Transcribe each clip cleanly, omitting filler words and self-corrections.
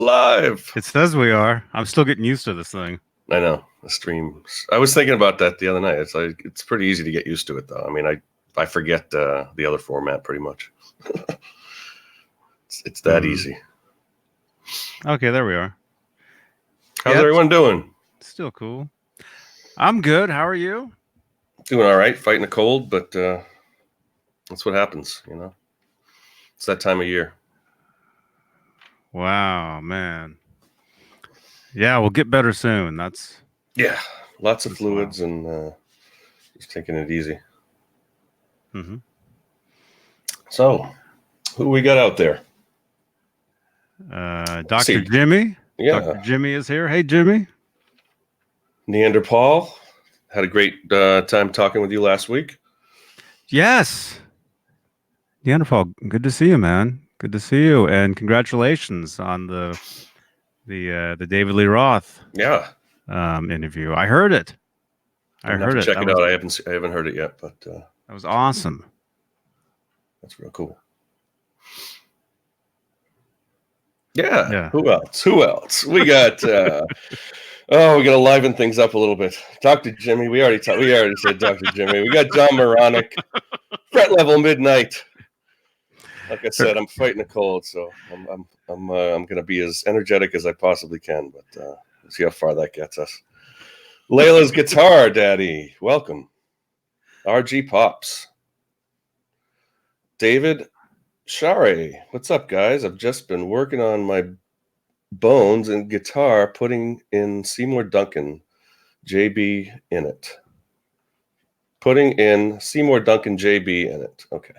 Live. It says we are. I'm still getting used to this thing. I know the stream. I was thinking about that the other night. It's pretty easy to get used to it, though. I mean, I forget the other format pretty much. it's that easy. Okay, there we are. How's everyone doing? Still cool. I'm good. How are you? Doing all right. Fighting a cold, but that's what happens, you know. It's that time of year. Wow, man. Yeah, we'll get better soon. Lots of fluids and just taking it easy. Mm-hmm. So, who we got out there? Dr. Jimmy. Yeah. Dr. Jimmy is here. Hey, Jimmy. Neanderpäul. Had a great time talking with you last week. Yes. Neanderpäul, good to see you, man. Good to see you, and congratulations on the David Lee Roth interview. I heard it. I heard it. Check it out. I haven't heard it yet, but that was awesome. That's real cool. Yeah. Who else? We got we got to liven things up a little bit. Dr. Jimmy, we already said Dr. Jimmy. We got John Moronic, Fret Level Midnight. Like I said, I'm fighting a cold, so I'm going to be as energetic as I possibly can, but we'll see how far that gets us. Layla's Guitar Daddy, welcome. RG Pops. David Share, what's up, guys? I've just been working on my bones and guitar, putting in Seymour Duncan JB in it. Putting in Seymour Duncan JB in it. Okay.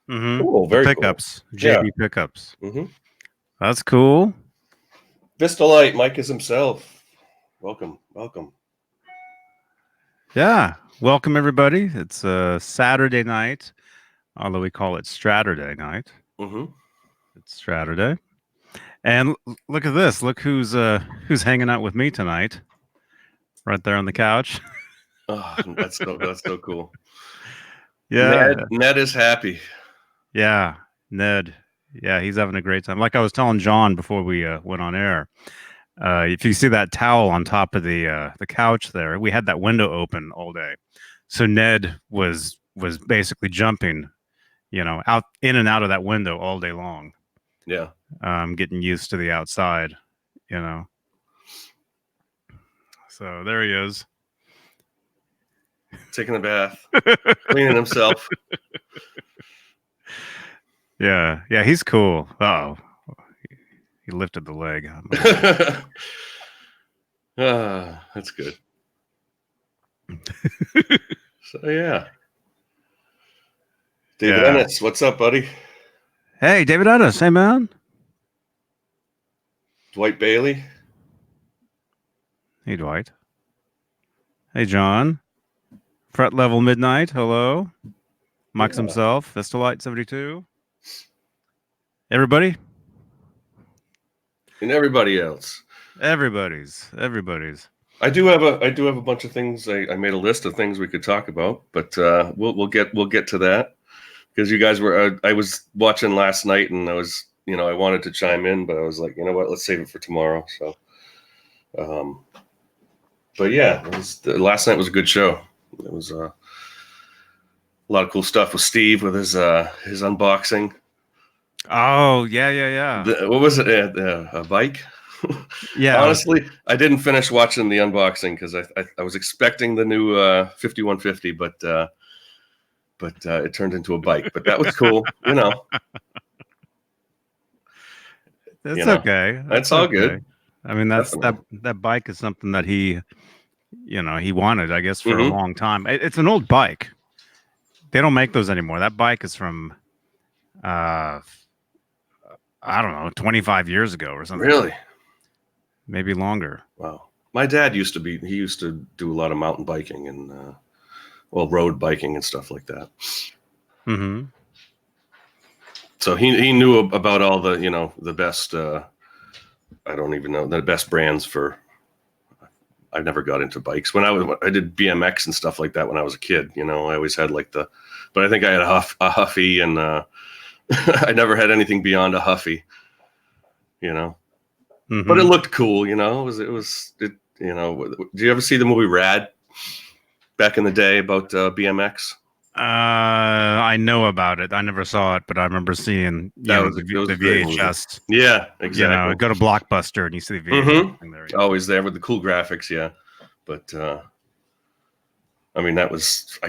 Mm-hmm. Cool, very pickups, cool. JB pickups. Mm-hmm. That's cool. Vistalite, Mike is himself. Welcome. Yeah, welcome everybody. It's a Saturday night, although we call it Straturday night. Mm-hmm. It's Straturday, and look at this. Look who's hanging out with me tonight, right there on the couch. Oh, that's so cool. Yeah, Ned is happy. Yeah, Ned. Yeah, he's having a great time. Like I was telling John before we went on air, if you see that towel on top of the couch there, we had that window open all day, so Ned was basically jumping, out in and out of that window all day long. Yeah, getting used to the outside, So there he is, taking a bath, cleaning himself. Yeah, he's cool. Oh, he lifted the leg. That's good. So yeah, David Ennis, what's up, buddy? Hey, David Ennis. Hey, man. Dwight Bailey. Hey, Dwight. Hey, John. Fret Level Midnight. Hello. Mike's himself. Vistalite 72. Everybody. And everybody else. Everybody's. I do have a bunch of things. I made a list of things we could talk about, but we'll get to that, because you guys were. I was watching last night, and I was, I wanted to chime in, but I was like, you know what, let's save it for tomorrow. So, but yeah, last night was a good show. It was a lot of cool stuff with Steve with his unboxing. Oh yeah. What was it? A bike. Yeah. Honestly, I didn't finish watching the unboxing because I was expecting the new 5150, but it turned into a bike. But that was cool, That's okay. That's all good. I mean, that bike is something that he wanted, I guess, for a long time. It's an old bike. They don't make those anymore. That bike is from, I don't know, 25 years ago or something. Really? Maybe longer. Wow. My dad used to do a lot of mountain biking and, road biking and stuff like that. Mm-hmm. So he knew about all the, the best, I don't even know, the best brands for, I never got into bikes. When I did BMX and stuff like that when I was a kid, I always had but I think I had a Huffy, and I never had anything beyond a Huffy, but it looked cool. You know, it was. You know, did you ever see the movie Rad back in the day about BMX? I know about it. I never saw it, but I remember seeing the VHS. Yeah, exactly. You know, go to Blockbuster and you see the VHS thing there. Always there with the cool graphics, yeah. But I mean, I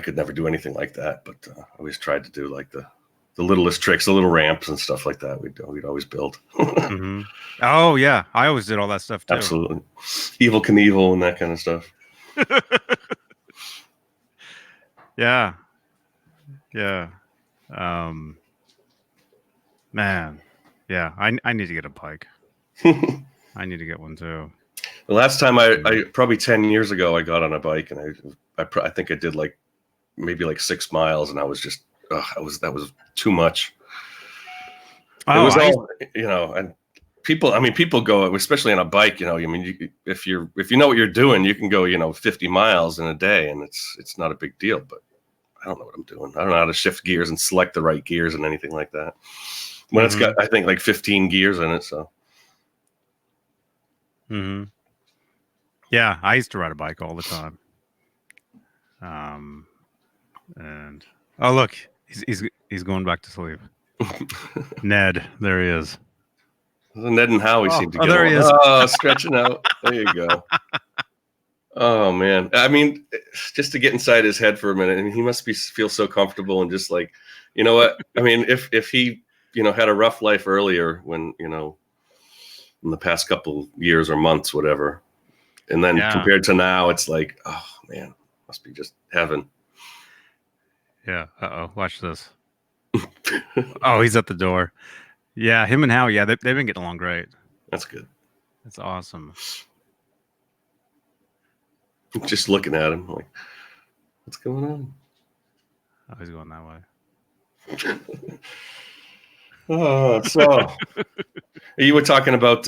could never do anything like that. But I always tried to do like the littlest tricks, the little ramps and stuff like that. We'd always build. Oh yeah, I always did all that stuff too. Absolutely, Evel Knievel and that kind of stuff. Yeah. Man, yeah, I need to get a bike. I need to get one too. The last time I probably 10 years ago, I got on a bike and I think I did like maybe like 6 miles, and I was just that was too much. It was all, you know, and people go, especially on a bike, you know, I mean, if you know what you're doing, you can go, you know, 50 miles in a day, and it's not a big deal. But I don't know what I'm doing. I don't know how to shift gears and select the right gears and anything like that. When it's got, I think, like 15 gears in it. So. Yeah, I used to ride a bike all the time. And oh look, he's going back to sleep. Ned, there he is. Ned and Howie seem to get there he is. Oh, stretching out. There you go. Oh man, I mean, just to get inside his head for a minute, and he must feel so comfortable and just like, you know what? I mean, if he, you know, had a rough life earlier, when, you know, in the past couple years or months, whatever, and then compared to now, it's like, oh man, must be just heaven. Yeah. Watch this. Oh, he's at the door. Yeah, him and Howie. Yeah, they've been getting along great. That's good. That's awesome. Just looking at him, like, what's going on? Oh, he's going that way. So you were talking about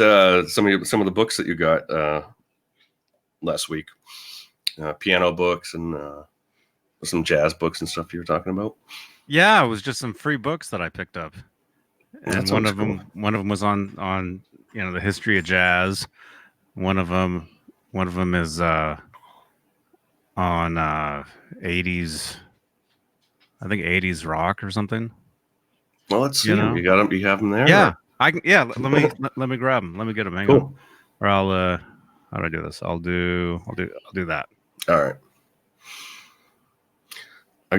some of the books that you got last week, piano books and some jazz books and stuff you were talking about. Yeah, it was just some free books that I picked up, and one of them was on you know, the history of jazz. One of them is on 80s, I think 80s rock or something. Well, let's see. You know? You have them there. Yeah, I can. Yeah, let me grab them. Let me get them. Hang on. Or I'll how do I do this? I'll do that. All right. I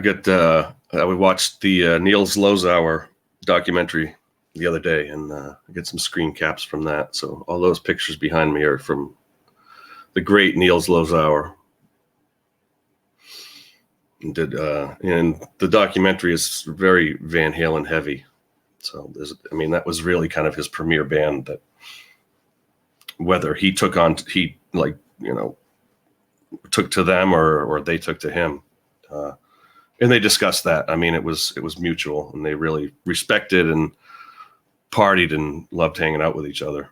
we watched the Niels Lozauer documentary the other day, and I get some screen caps from that. So all those pictures behind me are from the great Niels Lozauer. And the documentary is very Van Halen heavy. So that was really kind of his premier band, that whether he took to them or they took to him. And they discussed that. I mean, it was mutual, and they really respected and partied and loved hanging out with each other,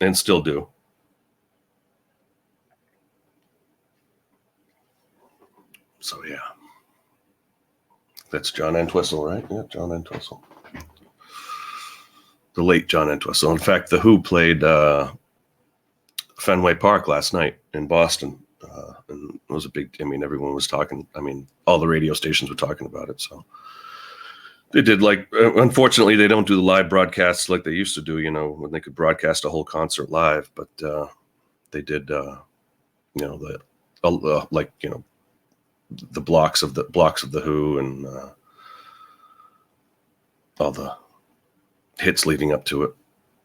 and still do. So yeah, that's John Entwistle, right? Yeah, John Entwistle, the late John Entwistle. In fact, the Who played Fenway Park last night in Boston. And it was a big, everyone was talking. All the radio stations were talking about it. So they did, unfortunately, they don't do the live broadcasts like they used to do, when they could broadcast a whole concert live. But they did, the blocks of the Who and all the hits leading up to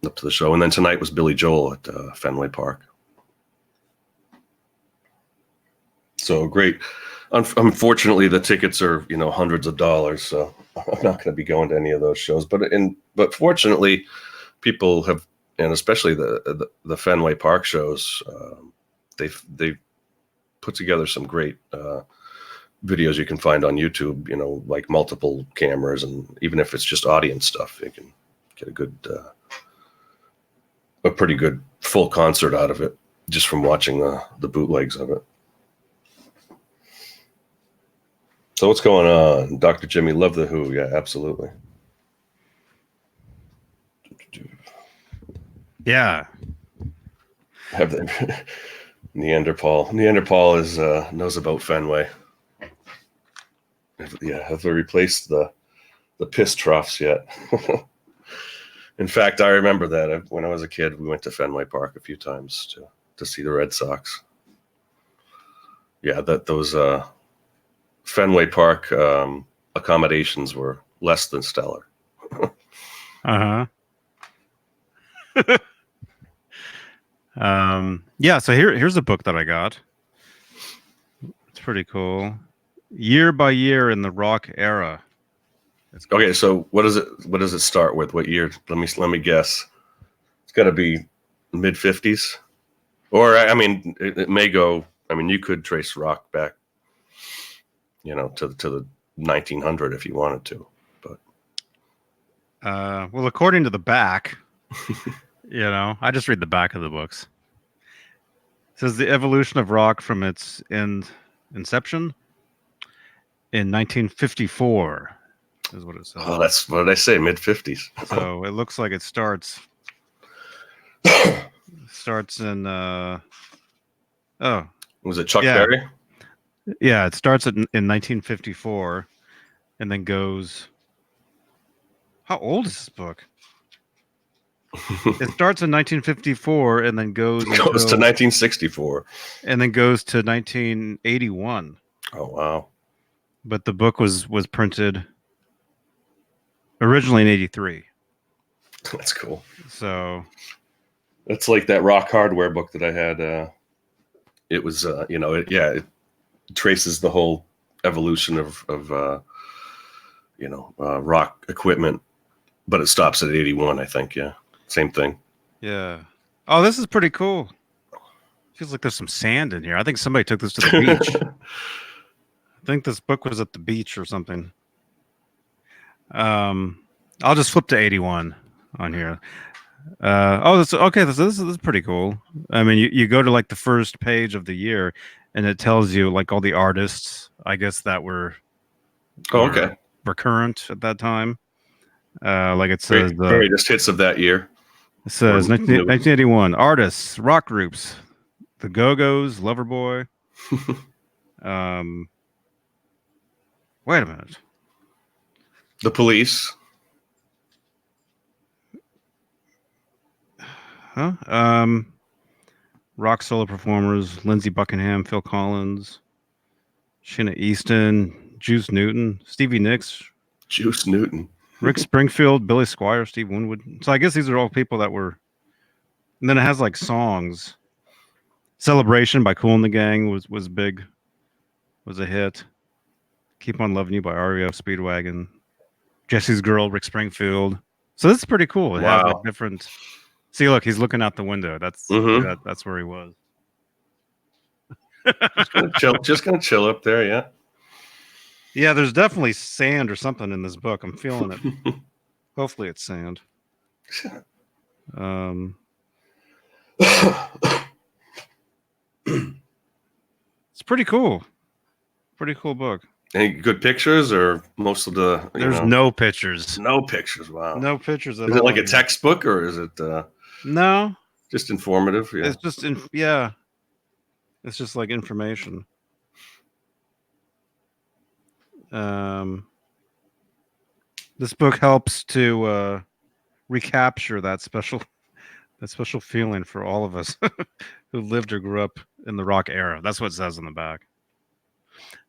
the show. And then tonight was Billy Joel at Fenway Park. So great. Unfortunately, the tickets are, hundreds of dollars. So I'm not going to be going to any of those shows. But fortunately, people have, and especially the Fenway Park shows, they've put together some great videos you can find on YouTube. Like multiple cameras, and even if it's just audience stuff, you can get a pretty good full concert out of it just from watching the bootlegs of it. So what's going on? Dr. Jimmy, love the Who. Yeah, absolutely. Yeah. Have they? Neanderpäul is knows about Fenway. Have they replaced the piss troughs yet? In fact, I remember that when I was a kid, we went to Fenway Park a few times to see the Red Sox. Yeah, those Fenway Park accommodations were less than stellar. Uh-huh. Yeah, so here's a book that I got. It's pretty cool. Year by Year in the Rock Era. Okay, so what does it start with? What year? Let me guess. It's got to be mid-50s. Or I mean it may go, I mean you could trace rock back, to the 1900 if you wanted to. But well, according to the back, I just read the back of the books. It says the evolution of rock from its inception in 1954 is what it says. Oh, that's what did I say? Mid-50s. So it looks like it starts in was it Chuck Berry? Yeah, it starts in 1954 and then goes. How old is this book? It starts in 1954 and then goes to 1964 and then goes to 1981. Oh wow. But the book was printed originally in 83. That's cool. So it's like that Rock Hardware book that I had. It was it traces the whole evolution of rock equipment, but it stops at 81, I think. Yeah, same thing. Yeah. Oh, this is pretty cool. Feels like there's some sand in here. I think somebody took this to the beach. I think this book was at the beach or something. I'll just flip to 81 on here. This okay. This is pretty cool. I mean, you go to like the first page of the year, and it tells you like all the artists, I guess, that were current at that time. Like it says, greatest hits of that year. It says 1981 artists, rock groups, the Go-Go's, Loverboy. Wait a minute. The Police. Huh? Rock solo performers: Lindsey Buckingham, Phil Collins, Sheena Easton, Juice Newton, Stevie Nicks, Juice Newton, Rick Springfield, Billy Squier, Steve Winwood. So I guess these are all people that were. And then it has like songs. Celebration by Kool and the Gang was big, was a hit. Keep on Loving You by REO Speedwagon. Jesse's Girl, Rick Springfield. So this is pretty cool. It has like different. See, look, he's looking out the window. That's that's where he was. just gonna chill up there, yeah. Yeah, there's definitely sand or something in this book. I'm feeling it. Hopefully, it's sand. It's pretty cool. Pretty cool book. Any good pictures, or most of the? There's no pictures. No pictures. Wow. No pictures at all. Is it like a textbook, or is it? No. Just informative. Yeah. It's just It's just like information. This book helps to recapture that special feeling for all of us who lived or grew up in the rock era. That's what it says on the back.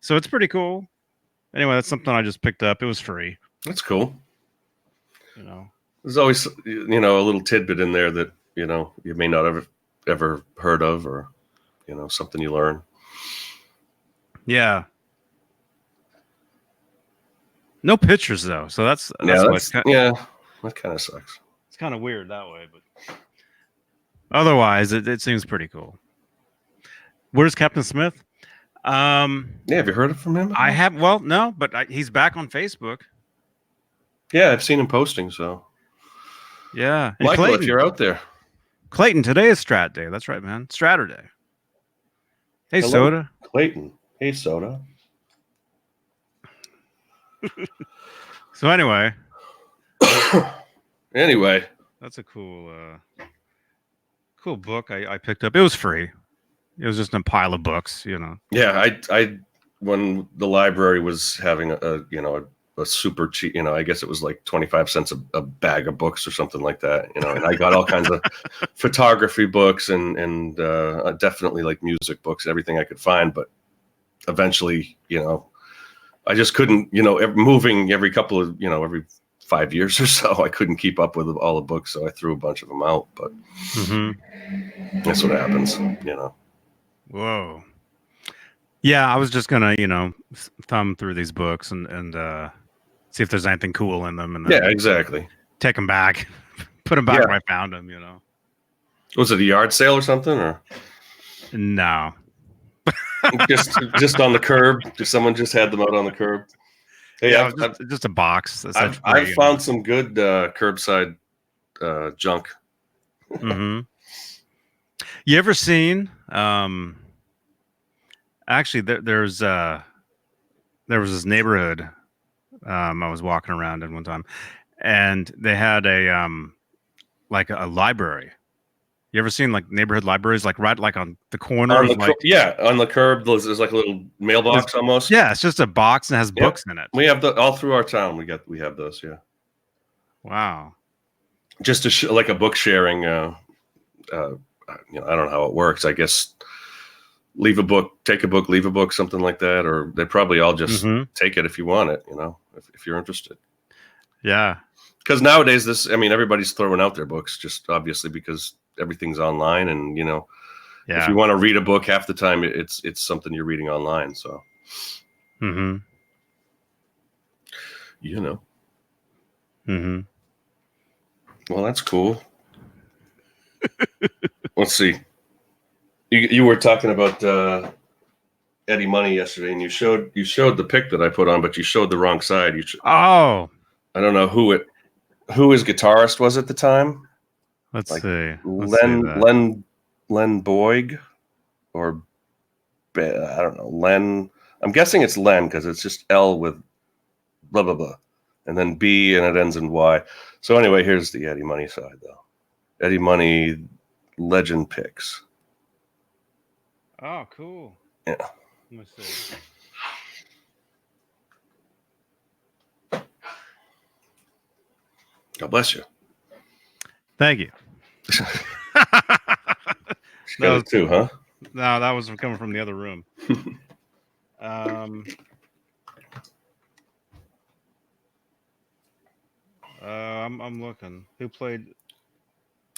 So it's pretty cool. Anyway, that's something I just picked up. It was free. That's cool. There's always a little tidbit in there that you may not have ever heard of, or something you learn. Yeah. No pictures though, so that's that kind of sucks. It's kind of weird that way, but otherwise, it seems pretty cool. Where's Captain Smith? Have you heard from him? I have. Well, no, but he's back on Facebook. Yeah, I've seen him posting. So, yeah, and Michael, Clayton, if you're out there, Clayton, today is Strat Day. That's right, man. Straturday. Hey, hello, Soda. Clayton. Hey, Soda. So anyway, that's a cool cool book I picked up. It was free. It was just a pile of books, you know. Yeah, I when the library was having a super cheap, I guess it was like 25 cents a bag of books or something like that, and I got all kinds of photography books and definitely like music books, everything I could find. But eventually, I just couldn't, moving every couple of, every 5 years or so, I couldn't keep up with all the books. So I threw a bunch of them out, but that's what happens, Whoa. Yeah, I was just gonna, thumb through these books and see if there's anything cool in them, and then yeah, exactly. Take them back, put them back where I found them. Was it a yard sale or something, or no? just on the curb. Someone just had them out on the curb. Hey, yeah, just a box. I've found some good curbside junk. You ever seen? Actually, there was this neighborhood I was walking around in one time, and they had a like a library. You ever seen like neighborhood libraries, like right like on the corner? On the curb. There's like a little mailbox almost. Yeah, it's just a box and has books in it. We have all through our town. We have those. Yeah. Wow. Just like a book sharing. I don't know how it works. I guess leave a book, take a book, leave a book, something like that, or they probably all just take it if you want it. If you're interested. Yeah. Because nowadays, everybody's throwing out their books, just obviously because everything's online, and if you want to read a book, half the time it's something you're reading online. So, Well, that's cool. Let's see. You were talking about Eddie Money yesterday, and you showed the pic that I put on, but you showed the wrong side. I don't know who his guitarist was at the time. Let's see. Len Boyd, or I don't know, Len. I'm guessing it's Len because it's just L with blah blah blah, and then B and it ends in Y. So anyway, here's the Eddie Money side though. Eddie Money legend picks. Oh, cool. Yeah. Let me see. God bless you. Thank you. She got it too, huh? No, that was coming from the other room. I'm looking. Who played?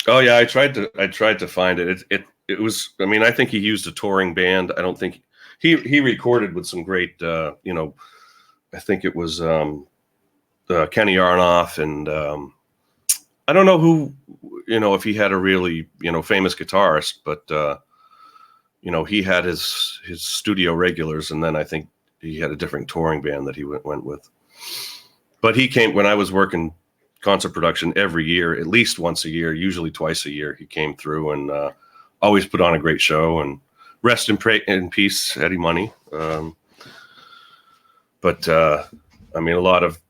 Oh yeah, I tried to find it. It was. I think he used a touring band. I don't think he recorded with some great. I think it was Kenny Aronoff, and I don't know who. If he had a really famous guitarist, but he had his studio regulars, and then I think he had a different touring band that he went with. But he came when I was working concert production every year, at least once a year, usually twice a year. He came through and always put on a great show. And rest in peace, Eddie Money. But a lot of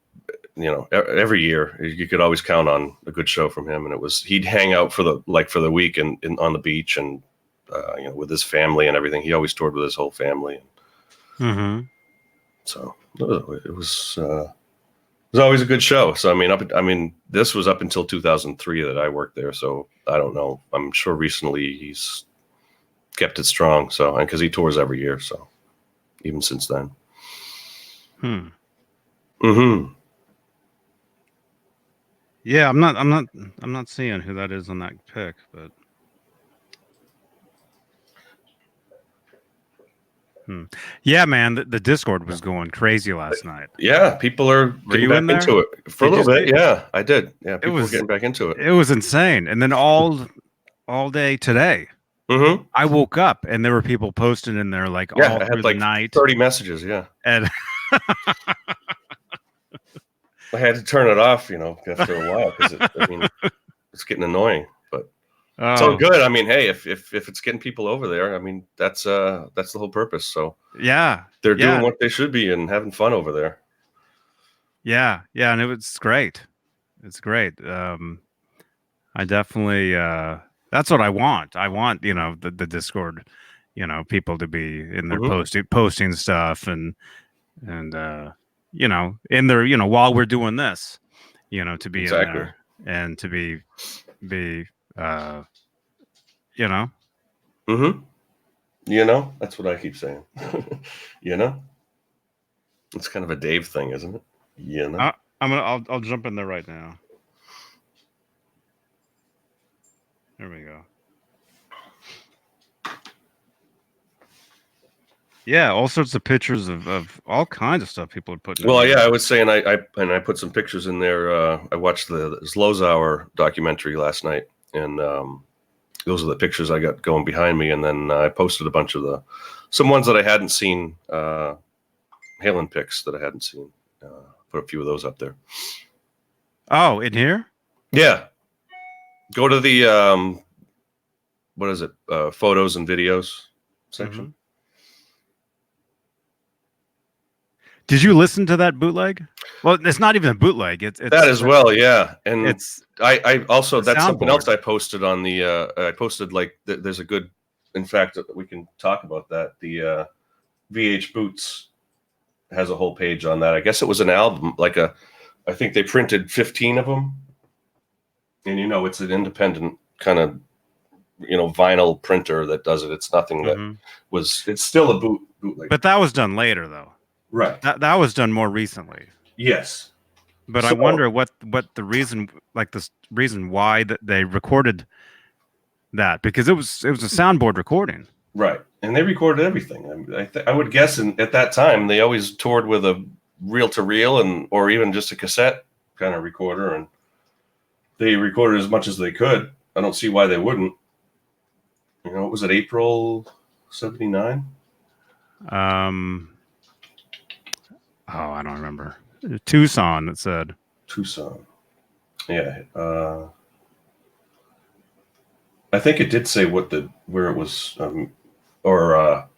every year you could always count on a good show from him, and he'd hang out for the week and on the beach and with his family and everything. He always toured with his whole family. So it was always a good show. So this was up until 2003 that I worked there. So I don't know. I'm sure recently he's kept it strong. So, and because he tours every year, so even since then. Yeah, I'm not seeing who that is on that pic, but yeah, man, the Discord was going crazy last night. Yeah, people are getting back into it for a little bit. Yeah, I did. Yeah, people were getting back into it. It was insane. And then all day today, I woke up and there were people posting in there all through the night. 30 messages, yeah. And I had to turn it off, after a while because it's getting annoying. But it's all good. Hey, if it's getting people over there, that's the whole purpose. So yeah, they're doing what they should be and having fun over there. Yeah, and it was great. It's great. I definitely That's what I want. I want, the Discord, people to be in their posting stuff and in there, while we're doing this, to be in there and to be that's what I keep saying. It's kind of a Dave thing, isn't it? I'll jump in there right now. There we go. Yeah, all sorts of pictures of all kinds of stuff people are putting. Well, yeah, I was saying I put some pictures in there. I watched the Zlozauer documentary last night, and those are the pictures I got going behind me. And then I posted a bunch of some ones that I hadn't seen, Halen pics that I hadn't seen. Put a few of those up there. Oh, in here? Yeah. Go to the what is it? Photos and videos section. Mm-hmm. Did you listen to that bootleg? Well, it's not even a bootleg. It's that as well, yeah. And it's I also that's something else I posted on the. I posted there's a good. In fact, we can talk about that. The VH Boots has a whole page on that. I guess it was an album, I think they printed 15 of them, and it's an independent kind of vinyl printer that does it. It's nothing that was. It's still a bootleg. But that was done later, though. Right. That was done more recently. Yes. But I wonder what the reason, this reason why that they recorded that, because it was a soundboard recording. Right. And they recorded everything. I would guess at that time they always toured with a reel-to-reel or even just a cassette kind of recorder, and they recorded as much as they could. I don't see why they wouldn't. Was it April 79? Oh, I don't remember. Tucson, it said. Tucson. Yeah. I think it did say where it was, or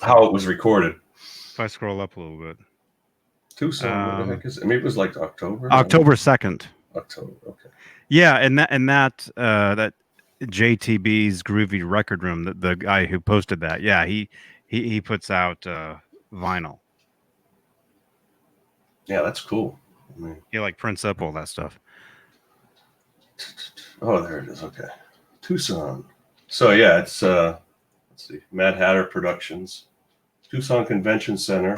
how it was recorded. If I scroll up a little bit. Tucson, what the heck is it? Maybe it was October? October 2nd. October, okay. Yeah, and that JTB's Groovy Record Room, the guy who posted that, yeah, he puts out vinyl. Yeah, that's cool. He prints up all that stuff. Oh, there it is. Okay. Tucson. So yeah, it's let's see, Mad Hatter Productions, Tucson Convention Center.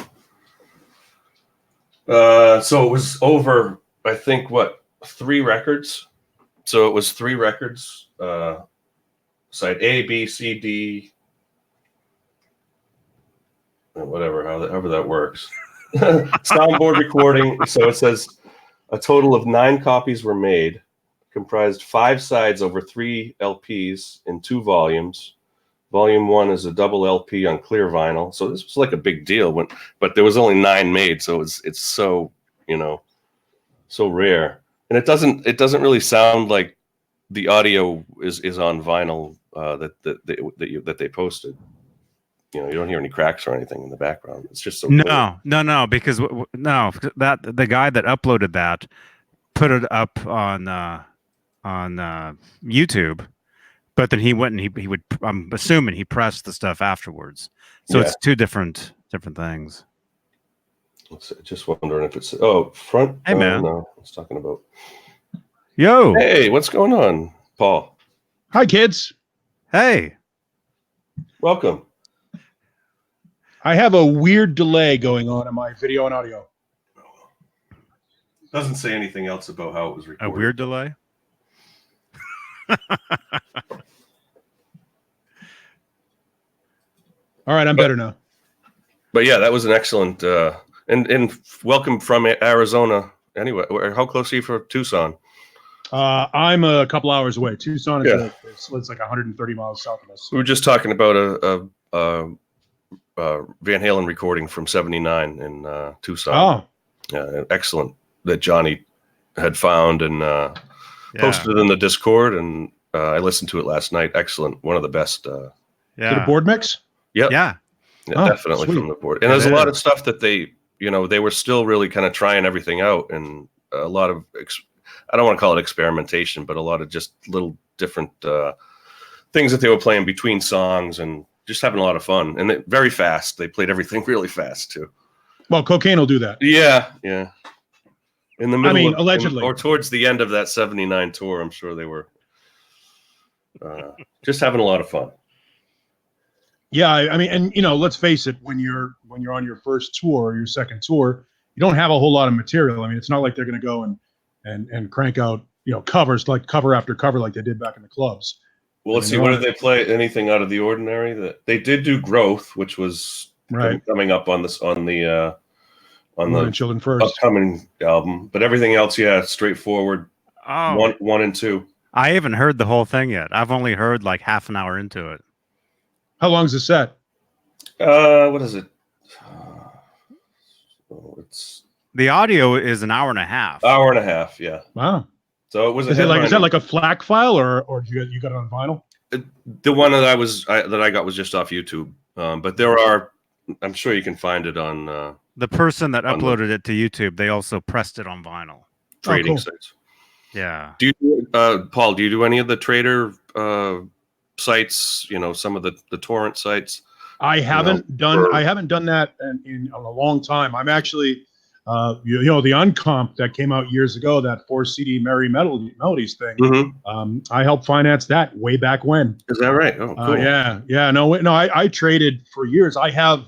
So it was over, I think, 3 records. So it was 3 records. Side A, B, C, D, whatever, however that works. Soundboard recording. So it says a total of 9 copies were made, comprised 5 sides over 3 LPs in 2 volumes. Volume 1 is a double LP on clear vinyl. So this was a big deal but there was only 9 made. So it's so, so rare. And it doesn't really sound like the audio is on vinyl that they posted. You don't hear any cracks or anything in the background. It's just so no, because that the guy that uploaded that put it up on YouTube, but then he went and he would. I'm assuming he pressed the stuff afterwards. So it's 2 different things. Just wondering if it's front. Hey man, no, I was talking about. Yo, hey, what's going on, Paul? Hi, kids. Hey, welcome. I have a weird delay going on in my video and audio. Doesn't say anything else about how it was recorded. A weird delay? All right, I'm better now. But yeah, that was an excellent and welcome from Arizona. Anyway, how close are you from Tucson? I'm a couple hours away. Tucson is it's 130 miles south of us. We were just talking about a Van Halen recording from '79 in Tucson. Oh, yeah, excellent. That Johnny had found and posted it in the Discord, and I listened to it last night. Excellent, one of the best. Did a board mix? Yep. Yeah, definitely sweet. From the board. And there's a lot of stuff that they were still really kind of trying everything out, and a lot of I don't want to call it experimentation, but a lot of just little different things that they were playing between songs and just having a lot of fun. And very fast. They played everything really fast too. Well, Cocaine will do that. Yeah, yeah. In the middle, allegedly, or towards the end of that '79 tour, I'm sure they were just having a lot of fun. Yeah, I mean, and let's face it, when you're on your first tour or your second tour, you don't have a whole lot of material. I mean, it's not like they're going to go and crank out covers, like cover after cover like they did back in the clubs. Well, let's see. What did they play? Anything out of the ordinary? That they did do Growth, which was coming up on the Children First upcoming album. But everything else, straightforward. Oh, one and two. I haven't heard the whole thing yet. I've only heard like half an hour into it. How long's the set? What is it? It's the audio is an hour and a half. Hour and a half, yeah. Wow. So it was. Is that like a FLAC file or you got it on vinyl? The one that I got was just off YouTube. But there are, I'm sure you can find it on. The person that uploaded it to YouTube, they also pressed it on vinyl. Trading sites. Yeah. Do you, Paul? Do you do any of the trader sites? Some of the torrent sites. I haven't done that in a long time. I'm actually, the Uncomp that came out years ago, that 4-CD Merry Melodies thing. Mm-hmm. I helped finance that way back when. Is that right? Oh, cool. Yeah. No. I traded for years. I have,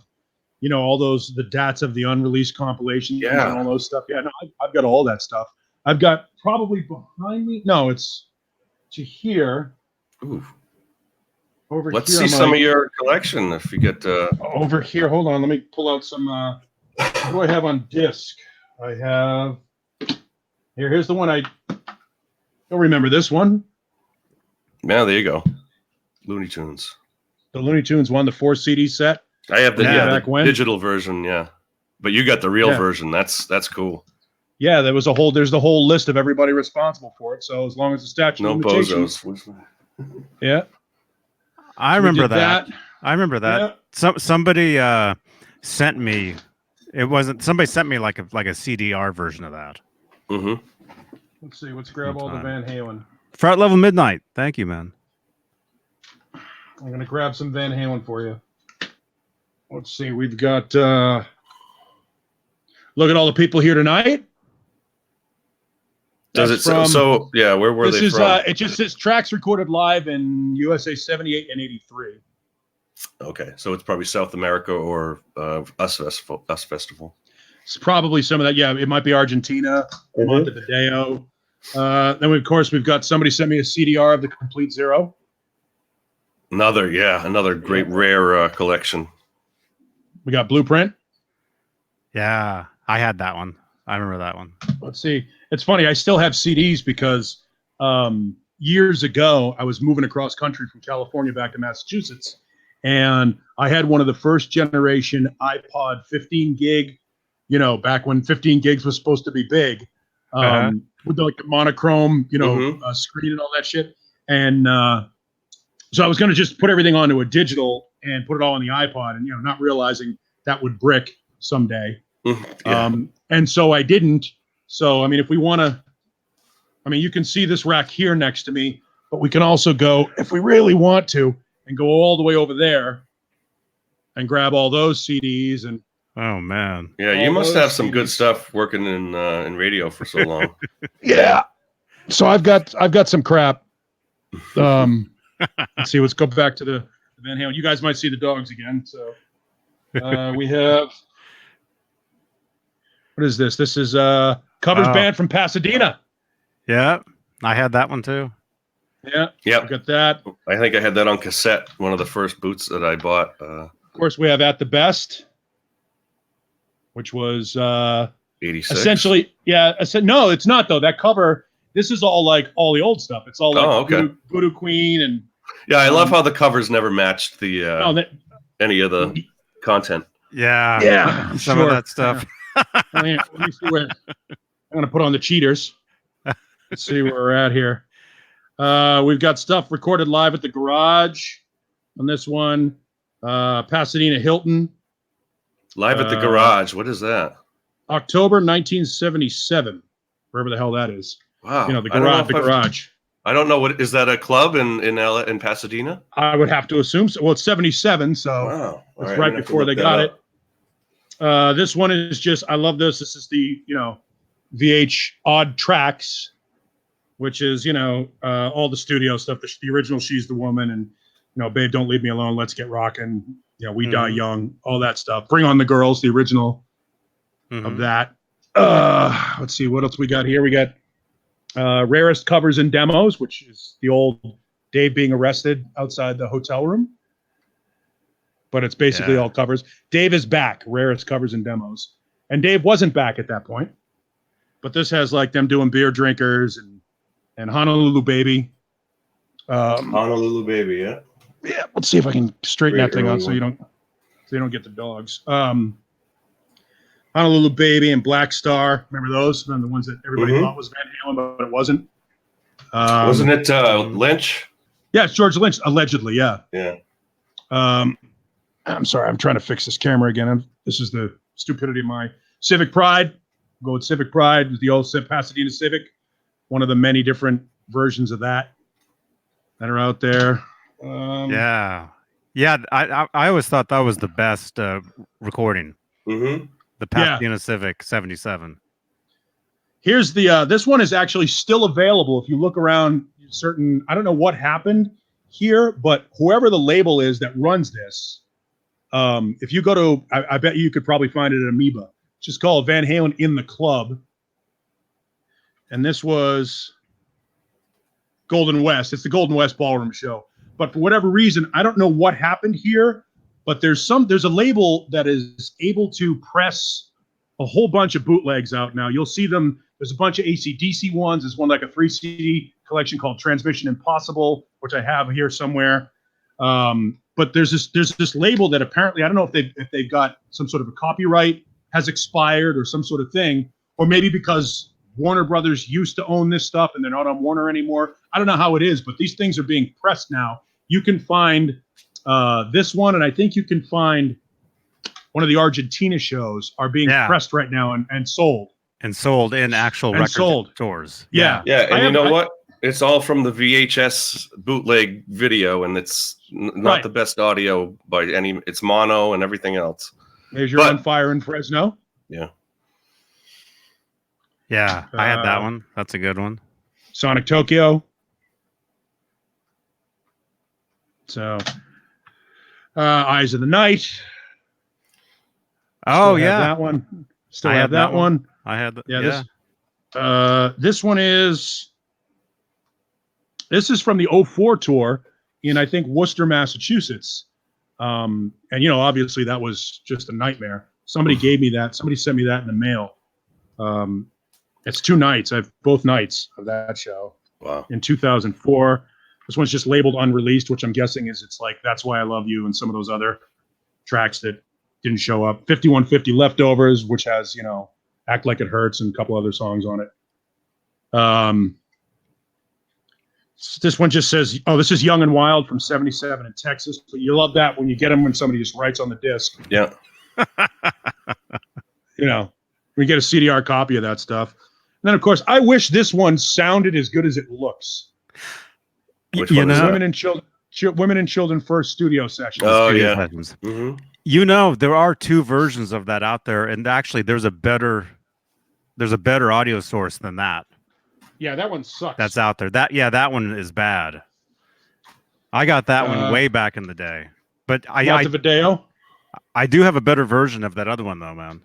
all the DATs of the unreleased compilations and all those stuff. Yeah, no, I've got all that stuff. I've got probably behind me. No, it's to here. Ooh. Over Let's here, see some of your collection if you get over here. Hold on, let me pull out some. What do I have on disc? I have here's the one I don't remember. This one. Yeah, there you go. Looney Tunes. The Looney Tunes one, the 4-CD set. I have the digital version, but you got the real version. That's cool. Yeah, there's the whole list of everybody responsible for it. So as long as the statute of limitations. Bozos. Yeah. I remember that. I remember that. Yeah. Somebody sent me. Somebody sent me like a CDR version of that. Mm-hmm. Let's see. Let's grab all the Van Halen. Fret Level Midnight. Thank you, man. I'm gonna grab some Van Halen for you. Let's see. We've got. Look at all the people here tonight. Does it so? Yeah, where were they from? It just says tracks recorded live in USA 78 and 83. Okay, so it's probably South America or Us Festival. It's probably some of that. Yeah, it might be Argentina, Montevideo. Then of course we've got somebody sent me a CDR of the Complete Zero. Another great rare collection. We got Blueprint. Yeah, I had that one. I remember that one. Let's see. It's funny. I still have CDs because years ago I was moving across country from California back to Massachusetts, and I had one of the first generation iPod 15 gig. Back when 15 gigs was supposed to be big, with the monochrome, screen and all that shit. And so I was going to just put everything onto a digital and put it all on the iPod, and not realizing that would brick someday. And so I didn't. So, if we want to, you can see this rack here next to me, but we can also go, if we really want to, and go all the way over there and grab all those CDs. And oh, man. Yeah, you must have some good stuff working in radio for so long. Yeah. So I've got some crap. Let's see. Let's go back to the Van Halen. You guys might see the dogs again. So we have. What is this? This is covers band from Pasadena. Yeah, I had that one too. Yeah, I got that. I think I had that on cassette. One of the first boots that I bought. Of course, we have At the Best, which was 86. Essentially, no, it's not though. That cover. This is all all the old stuff. It's all like Voodoo Queen and. Yeah, I love how the covers never matched the any of the content. Yeah, some of that stuff. Let me see where I'm going to put on the cheaters. Let's see where we're at here. We've got stuff recorded live at the garage on this one. Pasadena Hilton. Live at the garage. What is that? October 1977. Wherever the hell that is. Wow. The garage. I don't know what is that a club in Pasadena? I would have to assume so. Well, it's 77, so Wow. it's right before they got it. This one is just, I love this. This is the, VH Odd Tracks, which is, all the studio stuff, the original She's the Woman and, Babe, Don't Leave Me Alone, Let's Get Rockin', We Die Young, all that stuff. Bring on the Girls, the original of that. Let's see, what else we got here? We got Rarest Covers and Demos, which is the old Dave being arrested outside the hotel room. But it's basically all covers. Dave is back, Rarest Covers and Demos. And Dave wasn't back at that point. But this has like them doing Beer Drinkers and Honolulu Baby. Honolulu Baby, yeah. Yeah, let's see if I can straighten that thing out so you don't get the dogs. Honolulu Baby and Black Star. Remember those? Remember the ones that everybody thought was Van Halen, but it wasn't. Wasn't it Lynch? Yeah, it's George Lynch, allegedly, yeah. Yeah. I'm sorry, I'm trying to fix this camera again. This is the stupidity of my Civic Pride. Go with Civic Pride, the old Pasadena Civic. One of the many different versions of that are out there. Yeah. I always thought that was the best recording. The Pasadena Civic 77. Here's the this one is actually still available if you look around certain. I don't know what happened here, but whoever the label is that runs this, if you go to, I bet you could probably find it at Amoeba. It's just called Van Halen in the Club, and this was Golden West. It's the Golden West Ballroom Show. But for whatever reason, I don't know what happened here, but there's a label that is able to press a whole bunch of bootlegs out now. You'll see them. There's a bunch of AC/DC ones. There's one like a 3 CD collection called Transmission Impossible, which I have here somewhere. But there's this label that apparently, I don't know if they've got some sort of a copyright has expired or some sort of thing, or maybe because Warner Brothers used to own this stuff and they're not on Warner anymore. I don't know how it is, but these things are being pressed now. You can find this one, and I think you can find one of the Argentina shows are being pressed right now and sold. And sold in actual record stores. Yeah. And you know what? It's all from the VHS bootleg video, and it's not the best audio by any. It's mono and everything else. There's your On Fire in Fresno. Yeah. Yeah, I had that one. That's a good one. Sonic Tokyo. So, Eyes of the Night. Oh, Still have that one. Still have that one. I had that. Yeah. This one is. This is from the 04 tour in, I think, Worcester, Massachusetts. And, obviously that was just a nightmare. Somebody gave me that. Somebody sent me that in the mail. It's 2 nights. I have both nights of that show. Wow. In 2004. This one's just labeled unreleased, which I'm guessing is it's like That's Why I Love You and some of those other tracks that didn't show up. 5150 Leftovers, which has, Act Like It Hurts and a couple other songs on it. This one just says, this is Young and Wild from 77 in Texas. But you love that when you get them when somebody just writes on the disc. Yeah. We get a CDR copy of that stuff. And then, of course, I wish this one sounded as good as it looks. Women and Children First studio sessions. Oh, yeah. Mm-hmm. There are 2 versions of that out there, and actually there's a better audio source than that. Yeah, that one sucks. That's out there. That one is bad. I got that one way back in the day. But the Video? I do have a better version of that other one though, man.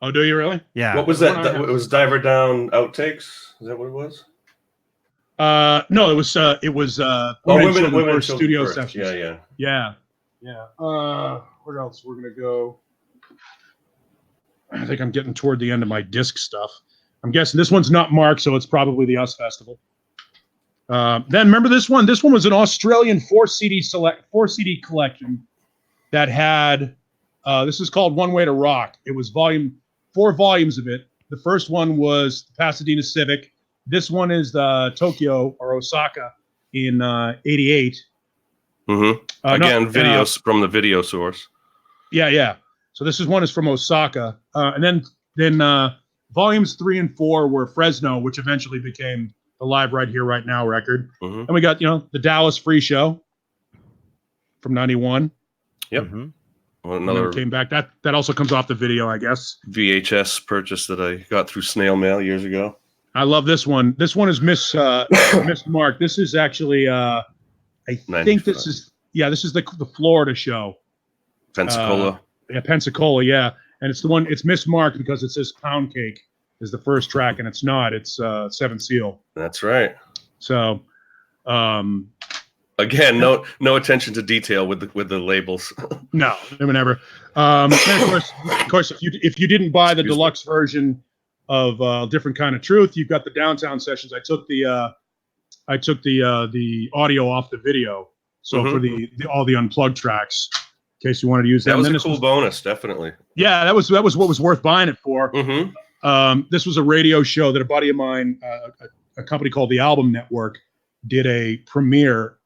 Oh, do you really? Yeah. What was that? It was Diver Down Outtakes? Is that what it was? No, it was Women studio first. sessions. Yeah. Where else? We're gonna go. I think I'm getting toward the end of my disc stuff. I'm guessing this one's not marked, so it's probably the US Festival. Then remember this one? This one was an Australian 4 CD collection that had. This is called One Way to Rock. It was 4 volumes of it. The first one was Pasadena Civic. This one is Tokyo or Osaka in 88. Mm-hmm. Again, videos from the video source. Yeah. So this one is from Osaka, and then volumes 3 and 4 were Fresno, which eventually became the Live Right Here, Right Now record. Mm-hmm. And we got, the Dallas Free Show from 91. Yep. Mm-hmm. Well, another came back. That also comes off the video, I guess. VHS purchase that I got through snail mail years ago. I love this one. This one is Miss Mark. This is actually I think this is the Florida show. Pensacola. Pensacola, yeah. And it's the one, it's mismarked because it says Pound Cake is the first track, and it's not. It's Seventh Seal. That's right. So again, no attention to detail with the labels. No, never. And of course, if you didn't buy the deluxe version of Different Kind of Truth, you've got the Downtown Sessions. I took the audio off the video, so for all the unplugged tracks, in case you wanted to use that. That was a cool bonus, definitely. Yeah, that was what was worth buying it for. Mm-hmm. This was a radio show that a buddy of mine, a company called the Album Network, did a premiere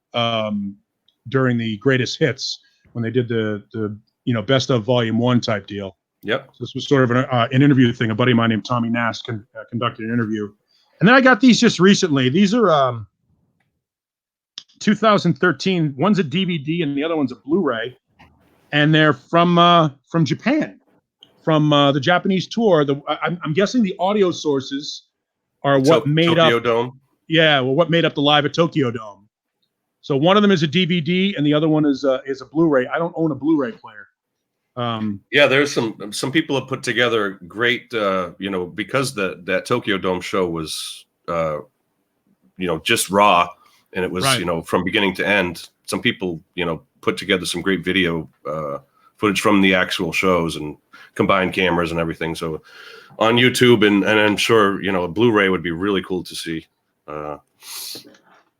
during the Greatest Hits when they did the Best of Volume 1 type deal. Yep. So this was sort of an interview thing. A buddy of mine named Tommy Nast conducted an interview. And then I got these just recently. These are 2013. One's a DVD and the other one's a Blu-ray. And they're from Japan, from the Japanese tour. I'm guessing the audio sources are what made Tokyo up Dome. Yeah, well, what made up the Live at Tokyo Dome. So one of them is a DVD and the other one is a Blu-ray. I don't own a Blu-ray player. Yeah, there's some people have put together great, because that Tokyo Dome show was, just raw, and it was, Right. From beginning to end. Some people, put together some great video footage from the actual shows and combined cameras and everything. So on YouTube, and I'm sure, a Blu-ray would be really cool to see.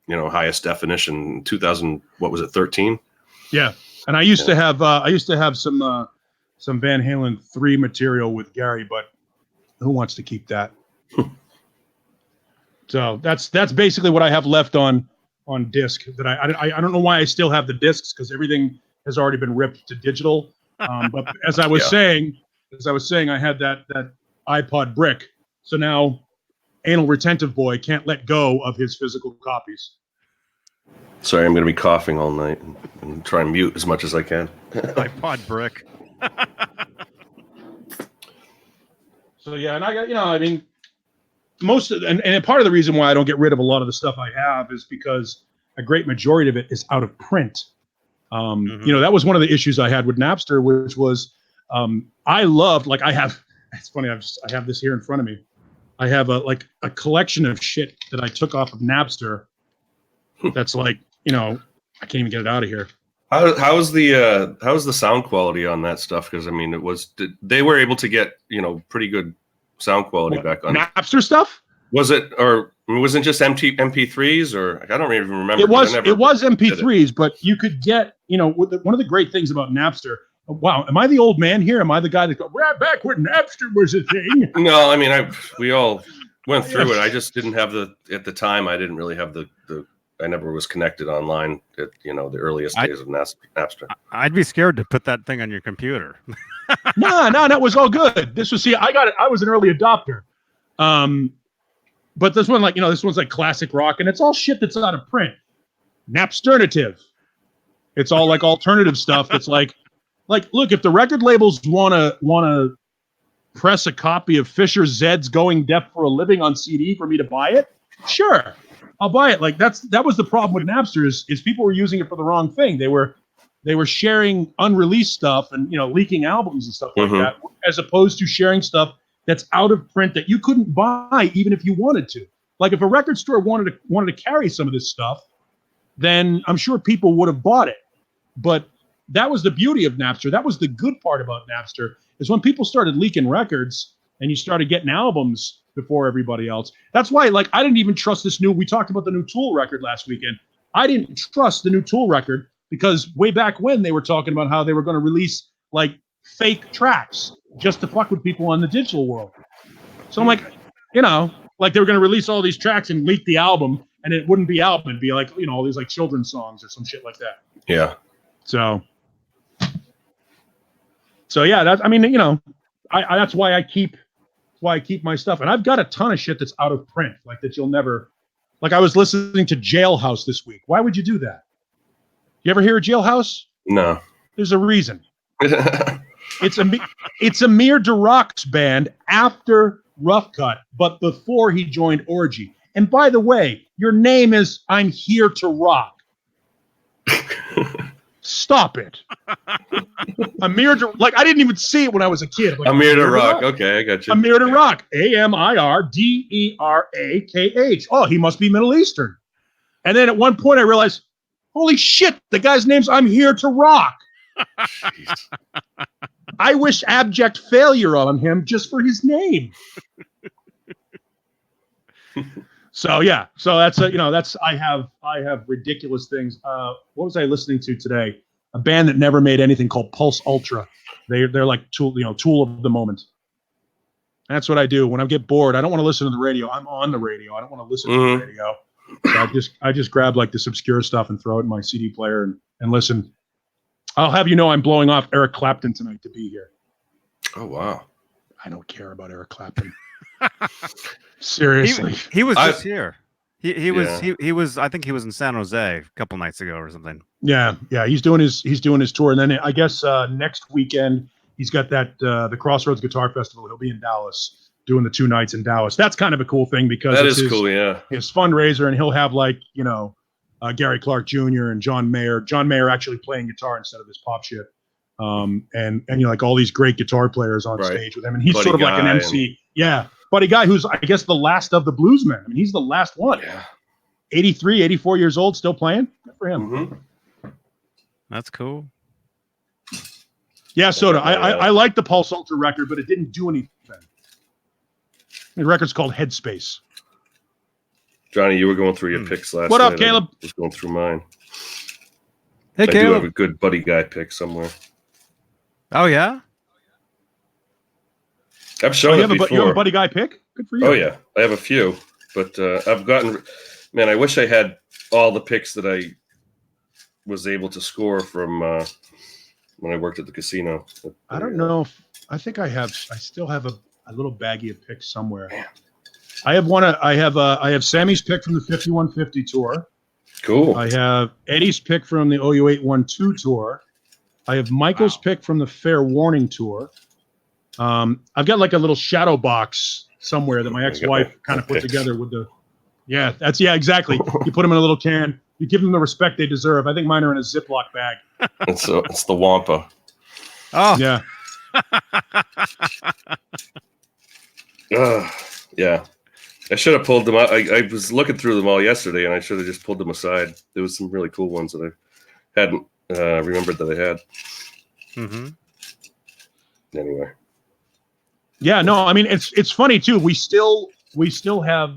Highest definition, 2000, what was it, 13? Yeah, and I used to have some Van Halen 3 material with Gary, but who wants to keep that? So that's basically what I have left on disc. That I don't know why I still have the discs, because everything has already been ripped to digital. But as I was saying, I had that iPod brick. So now Anal Retentive Boy can't let go of his physical copies. Sorry, I'm going to be coughing all night and try and mute as much as I can. iPod brick. So yeah, and I got, most of, and part of the reason why I don't get rid of a lot of the stuff I have is because a great majority of it is out of print. That was one of the issues I had with Napster, which was I loved, like, it's funny, I have this here in front of me. I have a collection of shit that I took off of Napster. That's like, I can't even get it out of here. How's the sound quality on that stuff? Because they were able to get pretty good sound quality back on Napster stuff. Was it, or wasn't just MP3s, or I don't even remember. It was MP3s, but you could get one of the great things about Napster. Wow, am I the old man here? Am I the guy that right back when Napster was a thing? No, we all went through it. I just didn't have at the time. I didn't really have the. I never was connected online at the earliest days of Napster. I'd be scared to put that thing on your computer. No, it was all good. This was, I got it. I was an early adopter. But this one, this one's like classic rock, and it's all shit that's out of print. Napsternative. It's all like alternative stuff. It's like, look, if the record labels wanna press a copy of Fisher Zed's Going Deaf for a Living on CD for me to buy it, sure, I'll buy it. Like that was the problem with Napster is people were using it for the wrong thing. They were sharing unreleased stuff and leaking albums and stuff like that, as opposed to sharing stuff that's out of print that you couldn't buy even if you wanted to. Like if a record store wanted to carry some of this stuff, then I'm sure people would have bought it. But that was the beauty of Napster. That was the good part about Napster, is when people started leaking records and you started getting albums before everybody else. That's why, I didn't even trust this we talked about the new Tool record last weekend. I didn't trust the new Tool record because way back when they were talking about how they were going to release fake tracks just to fuck with people on the digital world. So I'm they were going to release all these tracks and leak the album, and it wouldn't be album. It'd be all these children's songs or some shit like that. Yeah. So yeah, that's why I keep my stuff, and I've got a ton of shit that's out of print, that you'll never Like I was listening to Jailhouse this week. Why would you do that? You ever hear of Jailhouse? No. There's a reason. It's Amir Durock's band after Rough Cut, but before he joined Orgy. And by the way, your name is I'm Here to Rock. Stop it. Amir to, like I didn't even see it when I was a kid. Like, Amir to Rock. Okay, I got you. Amir to Rock. AmirDerakh. Oh, he must be Middle Eastern. And then at one point I realized, holy shit, the guy's name's I'm Here to Rock. Jeez. I wish abject failure on him just for his name. So yeah, so that's I have ridiculous things. What was I listening to today? A band that never made anything called Pulse Ultra. They're like tool of the moment. That's what I do when I get bored. I don't want to listen to the radio. I'm on the radio. I don't want to listen to the radio. So I just grab like this obscure stuff and throw it in my CD player and listen. I'll have you know I'm blowing off Eric Clapton tonight to be here. Oh wow! I don't care about Eric Clapton. Seriously, he was just here. He was. I think he was in San Jose a couple nights ago or something. Yeah. He's doing his tour, and then I guess next weekend he's got that the Crossroads Guitar Festival. He'll be in Dallas doing the 2 nights in Dallas. That's kind of a cool thing because that is cool. Yeah, his fundraiser, and he'll have like Gary Clark Jr. and John Mayer. John Mayer actually playing guitar instead of his pop shit. And like all these great guitar players on stage with him, and he's sort of like an MC. Yeah. Buddy Guy, who's, I guess, the last of the bluesmen. I mean, he's the last one. Yeah. 83, 84 years old, still playing. Good for him. Mm-hmm. That's cool. Yeah, Soda. I like the Pulse Ultra record, but it didn't do anything. The record's called Headspace. Johnny, you were going through your picks last night. What up, Caleb? I was going through mine. Hey, Caleb. I do have a good Buddy Guy pick somewhere. Oh, yeah? I've shown it before. You have a Buddy Guy pick? Good for you. Oh, yeah. I have a few, but I've gotten... Man, I wish I had all the picks that I was able to score from when I worked at the casino. I don't know if... I think I still have a little baggie of picks somewhere. Man. I have Sammy's pick from the 5150 tour. Cool. I have Eddie's pick from the OU 812 tour. I have Michael's pick from the Fair Warning tour. I've got like a little shadow box somewhere that my ex-wife kind of put together with the. Yeah, exactly. You put them in a little can. You give them the respect they deserve. I think mine are in a Ziploc bag. It's the Wampa. Oh yeah. Yeah. I should have pulled them out. I was looking through them all yesterday, and I should have just pulled them aside. There was some really cool ones that I hadn't remembered that I had. Mm-hmm. Anyway. Yeah, no, I mean it's funny too. We still have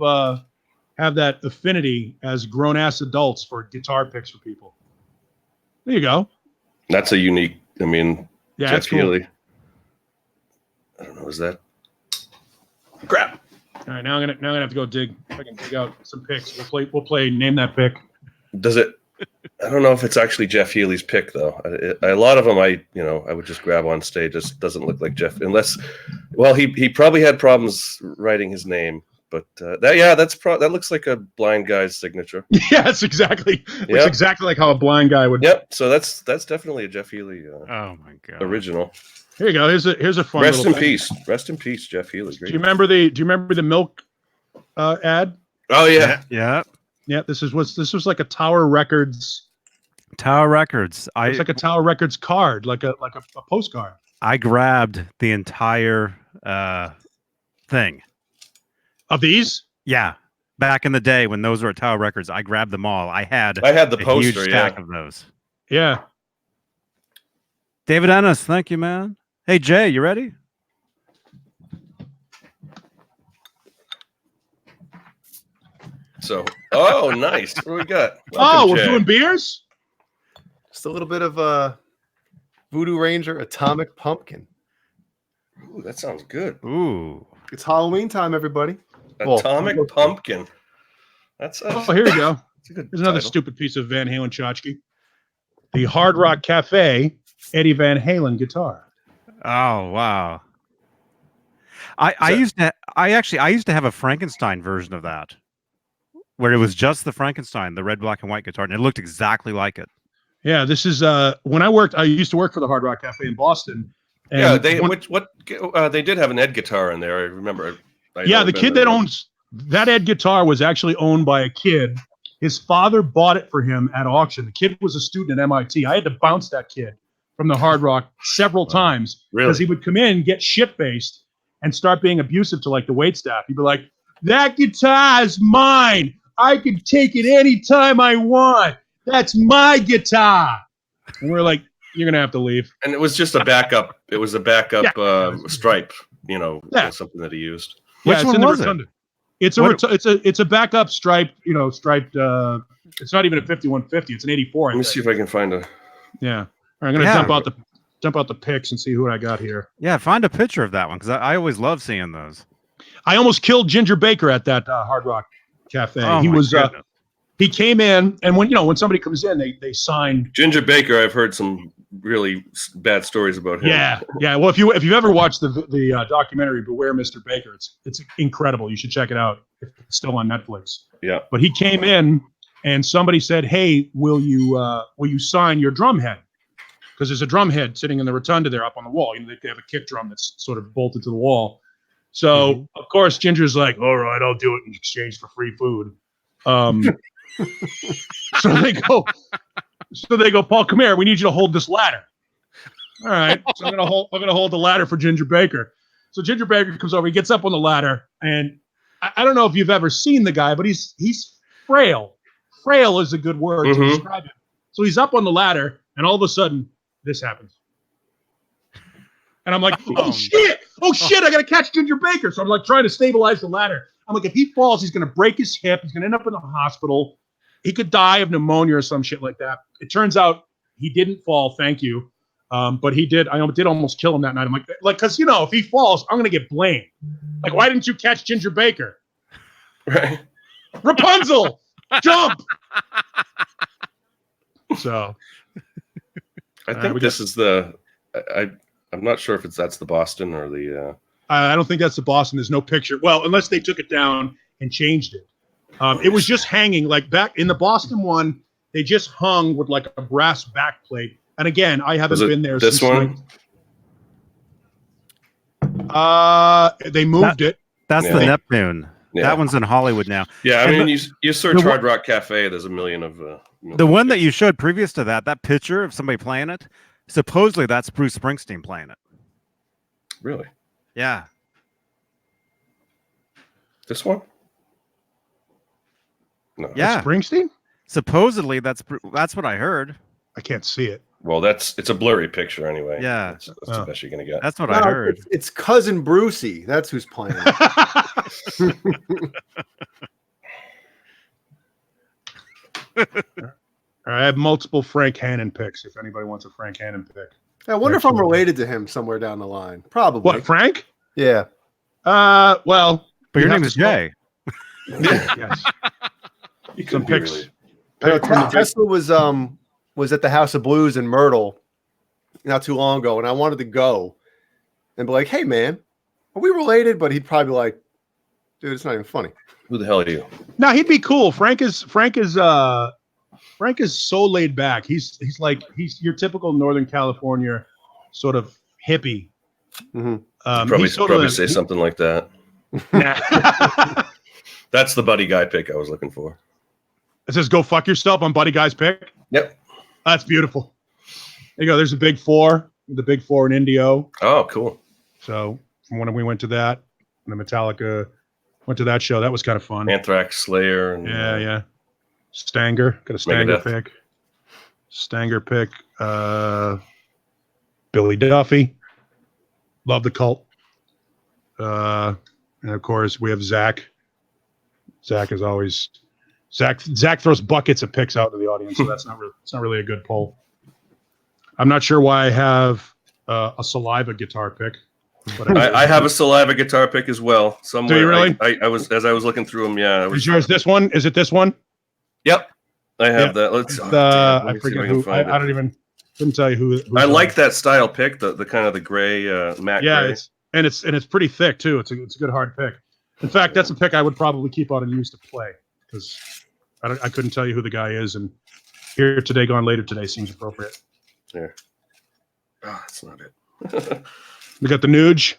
that affinity as grown ass adults for guitar picks for people. There you go. That's a unique. I mean, yeah, Jeff cool. Healey. I don't know. Is that crap? All right, now I'm gonna have to go dig. If I can dig out some picks. We'll play. Name that pick. Does it? I don't know if it's actually Jeff Healey's pick though. A lot of them, I would just grab on stage. It doesn't look like Jeff, unless, well, he probably had problems writing his name. But that looks like a blind guy's signature. Yeah, it's exactly. Yep. It's exactly like how a blind guy would. Yep. So that's definitely a Jeff Healey. Oh my god. Original. Here you go. Here's a fun. Rest in peace. Rest in peace, Jeff Healey. Great. Do you remember the milk ad? Oh yeah. Yeah. Yeah. This was like a Tower Records. Tower Records. It's like a Tower Records card, like a postcard. I grabbed the entire thing. Of these? Yeah. Back in the day when those were at Tower Records, I grabbed them all. I had the poster, huge stack of those. Yeah. David Ennis, thank you, man. Hey, Jay, you ready? So, nice. What do we got? Welcome, we're doing beers? Just a little bit of Voodoo Ranger Atomic Pumpkin. Ooh, that sounds good. Ooh. It's Halloween time, everybody. Atomic Pumpkin. That's here we go. Here's another stupid piece of Van Halen tchotchke. The Hard Rock Cafe Eddie Van Halen guitar. Oh wow! I used to have a Frankenstein version of that. where it was just the Frankenstein, the red, black, and white guitar, and it looked exactly like it. Yeah, this is when I used to work for the Hard Rock Cafe in Boston. And yeah, they did have an Ed guitar in there. I remember. The kid that owns that Ed guitar was actually owned by a kid. His father bought it for him at auction. The kid was a student at MIT. I had to bounce that kid from the Hard Rock several times because he would come in, get shit-faced, and start being abusive to like the wait staff. He'd be like, "That guitar is mine. I can take it anytime I want. That's my guitar." And we're like, "You're gonna have to leave." And it was just a backup. It was a backup stripe, something that he used. Which one was it? It's a backup striped, striped. It's not even a 5150. It's an 84. Let me see if I can find a. Yeah, I'm gonna jump out the pics and see who I got here. Yeah, find a picture of that one because I always love seeing those. I almost killed Ginger Baker at that Hard Rock Cafe. Oh, he was. He came in, and when somebody comes in, they sign. Ginger Baker, I've heard some really bad stories about him. Yeah. Well, if you've ever watched the documentary "Beware Mr. Baker," it's incredible. You should check it out. It's still on Netflix. Yeah. But he came in, and somebody said, "Hey, will you sign your drum head?" Because there's a drum head sitting in the rotunda there up on the wall. They have a kick drum that's sort of bolted to the wall. So of course Ginger's like, "All right, I'll do it in exchange for free food." So they go, "Paul, come here. We need you to hold this ladder." All right. So I'm gonna hold the ladder for Ginger Baker. So Ginger Baker comes over. He gets up on the ladder, and I don't know if you've ever seen the guy, but he's frail. Frail is a good word to describe him. So he's up on the ladder, and all of a sudden, this happens. And I'm like, "Oh shit! I gotta catch Ginger Baker." So I'm like trying to stabilize the ladder. I'm like, if he falls, he's gonna break his hip. He's gonna end up in the hospital. He could die of pneumonia or some shit like that. It turns out he didn't fall. Thank you. But he did. I did almost kill him that night. I'm like, because if he falls, I'm gonna get blamed. Like, why didn't you catch Ginger Baker? Right. Rapunzel, jump. So, I think this is the. I'm not sure if that's the Boston or the. I don't think that's the Boston. There's no picture. Well, unless they took it down and changed it. It was just hanging like back in the Boston one. They just hung with like a brass backplate. And again, I haven't been there. This since one? They moved it. That's the Neptune. Yeah. That one's in Hollywood now. Yeah, I mean, you search Hard Rock Cafe. There's a million of. The one that you showed previous to that picture of somebody playing it, supposedly that's Bruce Springsteen playing it. Really? Yeah. This one? No. Yeah. Springsteen? Supposedly that's what I heard. I can't see it. Well, it's a blurry picture anyway. Yeah. That's the best you're gonna get. That's what I heard. It's cousin Brucey. That's who's playing. I have multiple Frank Hannon picks. If anybody wants a Frank Hannon pick, I wonder if I'm related to him somewhere down the line. Probably. What, Frank? Yeah. Well, but your name is Jay. Yes. Some picks. Tesla was at the House of Blues in Myrtle not too long ago, and I wanted to go and be like, "Hey, man, are we related?" But he'd probably be like, "Dude, it's not even funny." Who the hell are you? No, he'd be cool. Frank is so laid back. He's your typical Northern California sort of hippie. Mm-hmm. Probably say something like that. Nah. That's the Buddy Guy pick I was looking for. It says "Go fuck yourself" on Buddy Guy's pick. Yep. That's beautiful. There you go. There's the Big Four in Indio. Oh, cool. So from when we went to that, the Metallica went to that show. That was kind of fun. Anthrax, Slayer, and yeah. Stanger, got a Stanger pick. Stanger pick. Billy Duffy. Love the Cult. And of course we have Zach. Zach is always Zach throws buckets of picks out to the audience, so it's not really a good poll. I'm not sure why I have a Saliva guitar pick. But I have a Saliva guitar pick as well. Somewhere. Do you really? I was as I was looking through them. Yeah. Is yours this one? Is it this one? Yep. I have that. Let's. I forget who. I don't even. Couldn't tell you who I like that style pick. The kind of the gray matte. Yeah, gray. it's pretty thick too. It's a good hard pick. In fact, that's a pick I would probably keep out and use to play. because I couldn't tell you who the guy is. And here today, gone later today seems appropriate. There. Oh, that's not it. We got the Nuge.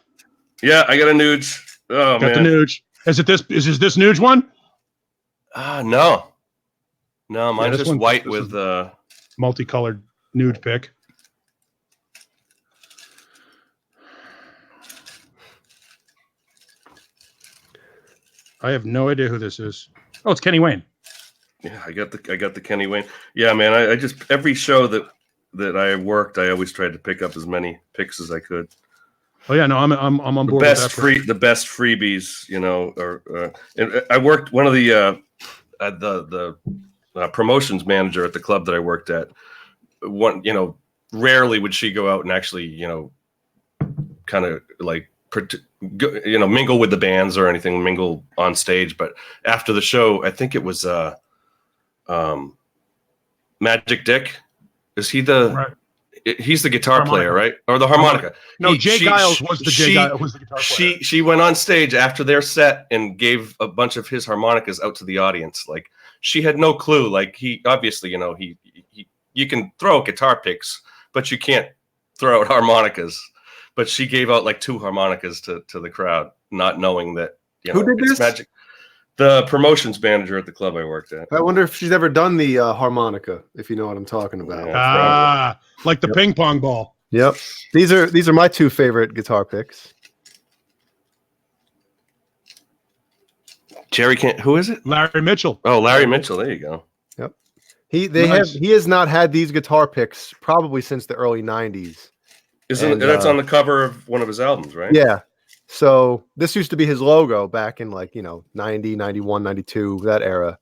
Yeah, I got a Nuge. Oh, Got man. the Nuge. Is this Nuge one? No. No, mine's this just one- white this with Multicolored Nuge pick. I have no idea who this is. Oh, it's Kenny Wayne. Yeah, I got the Kenny Wayne. Yeah, man, I just every show that I worked, I always tried to pick up as many picks as I could. Oh yeah, no, I'm on board. The best freebies, you know, and I worked one of the promotions manager at the club that I worked at. One, you know, rarely would she go out and actually, you know, kind of like, you know, mingle with the bands or anything, mingle on stage. But after the show, I think it was Magic Dick. Is he the? Right. He's the guitar Harmonica. player, right? Or the harmonica? No, Jay Giles was the guitar player. She went on stage after their set and gave a bunch of his harmonicas out to the audience. Like, she had no clue. Like, he obviously, you know, he you can throw guitar picks, but you can't throw out harmonicas. But she gave out like 2 harmonicas to the crowd, not knowing that, you know, Who did this? Magic. The promotions manager at the club I worked at. I wonder if she's ever done the harmonica, if you know what I'm talking about. Yeah. Like the ping pong ball. Yep. These are my 2 favorite guitar picks. Jerry can't. Who is it? Larry Mitchell. Oh, Larry Mitchell. There you go. Yep. Nice. He has not had these guitar picks probably since the early 90s. That's on the cover of one of his albums, right? Yeah. So this used to be his logo back in, like, you know, 90, 91, 92, that era.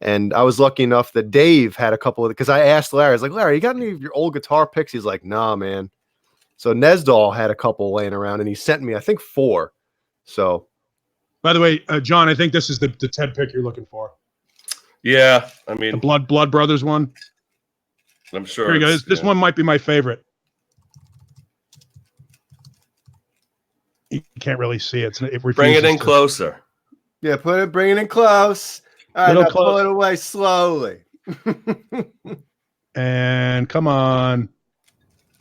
And I was lucky enough that Dave had a couple of, because I asked Larry, I was like, Larry, you got any of your old guitar picks? He's like, nah, man. So Nesdal had a couple laying around, and he sent me, I think, 4. So, By the way, John, I think this is the Ted pick you're looking for. Yeah, I mean, The Blood Brothers one. I'm sure. Here you go. This one might be my favorite. You can't really see it. Bring it in closer. yeah, bring it in close. All right, Little now pull close. it away slowly. And come on.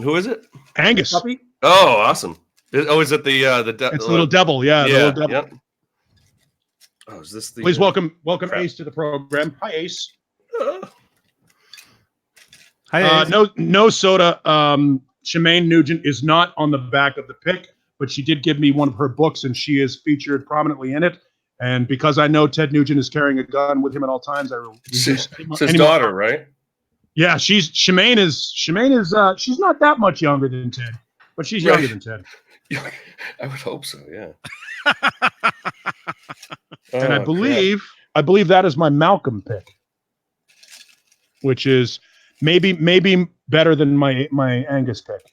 Who is it? Angus. Puppy? Oh, awesome. Is it the It's a little devil. Yeah, the yeah, little devil. yep. Oh, is this the? Please welcome crap. Ace to the program. Hi, Ace. Hi, Ace. No soda. Shemaine Nugent is not on the back of the pick, but she did give me one of her books, and she is featured prominently in it. And because I know Ted Nugent is carrying a gun with him at all times, It's his daughter, right? Yeah, Shemaine is she's not that much younger than Ted, but she's younger than Ted. I would hope so. Yeah. And I believe that is my Malcolm pick, which is maybe better than my Angus pick.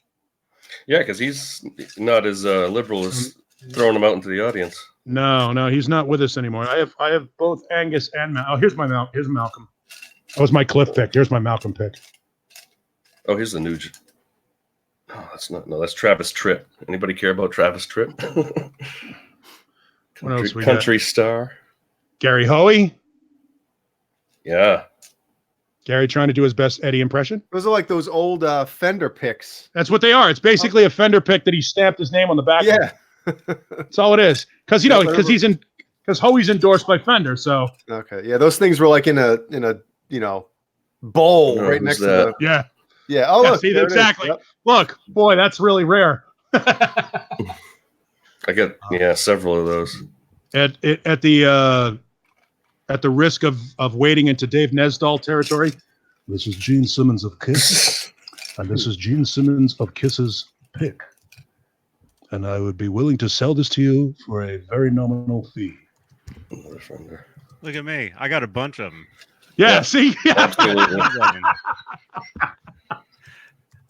Yeah, because he's not as liberal as throwing him out into the audience. No, he's not with us anymore. I have both Angus and Malcolm. Oh, here's Malcolm. That was my Cliff pick. Here's my Malcolm pick. Oh, here's the Nugent. Oh, that's Travis Tritt. Anybody care about Travis Tritt? What else we country got? star. Gary Hoey. Yeah. Gary trying to do his best Eddie impression. Those are like those old Fender picks. That's what they are. It's basically a Fender pick that he stamped his name on the back. Yeah. That's all it is. Because because Hoey's endorsed by Fender. So Okay. Yeah, those things were like in a bowl Oh, right who's next to that? the. yeah. Yeah. Oh, Yeah, look, see, there it is. exactly. Yep. Look, boy, that's really rare. I got several of those. At the risk of wading into Dave Nesdal territory, this is Gene Simmons of Kiss, and this is Gene Simmons of Kiss's pick, and I would be willing to sell this to you for a very nominal fee. Another Fender. Look at me. I got a bunch of them. Yeah, Yeah. see, Absolutely.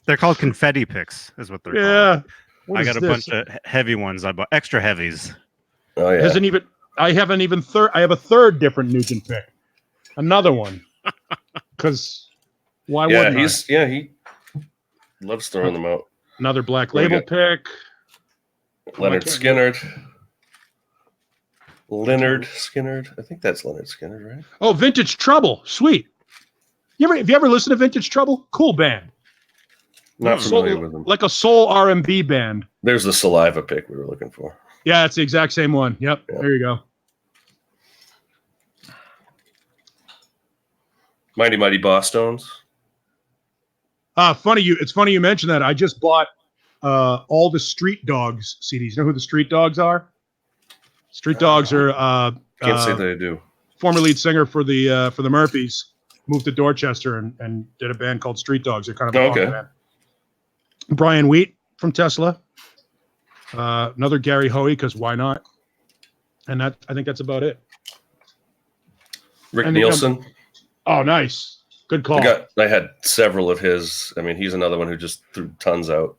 They're called confetti picks, is what they're yeah. called. What I is got a this? bunch of heavy ones. I bought extra heavies. Oh yeah. I have a third different Nugent pick, another one, because why Yeah, wouldn't I? he loves throwing them out. Another Black What do Label we pick. Leonard can't Skinner. Leonard Skinner. I think that's Leonard Skinner, right? Oh, Vintage Trouble. Sweet. Have you ever listened to Vintage Trouble? Cool band. Not familiar with them. Like a soul R&B band. There's the Saliva pick we were looking for. Yeah, it's the exact same one. Yep. There you go. Mighty Mighty Boss Stones. It's funny you mentioned that. I just bought all the Street Dogs CDs. You know who the Street Dogs are? Street Dogs are Can't say that I do. Former lead singer for the Murphys. Moved to Dorchester and did a band called Street Dogs. They're kind of a punk band. Brian Wheat from Tesla. Another Gary Hoey, because why not? And I think that's about it. Rick Nielsen. Oh, nice. Good call. I had several of his. I mean, he's another one who just threw tons out.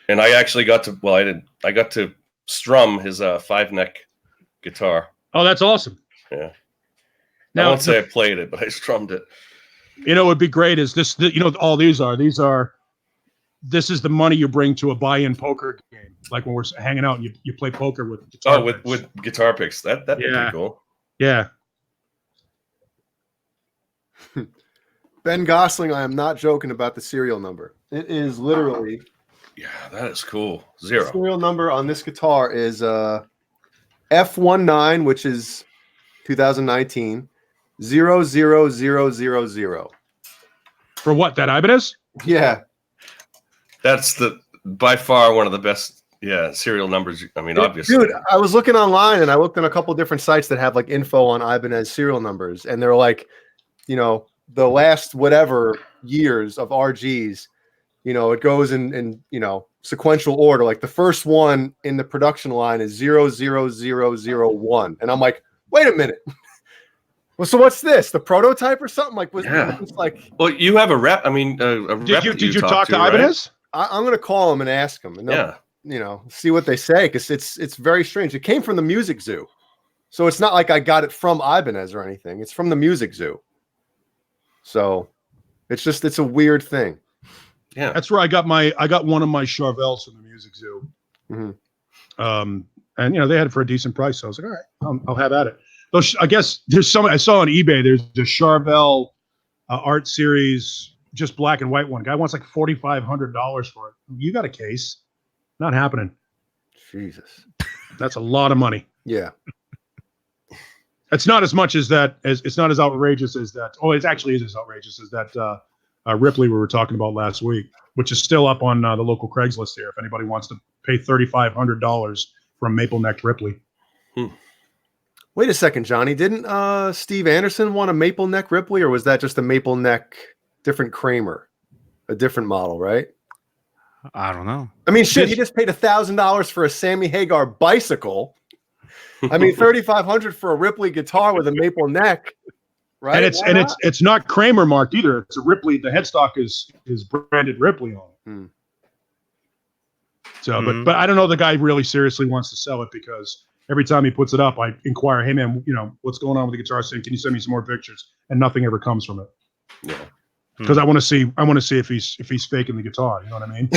And I actually got to strum his 5-neck guitar. Oh, that's awesome. Yeah. Now, I won't say I played it, but I strummed it. You know, what would be great is this. All these are. This is the money you bring to a buy-in poker game, like when we're hanging out and you play poker with guitar picks. with guitar picks. That'd be pretty cool. Yeah. Ben Gosling, I am not joking about the serial number. It is literally. Yeah, that is cool. 0. The serial number on this guitar is F19, which is 2019, 00000. For what? That Ibanez? Yeah. That's by far one of the best serial numbers. I mean, obviously. Dude, I was looking online and I looked on a couple different sites that have like info on Ibanez serial numbers, and they're like, the last whatever years of RGs, it goes in sequential order. Like the first one in the production line is 00001. And I'm like, wait a minute. Well, so what's this? The prototype or something? Like, it's like. Well, you have a rep. I mean, a rep. Did you talk to Ibanez? Right? I'm going to call them and ask them, and see what they say, because it's very strange. It came from the Music Zoo, so it's not like I got it from Ibanez or anything. It's from the Music Zoo, so it's a weird thing. Yeah, that's where I got one of my Charvels from the Music Zoo. Mm-hmm. And they had it for a decent price, so I was like, all right, I'll have at it. Though I guess there's some I saw on eBay. There's the Charvel Art Series, just black and white one. Guy wants like $4,500 for it. You got a case? Not happening. Jesus, that's a lot of money. Yeah, it's not as much as that. It's not as outrageous as that. Oh, it actually is as outrageous as that Ripley we were talking about last week, which is still up on the local Craigslist here. If anybody wants to pay $3,500 for a maple neck Ripley. Wait a second, Johnny. Didn't Steve Anderson want a maple neck Ripley, or was that just a maple neck different Kramer, a different model, right? I don't know. I mean, shit, he just paid $1,000 for a Sammy Hagar bicycle. I mean, $3,500 for a Ripley guitar with a maple neck, right? And it's not Kramer marked either. It's a Ripley. The headstock is branded Ripley on it. So, but I don't know. The guy really seriously wants to sell it, because every time he puts it up, I inquire, hey man, what's going on with the guitar scene? Can you send me some more pictures? And nothing ever comes from it. Yeah. Because I want to see if he's faking the guitar. You know what I mean?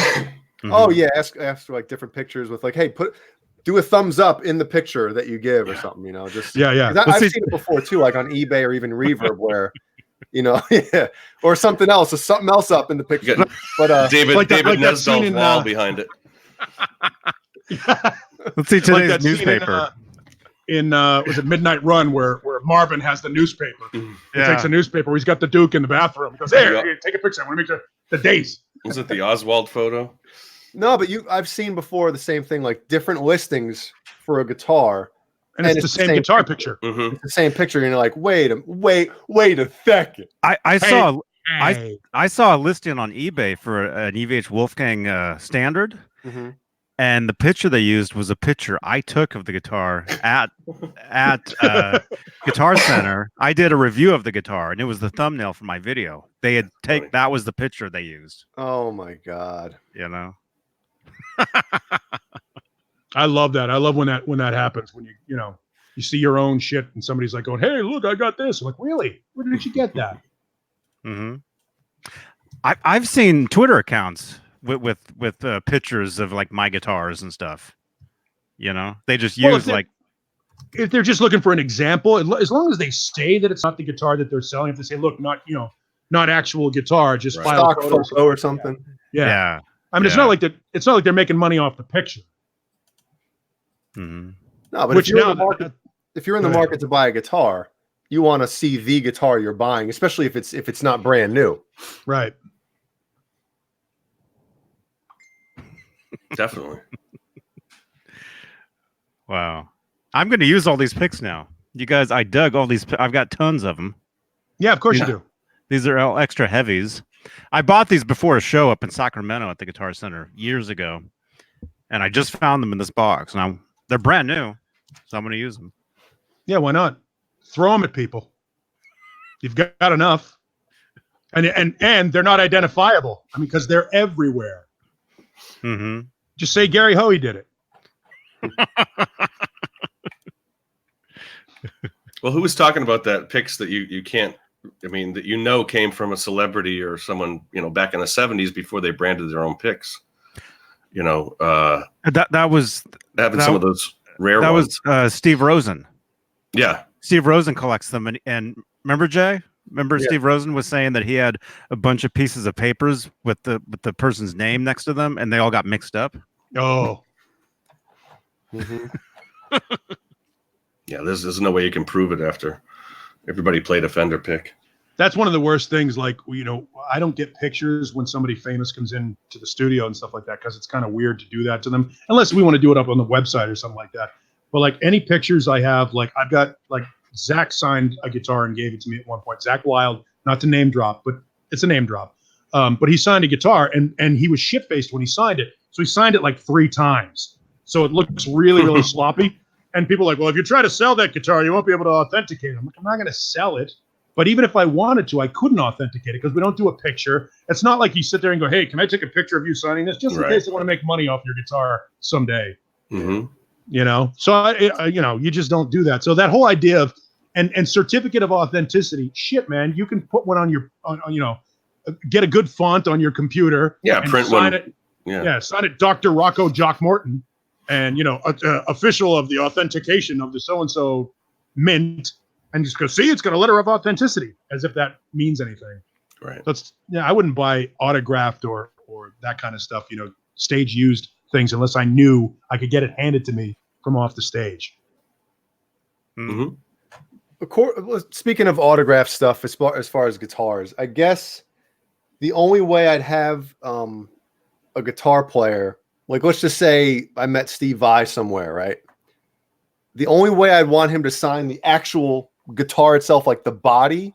Oh yeah, ask for like different pictures with like, hey, do a thumbs up in the picture that you give or something. Just yeah. I've seen it before too, like on eBay or even Reverb, where or something else, or something else up in the picture. But David Nesdall's wall behind it. Let's see today's newspaper. Was it Midnight Run, where Marvin has the newspaper? He takes the newspaper. He's got the Duke in the bathroom. He goes, here, take a picture. I want to make sure the dates. Was it the Oswald photo? No, but I've seen before the same thing, like different listings for a guitar, and it's the same guitar picture. Mm-hmm. It's the same picture, and you're like, wait a second. I saw a listing on eBay for an EVH Wolfgang standard. Mm-hmm. And the picture they used was a picture I took of the guitar at Guitar Center. I did a review of the guitar, and it was the thumbnail for my video. They had that was the picture they used. Oh my God! I love that. I love when that happens. When you see your own shit, and somebody's like going, "Hey, look, I got this." I'm like, really? Where did you get that? Mm-hmm. I've seen Twitter accounts with pictures of like my guitars and stuff. They just use if they're just looking for an example, as long as they say that it's not the guitar that they're selling, if they say, look, not actual guitar, just file stock photo or something. Yeah. I mean, it's not like they're making money off the picture. Mm-hmm. No, but if you're in the market to buy a guitar, you want to see the guitar you're buying, especially if it's not brand new. Right. Definitely. Wow. I'm going to use all these picks now. You guys, I dug all these. I've got tons of them. Yeah, of course you do. These are all extra heavies. I bought these before a show up in Sacramento at the Guitar Center years ago. And I just found them in this box. Now, they're brand new, so I'm going to use them. Yeah, why not? Throw them at people. You've got enough. And they're not identifiable. I mean, because they're everywhere. Mm-hmm. Just say Gary Hoey did it. Well, who was talking about that picks that you can't, I mean, that came from a celebrity or someone, back in the 70s before they branded their own picks? That was having some of those rare ones. That was Steve Rosen. Yeah. Steve Rosen collects them. And remember, Jay? Steve Rosen was saying that he had a bunch of pieces of papers with the person's name next to them, and they all got mixed up. Oh. Mm-hmm. Yeah, there's no way you can prove it after everybody played a Fender pick. That's one of the worst things. Like, I don't get pictures when somebody famous comes in to the studio and stuff like that, because it's kind of weird to do that to them, unless we want to do it up on the website or something like that. But like any pictures I have, like I've got, like Zach signed a guitar and gave it to me at one point. Zach Wild, not to name drop, but it's a name drop. But he signed a guitar and he was shit-faced when he signed it. So he signed it like 3 times. So it looks really, really sloppy. And people are like, well, if you try to sell that guitar, you won't be able to authenticate it. I'm like, I'm not going to sell it. But even if I wanted to, I couldn't authenticate it because we don't do a picture. It's not like you sit there and go, hey, can I take a picture of you signing this? Just in case I want to make money off your guitar someday. Mm-hmm. So, you just don't do that. So that whole idea of, and certificate of authenticity, shit, man, you can put one on your, get a good font on your computer. Yeah, print one. It. Yeah, sign it Dr. Rocco Jock Morton. And, official of the authentication of the so-and-so mint, and just go, see, it's got a letter of authenticity, as if that means anything. Right. That's, I wouldn't buy autographed or that kind of stuff, stage used things, unless I knew I could get it handed to me from off the stage. Mm-hmm. Speaking of autograph stuff, as far as guitars, I guess the only way I'd have a guitar player, like let's just say I met Steve Vai somewhere, right? The only way I'd want him to sign the actual guitar itself, like the body,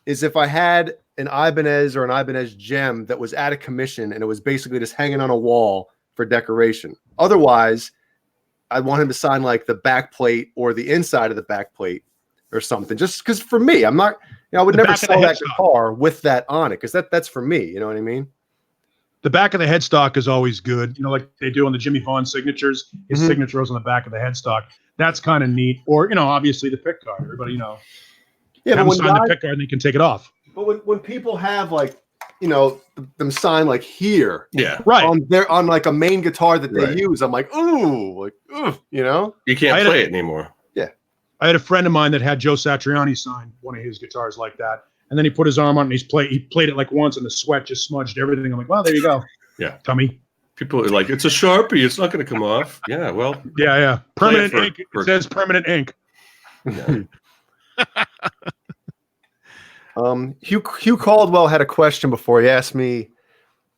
is if I had an Ibanez or an Ibanez gem that was out of commission and it was basically just hanging on a wall for decoration. Otherwise, I'd want him to sign like the back plate or the inside of the back plate or something. Just because for me, I'm not, I would never sell that guitar with that on it, because that's for me. You know what I mean? The back of the headstock is always good. Like they do on the Jimmy Vaughn signatures. His signature is on the back of the headstock. That's kind of neat. Or, obviously the pick guard. Everybody, Yeah, but when sign the pick guard and they can take it off. But when people have like, them sign like here, right, on like a main guitar that they use, I'm like, ooh, like, you can't play it anymore. Yeah, I had a friend of mine that had Joe Satriani sign one of his guitars like that, and then he put his arm on it and he played it like once, and the sweat just smudged everything. I'm like, well, there you go. Yeah, Tommy. People are like, it's a Sharpie, it's not going to come off. Yeah, well, yeah, permanent ink. It says permanent ink. Yeah. Hugh Caldwell had a question before. He asked me,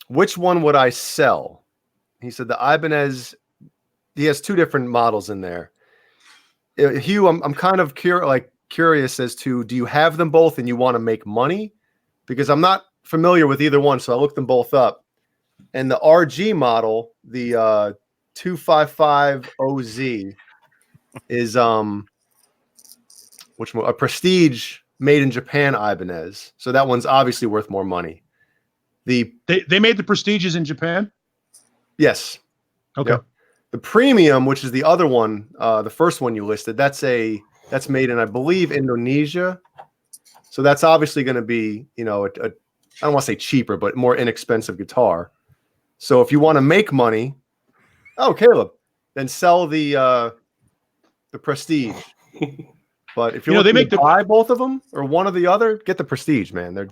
which one would I sell? He said the Ibanez. He has 2 different models in there. Hugh, I'm kind of curious as to, do you have them both and you want to make money? Because I'm not familiar with either one, so I looked them both up. And the RG model, the 255OZ, is which a Prestige made in Japan Ibanez. So that one's obviously worth more money. They made the Prestiges in Japan? Yes. Okay. Yep. The Premium, which is the other one, the first one you listed, that's made in, I believe, Indonesia. So that's obviously going to be, I don't want to say cheaper, but more inexpensive guitar. So if you want to make money, Caleb, then sell the the Prestige. But if You know, they make buy both of them or one or the other, get the Prestige, man.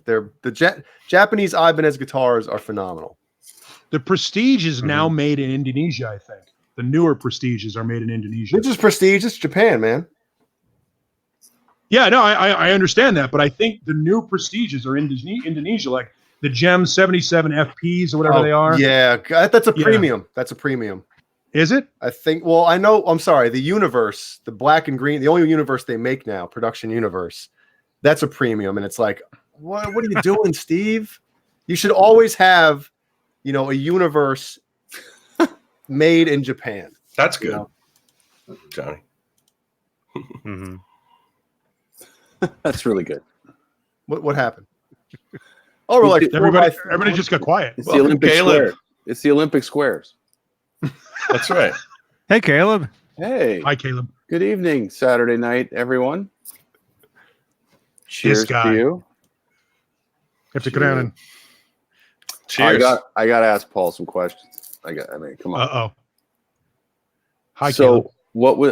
Japanese Ibanez guitars are phenomenal. The Prestige is now made in Indonesia, I think. The newer Prestiges are made in Indonesia. This is Prestige. It's Japan, man. Yeah, no, I understand that, but I think the new Prestiges are in Indonesia, like the Gem 77 FPs or whatever they are. Yeah, that's a premium. That's a premium. Is it? I think. Well, I know. I'm sorry. The Universe, the black and green, the only Universe they make now, production Universe, that's a premium, and it's like, what are you doing, Steve? You should always have, you know, a Universe made in Japan. That's good, Johnny. That's really good. What happened? Oh, we're like everybody just got quiet. It's the Olympic square. It's the Olympic squares. That's right. Hey, Caleb. Hey. Hi, Caleb. Good evening, Saturday night, everyone. Cheers to you. Cheers. I got to ask Paul some questions. I mean, come on. Uh-oh. Hi, so Caleb. What was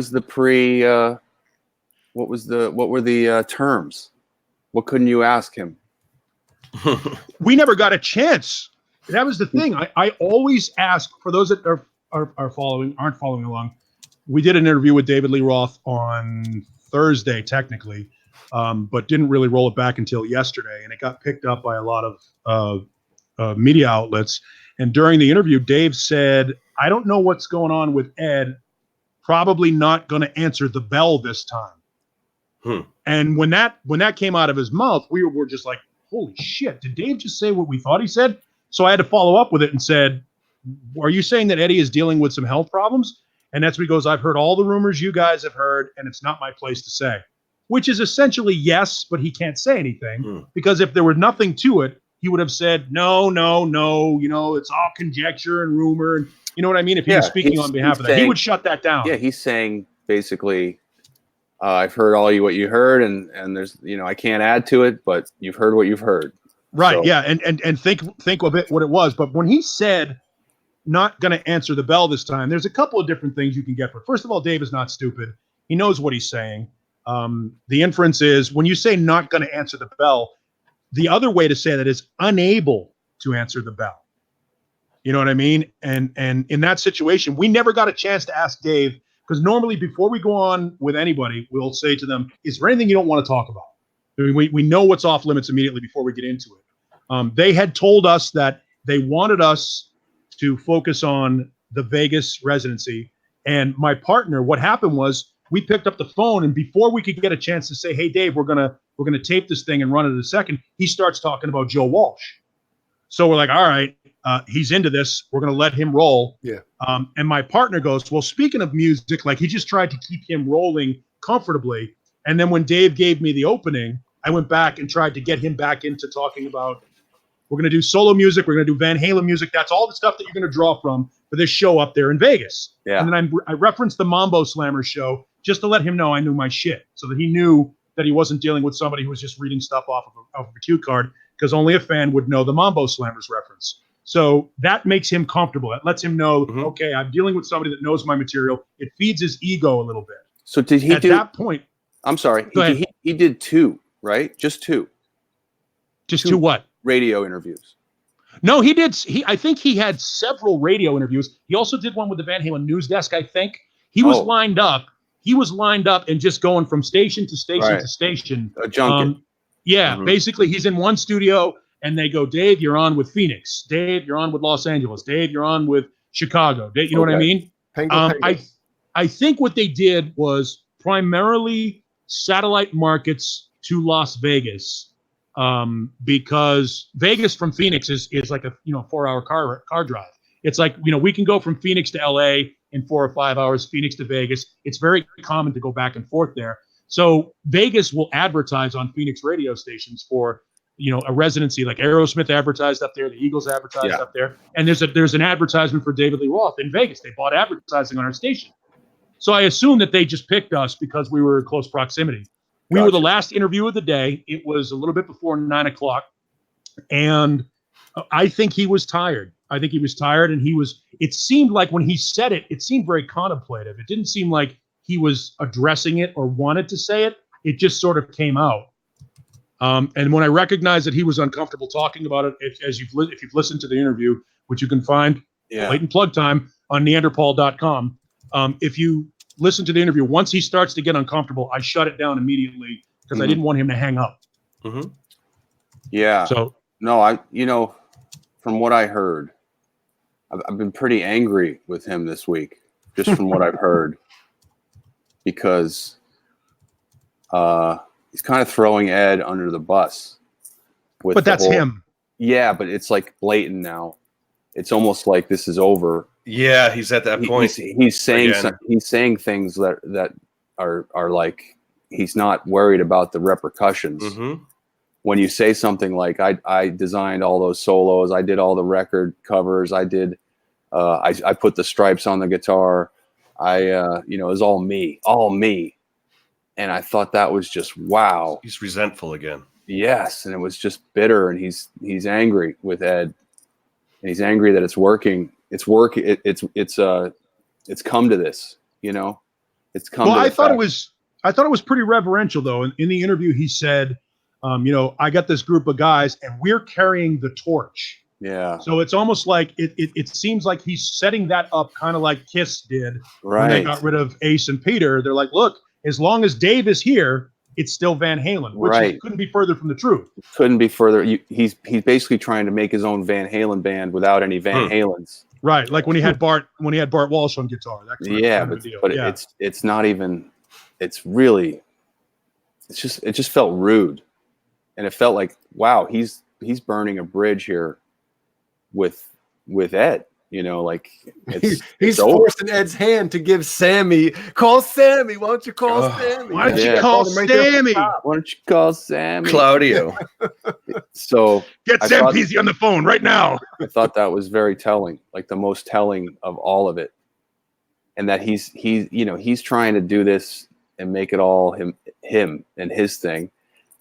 the what were the terms? What couldn't you ask him? We never got a chance. That was the thing. I always ask, for those that aren't following along, we did an interview with David Lee Roth on Thursday, technically, but didn't really roll it back until yesterday, and it got picked up by a lot of media outlets. And during the interview, Dave said, I don't know what's going on with Ed, probably not going to answer the bell this time. And when that came out of his mouth, we were just like, holy shit, did Dave just say what we thought he said? So I had to follow up with it and said, are you saying that Eddie is dealing with some health problems? And that's when he goes, I've heard all the rumors you guys have heard, and it's not my place to say. Which is essentially yes, but he can't say anything because if there were nothing to it, he would have said, no, you know, it's all conjecture and rumor. And you know what I mean? If he was speaking on behalf of that, he would shut that down. Yeah, he's saying basically, I've heard what you heard, and there's, you know, I can't add to it, but you've heard what you've heard. Right. So. Yeah. And think of it what it was. But when he said not going to answer the bell this time, there's a couple of different things you can get. But first of all, Dave is not stupid. He knows what he's saying. The inference is when you say not going to answer the bell, the other way to say that is unable to answer the bell. You know what I mean? And in that situation, we never got a chance to ask Dave, because normally before we go on with anybody, we'll say to them, is there anything you don't want to talk about? I mean, we know what's off limits immediately before we get into it. They had told us that they wanted us to focus on the Vegas residency. And my partner, what happened was we picked up the phone, and before we could get a chance to say, hey, Dave, we're gonna tape this thing and run it in a second, he starts talking about Joe Walsh. So we're like, all right, he's into this. We're going to let him roll. Yeah. And my partner goes, well, speaking of music, like he just tried to keep him rolling comfortably. And then when Dave gave me the opening, I went back and tried to get him back into talking about, we're going to do solo music. We're going to do Van Halen music. That's all the stuff that you're going to draw from for this show up there in Vegas. Yeah. And then I referenced the Mambo Slammers show just to let him know I knew my shit, so that he knew that he wasn't dealing with somebody who was just reading stuff off of a cue card, because only a fan would know the Mambo Slammers reference. So that makes him comfortable. That lets him know, okay, I'm dealing with somebody that knows my material. It feeds his ego a little bit. So did he at that point? I'm sorry. He did two, right? Just two. Just two what? Radio interviews. No, he did. I think he had several radio interviews. He also did one with the Van Halen news desk, I think. He was lined up. He was lined up and just going from station to station to station. A junket. Basically, he's in one studio, and they go, Dave, you're on with Phoenix. Dave, you're on with Los Angeles. Dave, you're on with Chicago. Dave, you know what I mean? I think what they did was primarily satellite markets to Las Vegas, because Vegas from Phoenix is like a 4-hour car drive. It's like, we can go from Phoenix to LA in 4 or 5 hours, Phoenix to Vegas. It's very common to go back and forth there. So Vegas will advertise on Phoenix radio stations for, a residency. Like Aerosmith advertised up there, the Eagles advertised up there, and there's an advertisement for David Lee Roth in Vegas. They bought advertising on our station. So I assume that they just picked us because we were in close proximity. We were the last interview of the day. It was a little bit before 9 o'clock, and I think he was tired. I think he was tired, and it seemed like when he said it, it seemed very contemplative. It didn't seem like he was addressing it or wanted to say it. It just sort of came out. And when I recognized that he was uncomfortable talking about it, if you've listened to the interview, which you can find blatant plug time on Neanderpäul.com, if you listen to the interview, once he starts to get uncomfortable, I shut it down immediately because I didn't want him to hang up. Mm-hmm. Yeah. So no, from what I heard, I've been pretty angry with him this week, just from what I've heard, because he's kind of throwing Ed under the bus. But that's him. Yeah, but it's like blatant now. It's almost like this is over. Yeah, he's at that point. He's saying things that are like he's not worried about the repercussions. Mm-hmm. When you say something like I designed all those solos, I did all the record covers, I did I put the stripes on the guitar, it was all me. And I thought that was just wow. He's resentful again. Yes, and it was just bitter, and he's angry with Ed, and he's angry that it's working. It's working. It's come to this, It's come. Well, to I thought it was pretty reverential though. In the interview, he said, I got this group of guys, and we're carrying the torch. Yeah. So it's almost like it seems like he's setting that up, kind of like Kiss did when they got rid of Ace and Peter. They're like, look, as long as Dave is here, it's still Van Halen, which couldn't be further from the truth. Couldn't be further. He's basically trying to make his own Van Halen band without any Van Halens. Right, like when he had Bart Walsh on guitar. That kind of deal. It's not even. It's really. It just felt rude, and it felt like wow, he's burning a bridge here with Ed. He's forcing Ed's hand to give Sammy. Call Sammy. Why don't you call Sammy? Why don't you call Sammy? Why don't you call Sammy? Claudio. So get Sam Peasy on the phone right now. I thought that was very telling, like the most telling of all of it, and that he's trying to do this and make it all him and his thing,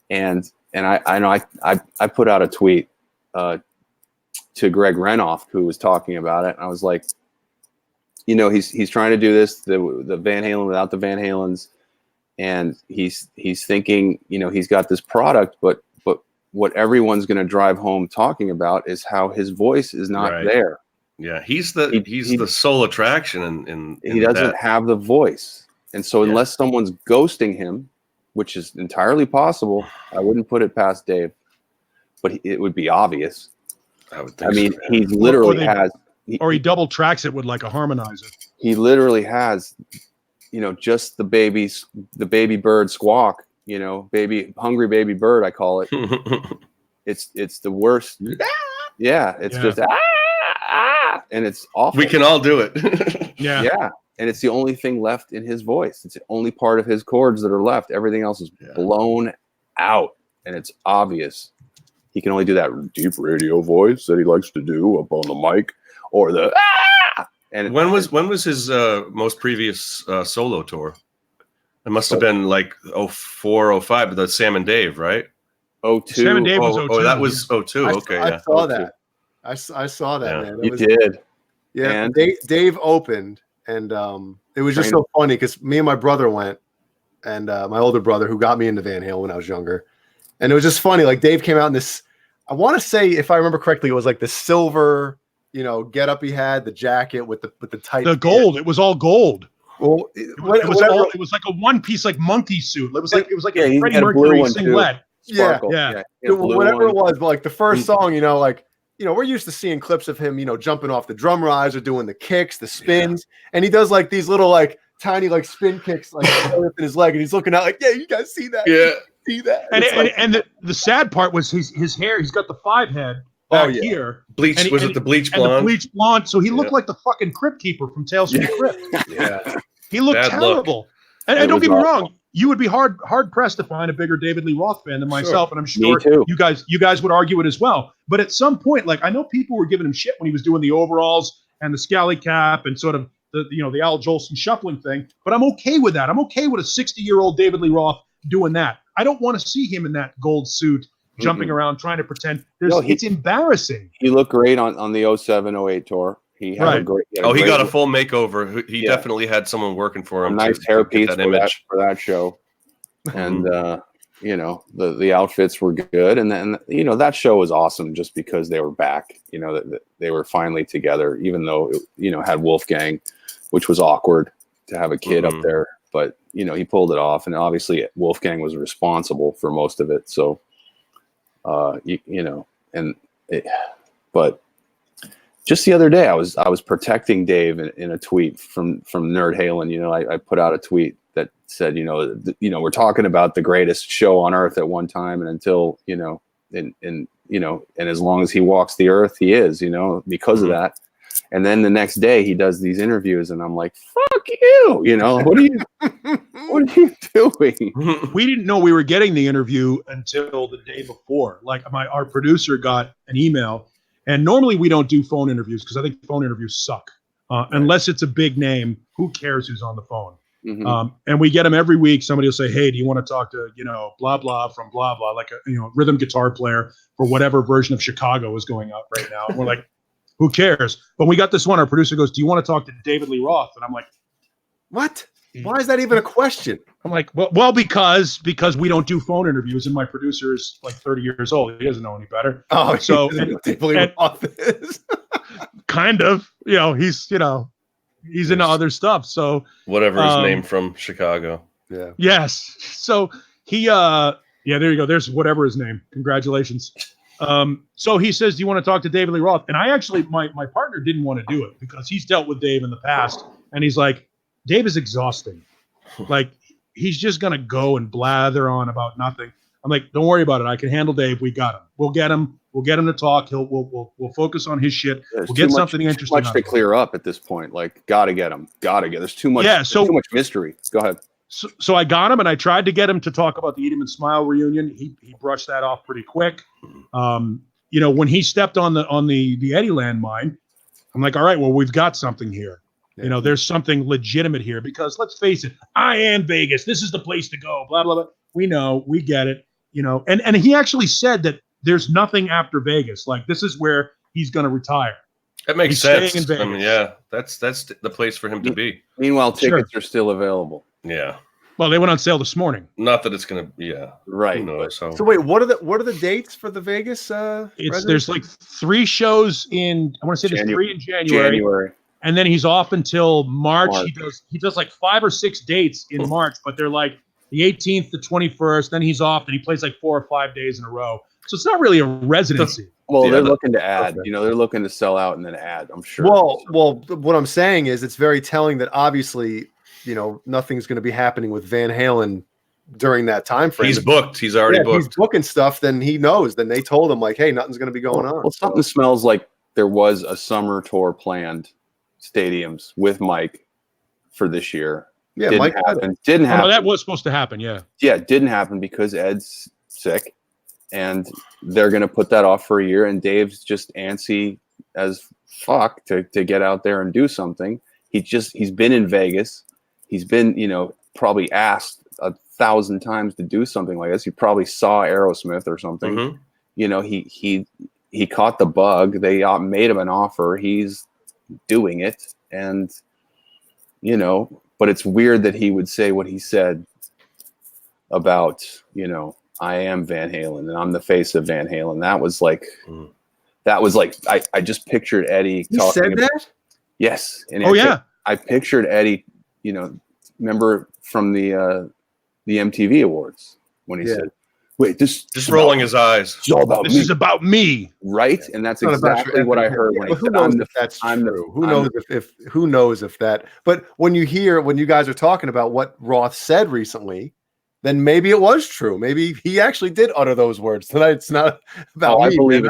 and I know I put out a tweet to Greg Renoff, who was talking about it. And I was like, he's trying to do this, the Van Halen without the Van Halens. And he's thinking, he's got this product, but what everyone's going to drive home talking about is how his voice is not there. Yeah. He's the sole attraction. And he doesn't have the voice. And so unless someone's ghosting him, which is entirely possible, I wouldn't put it past Dave, but it would be obvious. I mean, he literally or he double tracks it with like a harmonizer. He literally has, just the baby bird squawk, hungry baby bird, I call it. It's the worst. Yeah, it's just and it's awful. We can all do it. Yeah, and it's the only thing left in his voice. It's the only part of his chords that are left. Everything else is blown out, and it's obvious. He can only do that deep radio voice that he likes to do up on the mic, or the And when was his most previous solo tour? It must have been like 04, 05, but that's Sam and Dave, right? 02. Sam and Dave was 02. Oh, that was 02. Okay, I saw that. I saw that, man. You did. Yeah, and Dave opened, and it was just so funny because me and my brother went, and my older brother who got me into Van Halen when I was younger. And it was just funny. Like Dave came out in this, I want to say, if I remember correctly, it was like the silver, get up he had, the jacket with the tight. The gold. It was all gold. Well, it was like a one piece like monkey suit. It was like a Freddie Mercury singlet. Yeah. Whatever it was, but like the first song, we're used to seeing clips of him, jumping off the drum riser, doing the kicks, the spins, and he does like these little like tiny like spin kicks like in his leg, and he's looking out like, yeah, you guys see that? Yeah. See that? And the sad part was his hair. He's got the 5 head back here. Bleach, was it the bleach blonde? And the bleach blonde. So he looked like the fucking Crypt Keeper from Tales from the Crypt. Yeah. He looked terrible. And don't get me wrong, you would be hard pressed to find a bigger David Lee Roth fan than myself, and I'm sure you guys would argue it as well. But at some point, like I know people were giving him shit when he was doing the overalls and the scally cap and sort of the Al Jolson shuffling thing. But I'm okay with that. I'm okay with a 60-year-old David Lee Roth doing that. I don't want to see him in that gold suit jumping around, trying to pretend. It's embarrassing. He looked great on the 07-08 tour. He had a great. He got a full makeover. He definitely had someone working for him. A nice hairpiece for that show, and the outfits were good, and then that show was awesome just because they were back. That they were finally together, even though it had Wolfgang, which was awkward to have a kid up there, but he pulled it off, and obviously Wolfgang was responsible for most of it. So, but just the other day, I was protecting Dave in a tweet from Nerd Halen. I put out a tweet that said, we're talking about the greatest show on earth at one time, and until and as long as he walks the earth, he is, because of that. And then the next day he does these interviews, and I'm like, "Fuck you!" What are you doing? We didn't know we were getting the interview until the day before. Like our producer got an email, and normally we don't do phone interviews because I think phone interviews suck. Unless it's a big name, who cares who's on the phone? And we get them every week. Somebody will say, "Hey, do you want to talk to blah blah from blah blah, like a rhythm guitar player for whatever version of Chicago is going out right now?" And we're like, who cares? But we got this one. Our producer goes, "Do you want to talk to David Lee Roth?" And I'm like, "What? Why is that even a question?" I'm like, well, because we don't do phone interviews, and my producer is like 30 years old. He doesn't know any better. Oh, so David Lee Roth is kind of, he's into other stuff. So whatever his name from Chicago. Yeah. Yes. So he, there you go. There's whatever his name. Congratulations. So he says, "Do you want to talk to David Lee Roth?" And I actually, my partner didn't want to do it because he's dealt with Dave in the past, and he's like, "Dave is exhausting. Like, he's just gonna go and blather on about nothing." I'm like, "Don't worry about it. I can handle Dave. We got him. We'll get him. We'll get him to talk. We'll focus on his shit. There's we'll get something interesting. Too much to clear up at this point. Like, gotta get him. There's too much. Too much mystery. Go ahead. So I got him, and I tried to get him to talk about the Eat 'Em and Smile reunion. He brushed that off pretty quick. When he stepped on the Eddie landmine, I'm like, all right, well, we've got something here. Yeah. There's something legitimate here because let's face it, I am Vegas. This is the place to go. Blah blah blah. We know, we get it. And he actually said that there's nothing after Vegas. Like, this is where he's going to retire. That makes sense. I mean, that's the place for him to be. Meanwhile, tickets are still available. Yeah. Well, they went on sale this morning. Not that it's gonna, right. So wait, what are the dates for the Vegas? There's like 3 shows in. I want to say there's 3 in January, and then he's off until March. He does like 5 or 6 dates in March, but they're like the 18th, the 21st. Then he's off, and he plays like 4 or 5 days in a row. So it's not really a residency. Well, they're looking to add. They're looking to sell out and then add. I'm sure. Well, what I'm saying is, it's very telling that obviously, nothing's going to be happening with Van Halen during that time frame. He's booked. He's already booked. He's booking stuff. Then he knows. Then they told him like, "Hey, nothing's going to be going on." Well, something smells like there was a summer tour planned, stadiums with Mike for this year. Yeah, didn't Mike happen. Didn't happen. No, that was supposed to happen. Yeah. Yeah, it didn't happen because Ed's sick, and they're going to put that off for a year. And Dave's just antsy as fuck to get out there and do something. He's been in Vegas. He's been, probably asked 1,000 times to do something like this. He probably saw Aerosmith or something. He caught the bug. They made him an offer. He's doing it, and but it's weird that he would say what he said about, I am Van Halen and I'm the face of Van Halen. That was like, I just pictured Eddie. He said that? Yes. And I pictured Eddie, remember from the MTV Awards when he said, "Wait, this just rolling his eyes. It's all about this me. is about me." Right? And that's exactly what I heard when he said, that's true. Who knows if that, but when you guys are talking about what Roth said recently, then maybe it was true. Maybe he actually did utter those words. Tonight it's not about me. I believe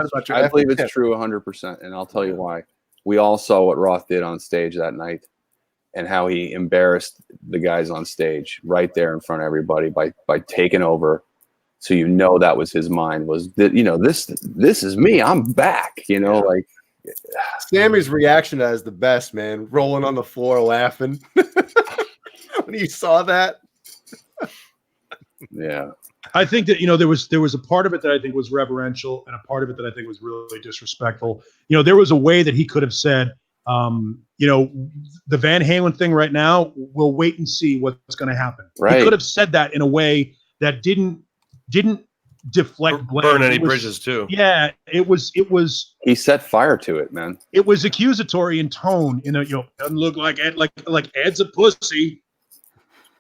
it's true 100%. And I'll tell you why. We all saw what Roth did on stage that night and how he embarrassed the guys on stage right there in front of everybody by taking over. So that was his mind, was that this is me. I'm back. Like Sammy's reaction to that is the best, man. Rolling on the floor laughing. When you saw that. Yeah. I think that, there was a part of it that I think was reverential and a part of it that I think was really disrespectful. There was a way that he could have said, the Van Halen thing right now, we'll wait and see what's going to happen. Right. He could have said that in a way that didn't deflect blame. Burn any bridges too. Yeah, it was. He set fire to it, man. It was accusatory in tone. Doesn't look like Ed, like Ed's a pussy.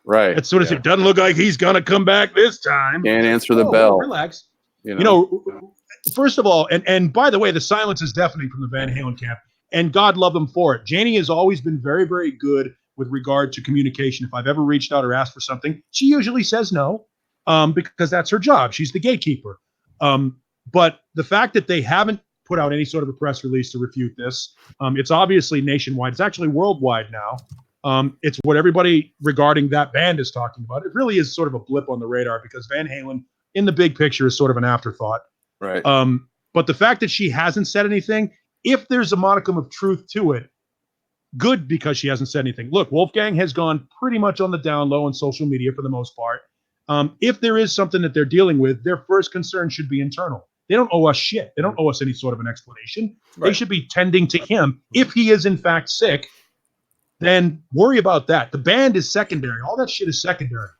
Right. That's what it doesn't look like he's gonna come back this time. Can't answer the bell. Relax. First of all, and by the way, the silence is deafening from the Van Halen camp, and God love them for it. Janie has always been very, very good with regard to communication. If I've ever reached out or asked for something, she usually says no, because that's her job. She's the gatekeeper. But the fact that they haven't put out any sort of a press release to refute this, it's obviously nationwide. It's actually worldwide now. It's what everybody regarding that band is talking about. It really is sort of a blip on the radar because Van Halen, in the big picture, is sort of an afterthought. Right. But the fact that she hasn't said anything, if there's a modicum of truth to it, good, because she hasn't said anything. Look, Wolfgang has gone pretty much on the down low on social media for the most part. If there is something that they're dealing with, their first concern should be internal. They don't owe us shit. They don't owe us any sort of an explanation. Right. They should be tending to him. If he is in fact sick, then worry about that. The band is secondary. All that shit is secondary.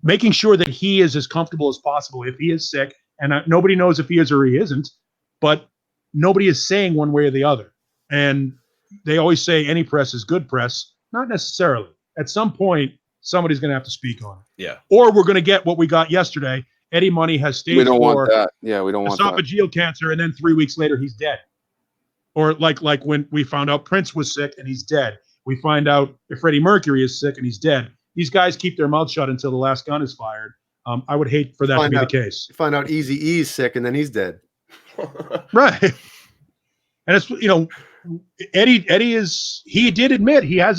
Making sure that he is as comfortable as possible if he is sick, and nobody knows if he is or he isn't, but nobody is saying one way or the other. And they always say any press is good press. Not necessarily. At some point, somebody's going to have to speak on it. Yeah. Or we're going to get what we got yesterday. Eddie Money has stage 4. We don't want that. Yeah, we don't want that. Esophageal cancer, and then 3 weeks later, he's dead. Or like when we found out Prince was sick and he's dead. We find out if Freddie Mercury is sick and he's dead. These guys keep their mouth shut until the last gun is fired. I would hate for that to be the case. You find out Eazy-E's sick and then he's dead. Right. And it's, Eddie has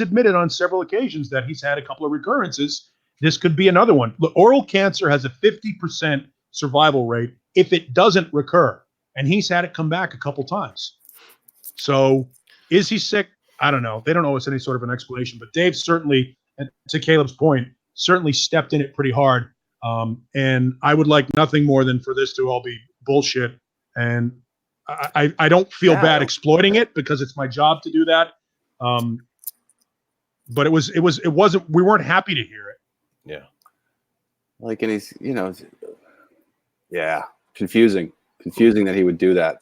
admitted on several occasions that he's had a couple of recurrences. This could be another one. Look, oral cancer has a 50% survival rate if it doesn't recur. And he's had it come back a couple times. So is he sick? I don't know. They don't owe us any sort of an explanation. But Dave certainly, to Caleb's point, certainly stepped in it pretty hard. And I would like nothing more than for this to all be bullshit. And I don't feel bad exploiting it because it's my job to do that. But it wasn't, we weren't happy to hear it. Yeah. Like, and he's, confusing that he would do that,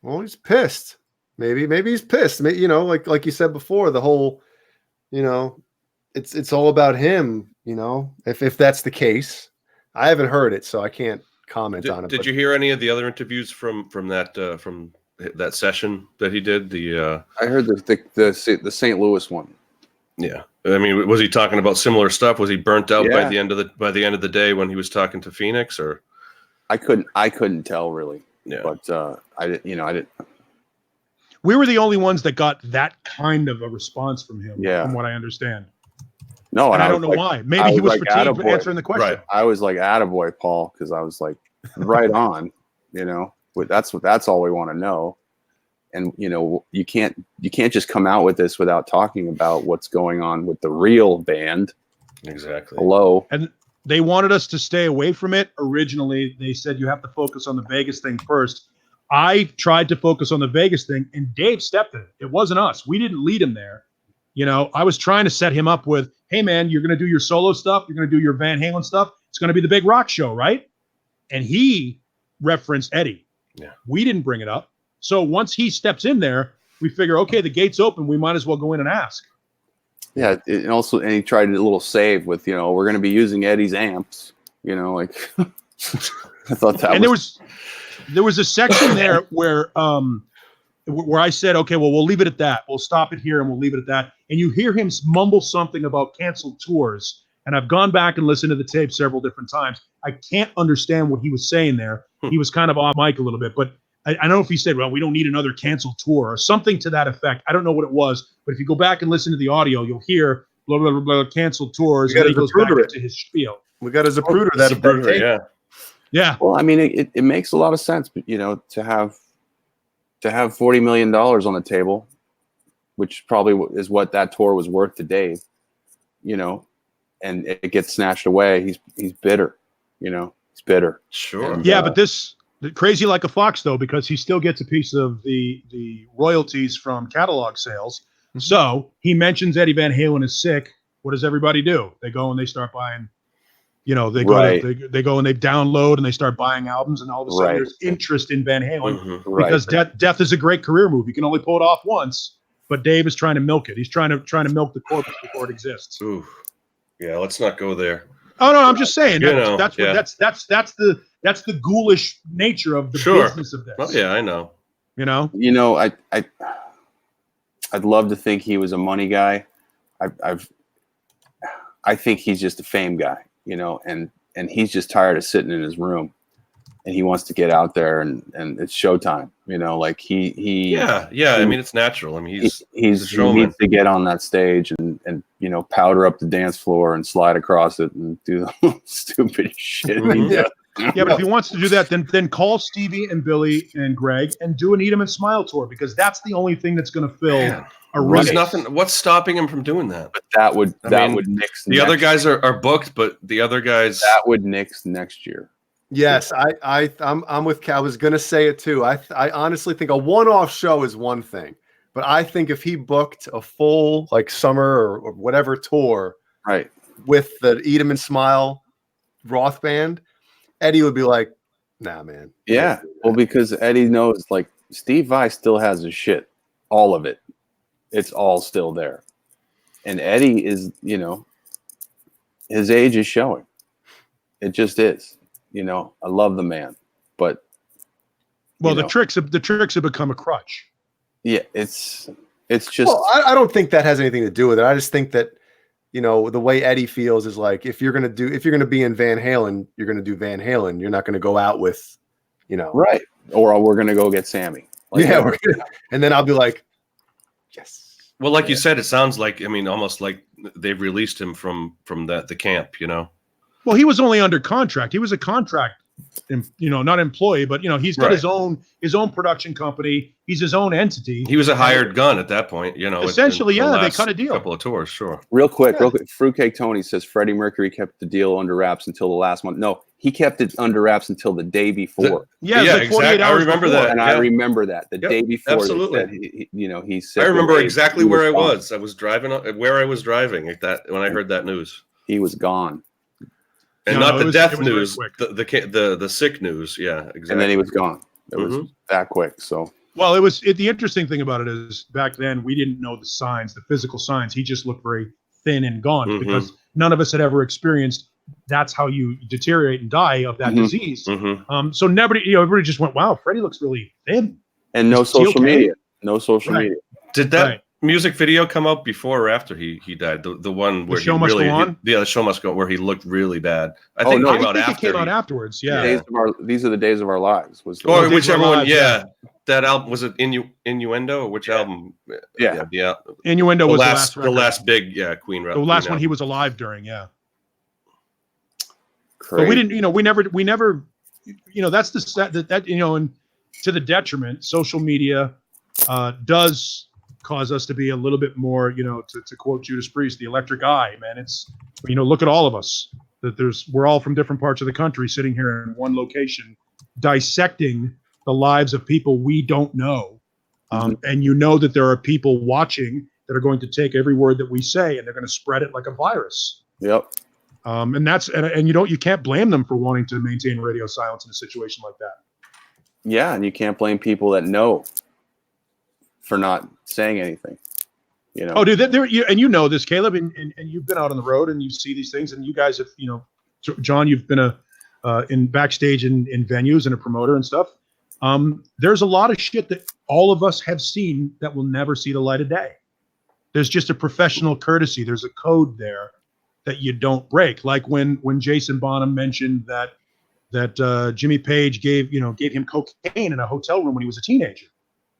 Well, he's pissed. Maybe he's pissed. Like you said before, the whole, it's all about him, if that's the case. I haven't heard it, so I can't comment on it. Did you hear any of the other interviews from that session that he did? I heard the St. Louis one. Yeah. I mean, was he talking about similar stuff? Was he burnt out by the end of the day when he was talking to Phoenix, or? I couldn't tell really. Yeah. But I didn't. We were the only ones that got that kind of a response from him, from what I understand. No, and I don't know why. Maybe he was fatigued answering the question. Right. I was like, attaboy, Paul, because I was like, right on, that's all we want to know. And, you can't just come out with this without talking about what's going on with the real band. Exactly. Hello. And they wanted us to stay away from it. Originally, they said you have to focus on the Vegas thing first. I tried to focus on the Vegas thing, and Dave stepped in it. It wasn't us. We didn't lead him there. I was trying to set him up with, hey, man, you're going to do your solo stuff. You're going to do your Van Halen stuff. It's going to be the big rock show, right? And he referenced Eddie. Yeah. We didn't bring it up. So once he steps in there, we figure, okay, the gate's open. We might as well go in and ask. Yeah, and he tried a little save with, we're going to be using Eddie's amps. I thought that. And there was a section there where I said, okay, well, we'll leave it at that. We'll stop it here and we'll leave it at that. And you hear him mumble something about canceled tours. And I've gone back and listened to the tape several different times. I can't understand what he was saying there. He was kind of off mic a little bit, but I don't know if he said, well, we don't need another canceled tour or something to that effect. I don't know what it was, but if you go back and listen to the audio, you'll hear blah, blah, blah, blah, canceled tours. And he goes back to his spiel. We got a Zapruder. Yeah. Yeah. Well, I mean, it makes a lot of sense, but to have $40 million on the table, which probably is what that tour was worth to Dave, and it gets snatched away, he's bitter. He's bitter. Sure. And, Yeah, but crazy like a fox though, because he still gets a piece of the royalties from catalog sales. Mm-hmm. So he mentions Eddie Van Halen is sick. What does everybody do? They go and they start buying. They go they go and they download and they start buying albums, and all of a sudden there's interest in Van Halen because Death is a great career move. You can only pull it off once, but Dave is trying to milk it. He's trying to milk the corpse before it exists. Ooh. Yeah, let's not go there. Oh no, I'm just saying that's the ghoulish nature of the business of this. Oh yeah, I know. I'd love to think he was a money guy. I think he's just a fame guy, and he's just tired of sitting in his room, and he wants to get out there and it's showtime. Like he I mean, it's natural. I mean, he needs to get on that stage and powder up the dance floor and slide across it and do the stupid shit. Yeah, but if he wants to do that, then call Stevie and Billy and Greg and do an Eat 'em and Smile tour, because that's the only thing that's going to fill a race. There's nothing. What's stopping him from doing that? But that would nix. The other guys are booked, but the other guys that would nix next year. Yes, I'm with Cal. I was going to say it too. I honestly think a one-off show is one thing, but I think if he booked a full summer or whatever tour, right, with the Eat 'em and Smile Roth band, Eddie would be like, "Nah, man." Yeah, well, because Eddie knows Steve Vai still has his shit, all of it. It's all still there, and Eddie is, his age is showing. It just is. I love the man, but the tricks have become a crutch. Yeah, it's just. Well, I don't think that has anything to do with it. I just think that the way Eddie feels is if you're gonna be in Van Halen, you're gonna do Van Halen. You're not gonna go out with, right, or we're gonna go get Sammy. And then I'll be like, yes. Well, like you said, it sounds like almost like they've released him from the camp. Well, he was only under contract. He was a contract, not employee, but he's got his own production company. He's his own entity. He was a hired gun at that point. Essentially, they cut a deal. Couple of tours, sure. Real quick. Fruitcake Tony says Freddie Mercury kept the deal under wraps until the last month. No, he kept it under wraps until the day before. Exactly. I remember that, and I remember that the day before. Absolutely. He said. I remember exactly where I was. I was driving when I heard that news. He was gone. And not the death news, the sick news. Yeah, exactly. And then he was gone. It was that quick. So. Well, the interesting thing about it is back then we didn't know the signs, the physical signs. He just looked very thin and gaunt because none of us had ever experienced. That's how you deteriorate and die of that disease. So everybody just went, "Wow, Freddie looks really thin." And no social media. No social media. Did that music video come out before or after he died? The one where the show must go on. The show must go, where he looked really bad. I think it came out afterwards. Yeah. These are the days of our lives. Whichever one. Yeah. That album was it. Innuendo, or which album? Yeah. Innuendo was the last big Queen. The last one he was alive during. Yeah. Crazy. But we didn't. We never. That's that and to the detriment. Social media does cause us to be a little bit more, to quote Judas Priest, the electric eye, man. It's, look at all of us. We're all from different parts of the country sitting here in one location, dissecting the lives of people we don't know. And that there are people watching that are going to take every word that we say and they're going to spread it like a virus. Yep. And you can't blame them for wanting to maintain radio silence in a situation like that. Yeah. And you can't blame people that know for not saying anything, Oh, dude, and this, Caleb, and you've been out on the road and you see these things, and you guys have, John, you've been in backstage in venues and a promoter and stuff. There's a lot of shit that all of us have seen that will never see the light of day. There's just a professional courtesy. There's a code there that you don't break. Like when Jason Bonham mentioned that Jimmy Page gave him cocaine in a hotel room when he was a teenager.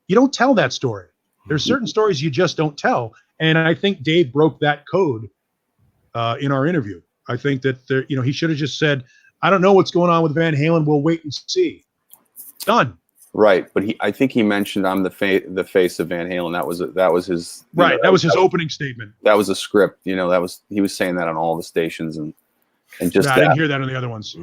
You don't tell that story. There's certain stories you just don't tell. And I think Dave broke that code in our interview. I think that he should have just said, "I don't know what's going on with Van Halen. We'll wait and see." Done. Right, but I think he mentioned I'm the face of Van Halen. That was his right. That was his opening statement. That was a script. He was saying that on all the stations and just I didn't hear that on the other ones.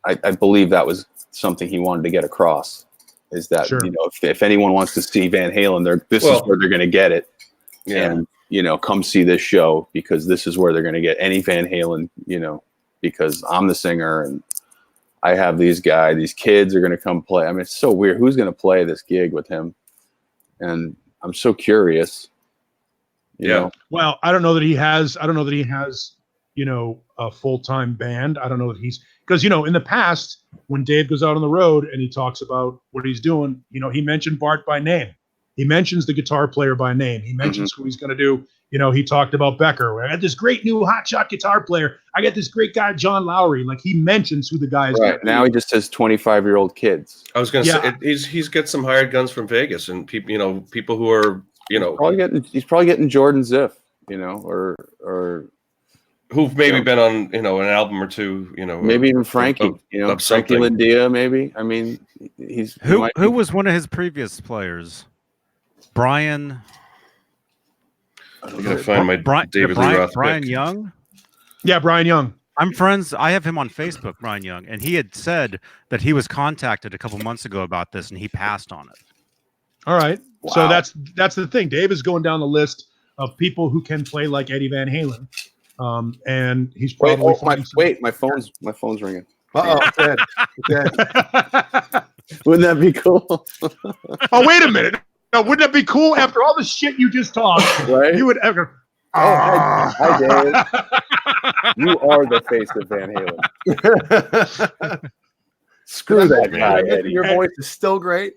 I believe that was something he wanted to get across. Is that sure. If anyone wants to see Van Halen, this is where they're going to get it, and come see this show because this is where they're going to get any Van Halen. Because I'm the singer and I have these kids are going to come play. I mean, it's so weird. Who's going to play this gig with him? And I'm so curious. You know? Well, I don't know that he has, a full-time band. I don't know that because, in the past, when Dave goes out on the road and he talks about what he's doing, he mentioned Bart by name. He mentions the guitar player by name. He mentions who he's going to do. He talked about Becker. I got this great new hotshot guitar player. I got this great guy, John Lowry. Like he mentions who the guy is. Right now, he just has 25-year-old kids. I was going to say he's got some hired guns from Vegas and people, people who are he's probably getting Jordan Ziff, or who've maybe been on an album or two. Maybe even Frankie. Frankie Lindia. Maybe. I mean, who was one of his previous players? Brian. I'm gonna find my David Lee Roth Brian pick. Young. Yeah, Brian Young. I'm friends. I have him on Facebook, Brian Young, and he had said that he was contacted a couple months ago about this, and he passed on it. All right. Wow. So that's the thing. Dave is going down the list of people who can play like Eddie Van Halen, and he's probably my phone's ringing. Dead. Wouldn't that be cool? Oh, wait a minute. Now, wouldn't that be cool? After all the shit you just talked, right? You would ever. Hi, Dave. You are the face of Van Halen. Screw that guy, Eddie. Your voice is still great.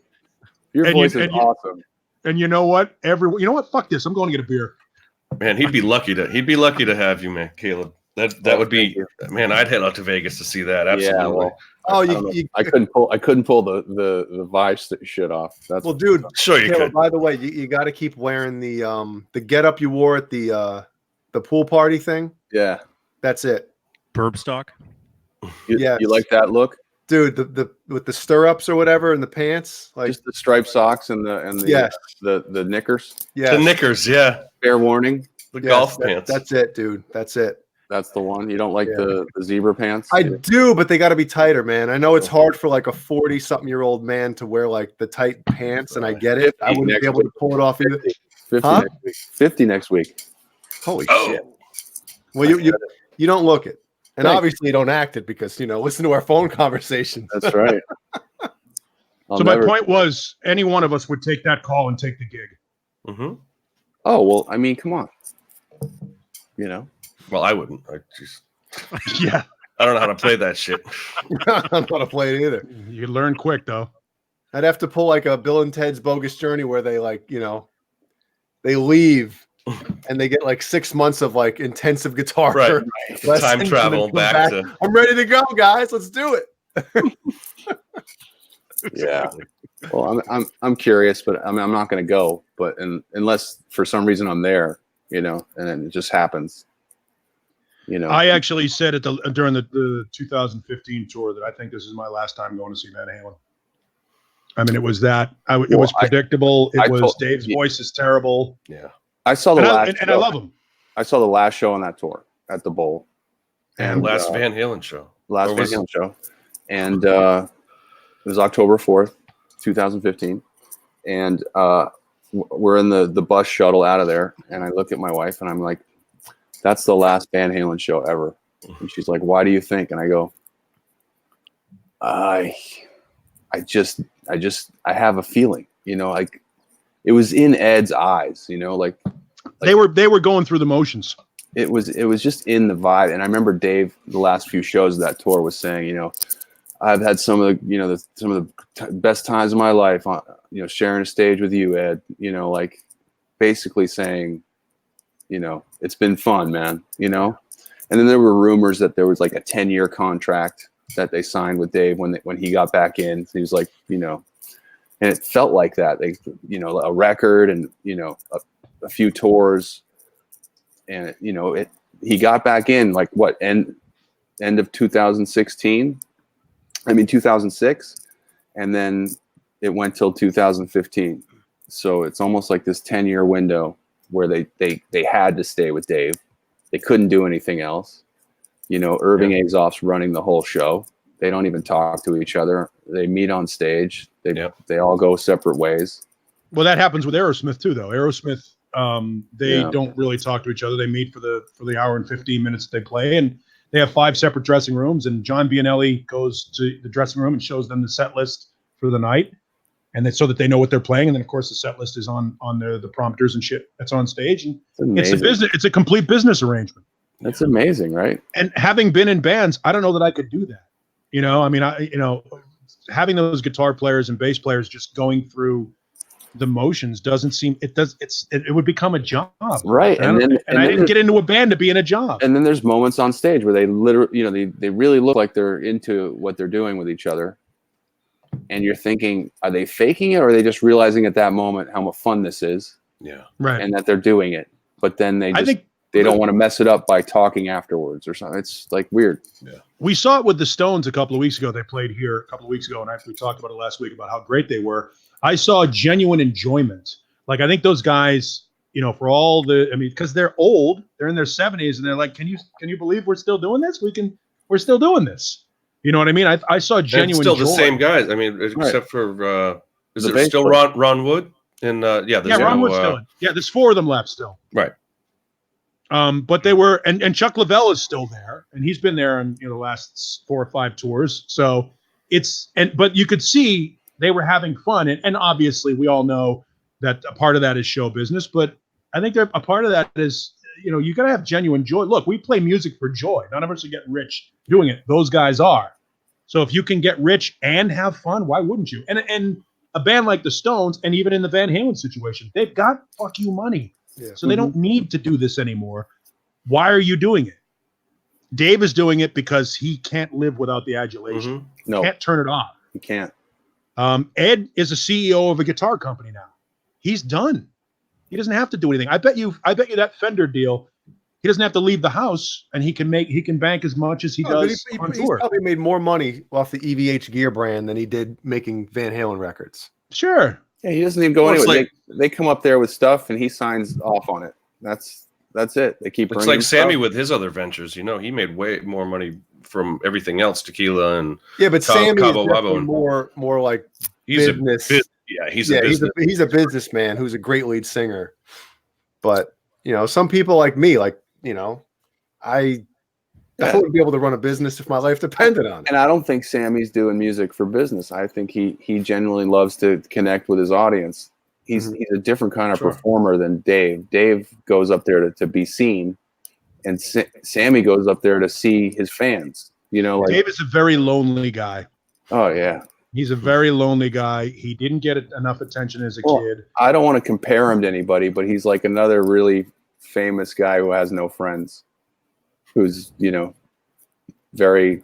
Your voice is awesome. And you know what? You know what? Fuck this. I'm going to get a beer. Man, he'd be lucky to have you, man, Caleb. That would be, man. I'd head out to Vegas to see that. Absolutely. Yeah, well, I couldn't pull the Vive shit off. Well, dude. Sure, you could. By the way, you got to keep wearing the get up you wore at the pool party thing. Yeah, that's it. Burb stock. You like that look, dude? The with the stirrups or whatever and the pants, like just the striped socks and the knickers. Yeah, the knickers. Yeah. Fair warning. The golf pants. That's it, dude. That's it. That's the one. You don't like the zebra pants? I do, but they got to be tighter, man. I know it's hard for like a 40-something-year-old man to wear like the tight pants, and I get it. I wouldn't be able to pull it off either. 50 next week. Holy shit. Well, you don't look it. And obviously you don't act it because, listen to our phone conversations. That's right. So my point was any one of us would take that call and take the gig. Mm-hmm. Oh, well, I mean, come on. Well, I wouldn't. Yeah. I don't know how to play that shit. I don't know how to play it either. You learn quick, though. I'd have to pull like a Bill and Ted's Bogus Journey where they they leave and they get like 6 months of like intensive guitar time travel back to. I'm ready to go, guys. Let's do it. Yeah. Well, I'm curious, but I'm not going to go. But unless for some reason I'm there, and then it just happens. I actually said during the 2015 tour that I think this is my last time going to see Van Halen. I mean, it was that. It was predictable. Dave's voice is terrible. Yeah. I saw the last and I love him. I saw the last show on that tour at the Bowl. And last Van Halen show. Last Van Halen show. And it was October 4th, 2015. And we're in the bus shuttle out of there. And I look at my wife and I'm like, that's the last Van Halen show ever. And she's like, why do you think? And I go, I have a feeling, like it was in Ed's eyes, like they were going through the motions. It was just in the vibe. And I remember Dave, the last few shows of that tour, was saying, I've had some of the best times of my life on, sharing a stage with you, Ed, like basically saying, it's been fun, man, And then there were rumors that there was like a 10-year contract that they signed with Dave when he got back in. He was like, and it felt like that. They, a record and, a few tours. And, he got back in like what, end of 2016? 2006. And then it went till 2015. So it's almost like this 10-year window where they had to stay with Dave. They couldn't do anything else. You know, Irving Azoff's running the whole show. They don't even talk to each other. They meet on stage. They all go separate ways. Well, that happens with Aerosmith too, though. Aerosmith, they don't really talk to each other. They meet for the hour and 15 minutes they play, and they have 5 separate dressing rooms. And John Bianelli goes to the dressing room and shows them the set list for the night, and then so that they know what they're playing. And then, of course, the set list is on the prompters and shit that's on stage. And it's a business. It's a complete business arrangement. That's amazing, right? And having been in bands, I don't know that I could do that. You know, I mean, having those guitar players and bass players just going through the motions doesn't seem it would become a job, right? And I didn't get into a band to be in a job. And then there's moments on stage where they literally, you know, they really look like they're into what they're doing with each other, and you're thinking, are they faking it, or are they just realizing at that moment how much fun this is? Yeah, right. And that they're doing it, but then they don't want to mess it up by talking afterwards or something. It's like weird. Yeah. We saw it with the Stones a couple of weeks ago. They played here a couple of weeks ago, and we talked about it last week about how great they were. I saw genuine enjoyment. Like, I think those guys, you know, for all because they're old, they're in their 70s, and they're like, can you believe we're still doing this? We're still doing this. You know what I mean? I saw genuine. Still joy. the same guys. I mean, except for is The it still Ron Wood? And Ron Wood's still in. Yeah, there's 4 of them left still. Right. But they were, and Chuck Leavell is still there, and he's been there on the last 4 or 5 tours. So but you could see they were having fun, and obviously we all know that a part of that is show business, but I think a part of that is, you got to have genuine joy. Look, we play music for joy. None of us are getting rich doing it. Those guys are. So if you can get rich and have fun, why wouldn't you? And a band like the Stones, and even in the Van Halen situation, they've got fuck you money. Yeah. So they don't need to do this anymore. Why are you doing it? Dave is doing it because he can't live without the adulation. Mm-hmm. No. He can't turn it off. He can't. Ed is a CEO of a guitar company now. He's done. He doesn't have to do anything. I bet you that Fender deal, he doesn't have to leave the house, and he can bank as much as he does on tour. He's probably made more money off the EVH gear brand than he did making Van Halen records. Sure. Yeah, he doesn't even go anywhere. They come up there with stuff, and he signs off on it. That's it. They keep. It's like Sammy with his other ventures. He made way more money from everything else, tequila and but Sammy is definitely more like business. He's a businessman who's a great lead singer. But some people like me, I wouldn't be able to run a business if my life depended on it. And I don't think Sammy's doing music for business. I think he genuinely loves to connect with his audience. He's a different kind of performer than Dave. Dave goes up there to be seen, and Sammy goes up there to see his fans. Dave is a very lonely guy. Oh yeah, he's a very lonely guy. He didn't get enough attention as a kid. I don't want to compare him to anybody, but he's like another really famous guy who has no friends, who's very.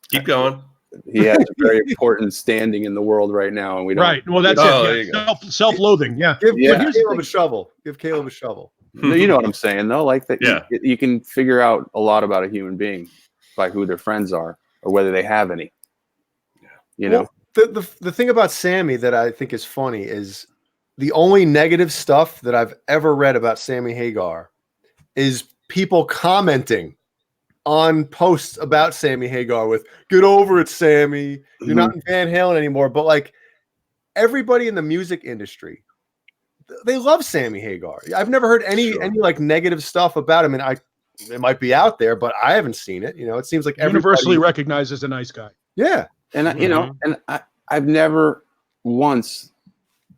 Keep going. He has a very important standing in the world right now, and we don't. Right. Well, that's it. Yeah. Self-loathing. Yeah. Give Caleb a shovel. Give Caleb a shovel. You know what I'm saying, though. Like that. Yeah. You can figure out a lot about a human being by who their friends are or whether they have any. Yeah. The thing about Sammy that I think is funny is the only negative stuff that I've ever read about Sammy Hagar is people commenting on posts about Sammy Hagar with "Get over it, Sammy. You're not in Van Halen anymore." But everybody in the music industry, they love Sammy Hagar. I've never heard any negative stuff about him, and it might be out there, but I haven't seen it. It seems like universally recognized as a nice guy. Yeah, and I've never once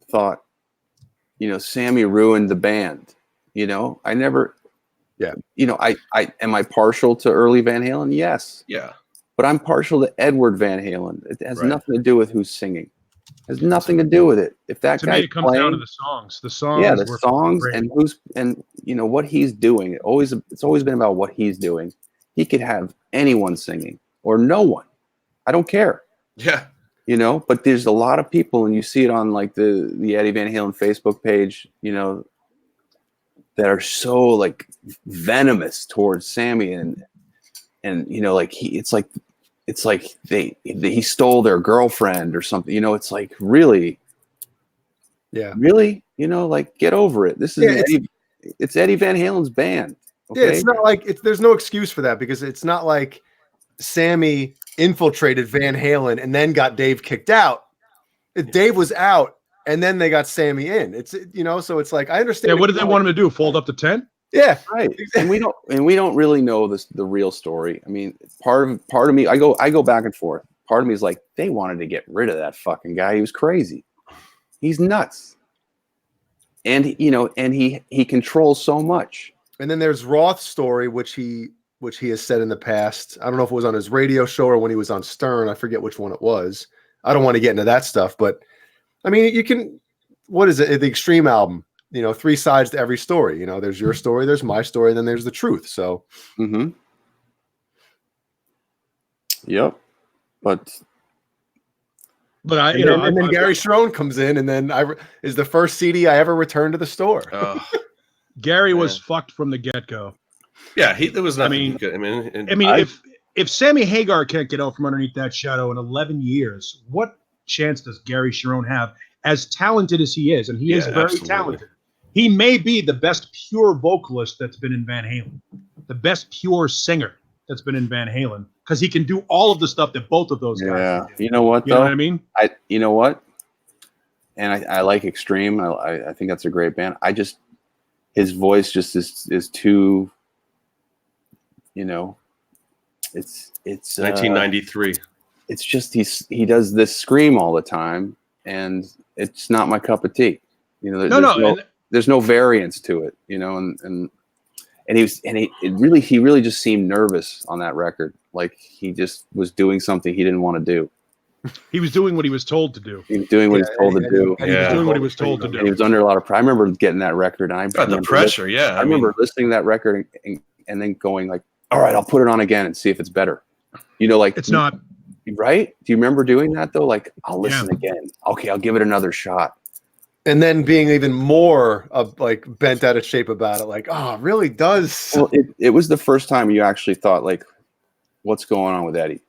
thought, Sammy ruined the band. I never. Yeah. Am I partial to early Van Halen? Yes. Yeah. But I'm partial to Edward Van Halen. It has nothing to do with who's singing. It has nothing to do with it. If that guy it comes down to the songs. The songs. Yeah, the songs and what he's doing. It's always been about what he's doing. He could have anyone singing or no one. I don't care. Yeah. But there's a lot of people, and you see it on the Eddie Van Halen Facebook page, that are so venomous towards Sammy and it's like it's like he stole their girlfriend or something. You know, it's like really, really, you know, like get over it. This is it's Eddie Van Halen's band. Okay? Yeah, it's not like there's no excuse for that because it's not like Sammy infiltrated Van Halen and then got Dave kicked out. Dave was out and then they got Sammy in. It's, you know, so it's like I understand. Yeah, what did they want him to do? Fold up the tent? Yeah, right. And we don't really know the real story. I mean, part of me, I go back and forth. Part of me is like, they wanted to get rid of that fucking guy. He was crazy. He's nuts. And you know, and he controls so much. And then there's Roth's story, which he has said in the past. I don't know if it was on his radio show or when he was on Stern. I forget which one it was. I don't want to get into that stuff, but I mean, you can. What is it? The Extreme album. You know, 3 sides to every story. You know, there's your story, there's my story, and then there's the truth. So, yep. But I, and then Gary Cherone comes in, and then is the first CD I ever returned to the store. Gary was fucked from the get-go. Yeah, there was nothing. I mean, if Sammy Hagar can't get out from underneath that shadow in 11 years, what chance does Gary Cherone have? As talented as he is, and he is very talented. He may be the best pure vocalist that's been in Van Halen, the best pure singer that's been in Van Halen, because he can do all of the stuff that both of those guys do. You know what, though? You know what I mean? You know what? And I like Extreme. I think that's a great band. His voice just is too, you know, it's 1993. It's just he does this scream all the time, and it's not my cup of tea. You know, there's no variance to it, you know, and he really just seemed nervous on that record. Like he just was doing something he didn't want to do. He was doing what he was told to do. He was doing what he was told to do. He was doing what he was told to do. And he was under a lot of pressure. I remember getting that record, and the pressure. I remember listening to that record and then going like, "All right, I'll put it on again and see if it's better." You know, like it's not right. Do you remember doing that though? Like, I'll listen again. Okay, I'll give it another shot. And then being even more of like bent out of shape about it, like, oh, it really does. Well, it was the first time you actually thought, like, what's going on with Eddie?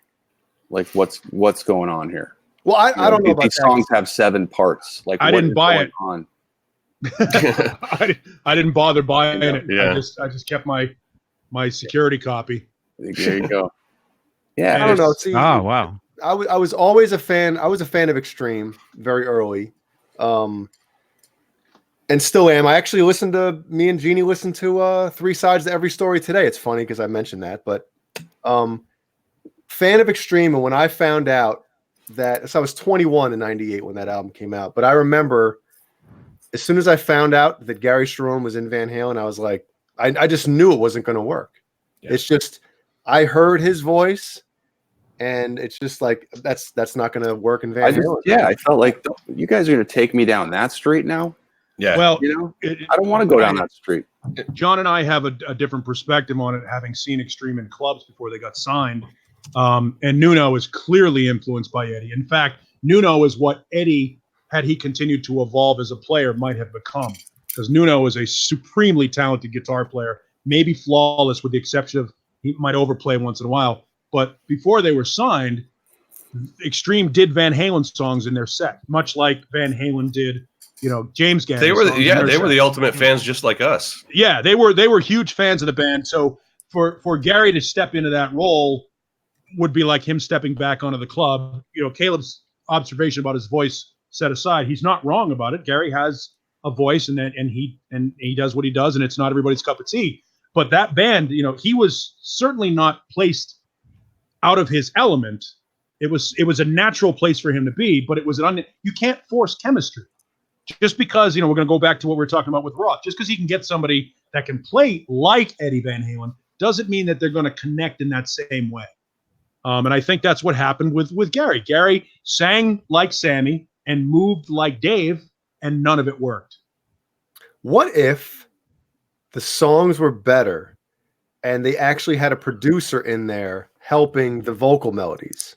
Like, what's going on here? Well, I don't know about these songs have 7 parts. Like, I didn't buy it. On? I didn't bother buying it. Yeah. I just kept my security copy. There you go. Yeah, I don't know. See, oh wow. I was always a fan. I was a fan of Extreme very early. And still am. I actually me and Jeannie listened to 3 sides to every story today. It's funny because I mentioned that, but fan of Extreme. And when I found out so I was 21 in 98 when that album came out, but I remember as soon as I found out that Gary Cherone was in Van Halen, I was like, I just knew it wasn't going to work. Yeah. It's just, I heard his voice and it's just like, that's not going to work in Van Halen. I felt like you guys are going to take me down that street now. Yeah. Well, you know, I don't want to go down that street. John and I have a different perspective on it, having seen Extreme in clubs before they got signed. And Nuno is clearly influenced by Eddie. In fact, Nuno is what Eddie, had he continued to evolve as a player, might have become. Because Nuno is a supremely talented guitar player, maybe flawless with the exception of he might overplay once in a while. But before they were signed, Extreme did Van Halen songs in their set, much like Van Halen did, you know, James Gannett. They were the ultimate fans, just like us. Yeah, they were huge fans of the band. So for Gary to step into that role would be like him stepping back onto the club. You know, Caleb's observation about his voice set aside, he's not wrong about it. Gary has a voice, and he does what he does, and it's not everybody's cup of tea. But that band, you know, he was certainly not placed out of his element. It was a natural place for him to be, but it was you can't force chemistry. Just because, you know, we're going to go back to what we were talking about with Roth. Just because he can get somebody that can play like Eddie Van Halen doesn't mean that they're going to connect in that same way. And I think that's what happened with Gary. Gary sang like Sammy and moved like Dave, and none of it worked. What if the songs were better and they actually had a producer in there helping the vocal melodies?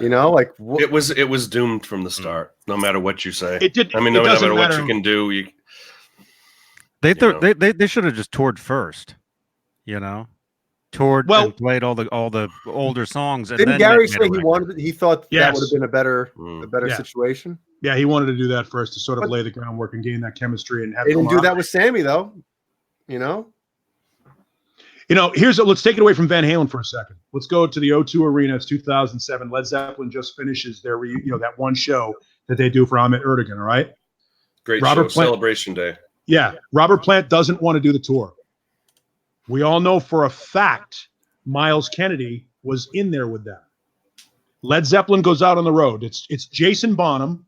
You know, like it was doomed from the start. No matter what you say, it did. I mean, no matter what you can do, they should have just toured first. You know, toured and played all the older songs. And didn't then Gary made say a he record. he thought that would have been a better situation? Yeah, he wanted to do that first to sort of lay the groundwork and gain that chemistry and have. They didn't do that with Sammy though, you know. Let's take it away from Van Halen for a second. Let's go to the O2 Arena. It's 2007. Led Zeppelin just finishes their that one show that they do for Ahmet Ertegun. All right, great show, Celebration Day. Yeah, Robert Plant doesn't want to do the tour. We all know for a fact Miles Kennedy was in there with them. Led Zeppelin goes out on the road. It's Jason Bonham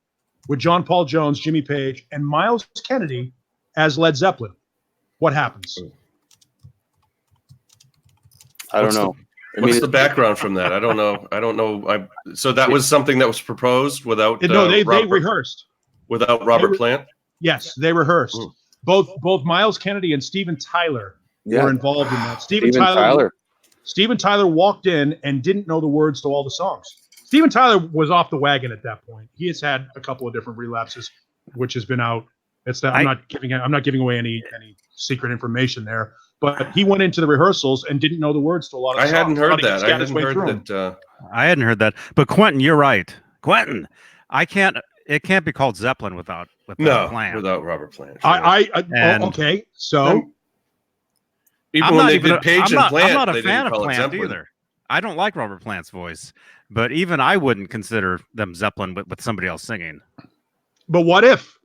with John Paul Jones, Jimmy Page, and Miles Kennedy as Led Zeppelin. What happens? I don't know. What's the background from that? I don't know. So that was something that was proposed without. They rehearsed without Robert Plant. Yes, they rehearsed. Ooh. Both Miles Kennedy and Steven Tyler were involved in that. Steven Tyler walked in and didn't know the words to all the songs. Steven Tyler was off the wagon at that point. He has had a couple of different relapses, which has been out. I'm not giving away any secret information there. But he went into the rehearsals and didn't know the words to a lot of songs. I hadn't heard that. I hadn't heard that. But Quentin, you're right. Quentin, it can't be called Zeppelin without Plant. Without Robert Plant. Sure. Okay. So even when they did Page and Plant, I'm not they a fan didn't of call it Plant Zeppelin. either. I don't like Robert Plant's voice, but even I wouldn't consider them Zeppelin with somebody else singing. But what if?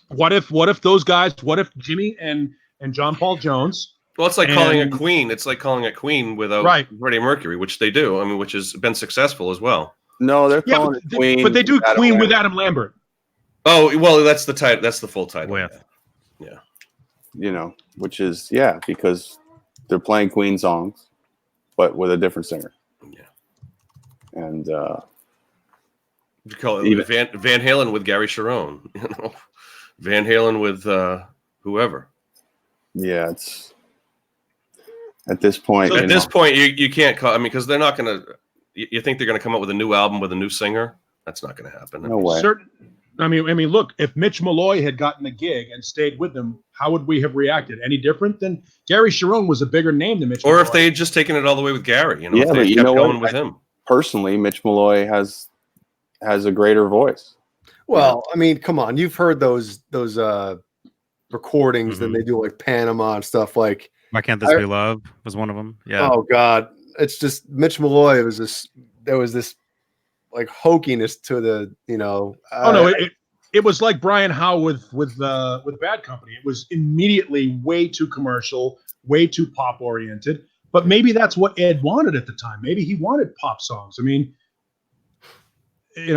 What if those guys? What if Jimmy and John Paul Jones? Well, it's like calling it Queen. It's like calling it Queen without Freddie Mercury, which they do. I mean, which has been successful as well. No, they're calling it Queen. But they do Queen with Adam Lambert. Oh, well, that's the title. That's the full title. Yeah. Which is because they're playing Queen songs, but with a different singer. Yeah. And you call it Van Halen with Gary Cherone. Van Halen with whoever. Yeah, it's. At this point, you can't call. I mean, because they're not going to. You think they're going to come up with a new album with a new singer? That's not going to happen. No way. I mean, look. If Mitch Malloy had gotten the gig and stayed with them, how would we have reacted? Any different than Gary Cherone was a bigger name than Mitch Malloy. Or if they had just taken it all the way with Gary, if they kept going with him. Personally, Mitch Malloy has a greater voice. Well, I mean, come on, you've heard those recordings that they do like Panama and stuff like. Why Can't This Be Love was one of them. Yeah. Oh God, it's just Mitch Malloy. There was this like hokiness to the it was like Brian Howe with Bad Company. It was immediately way too commercial, way too pop oriented. But maybe that's what Ed wanted at the time. Maybe he wanted pop songs. I mean, he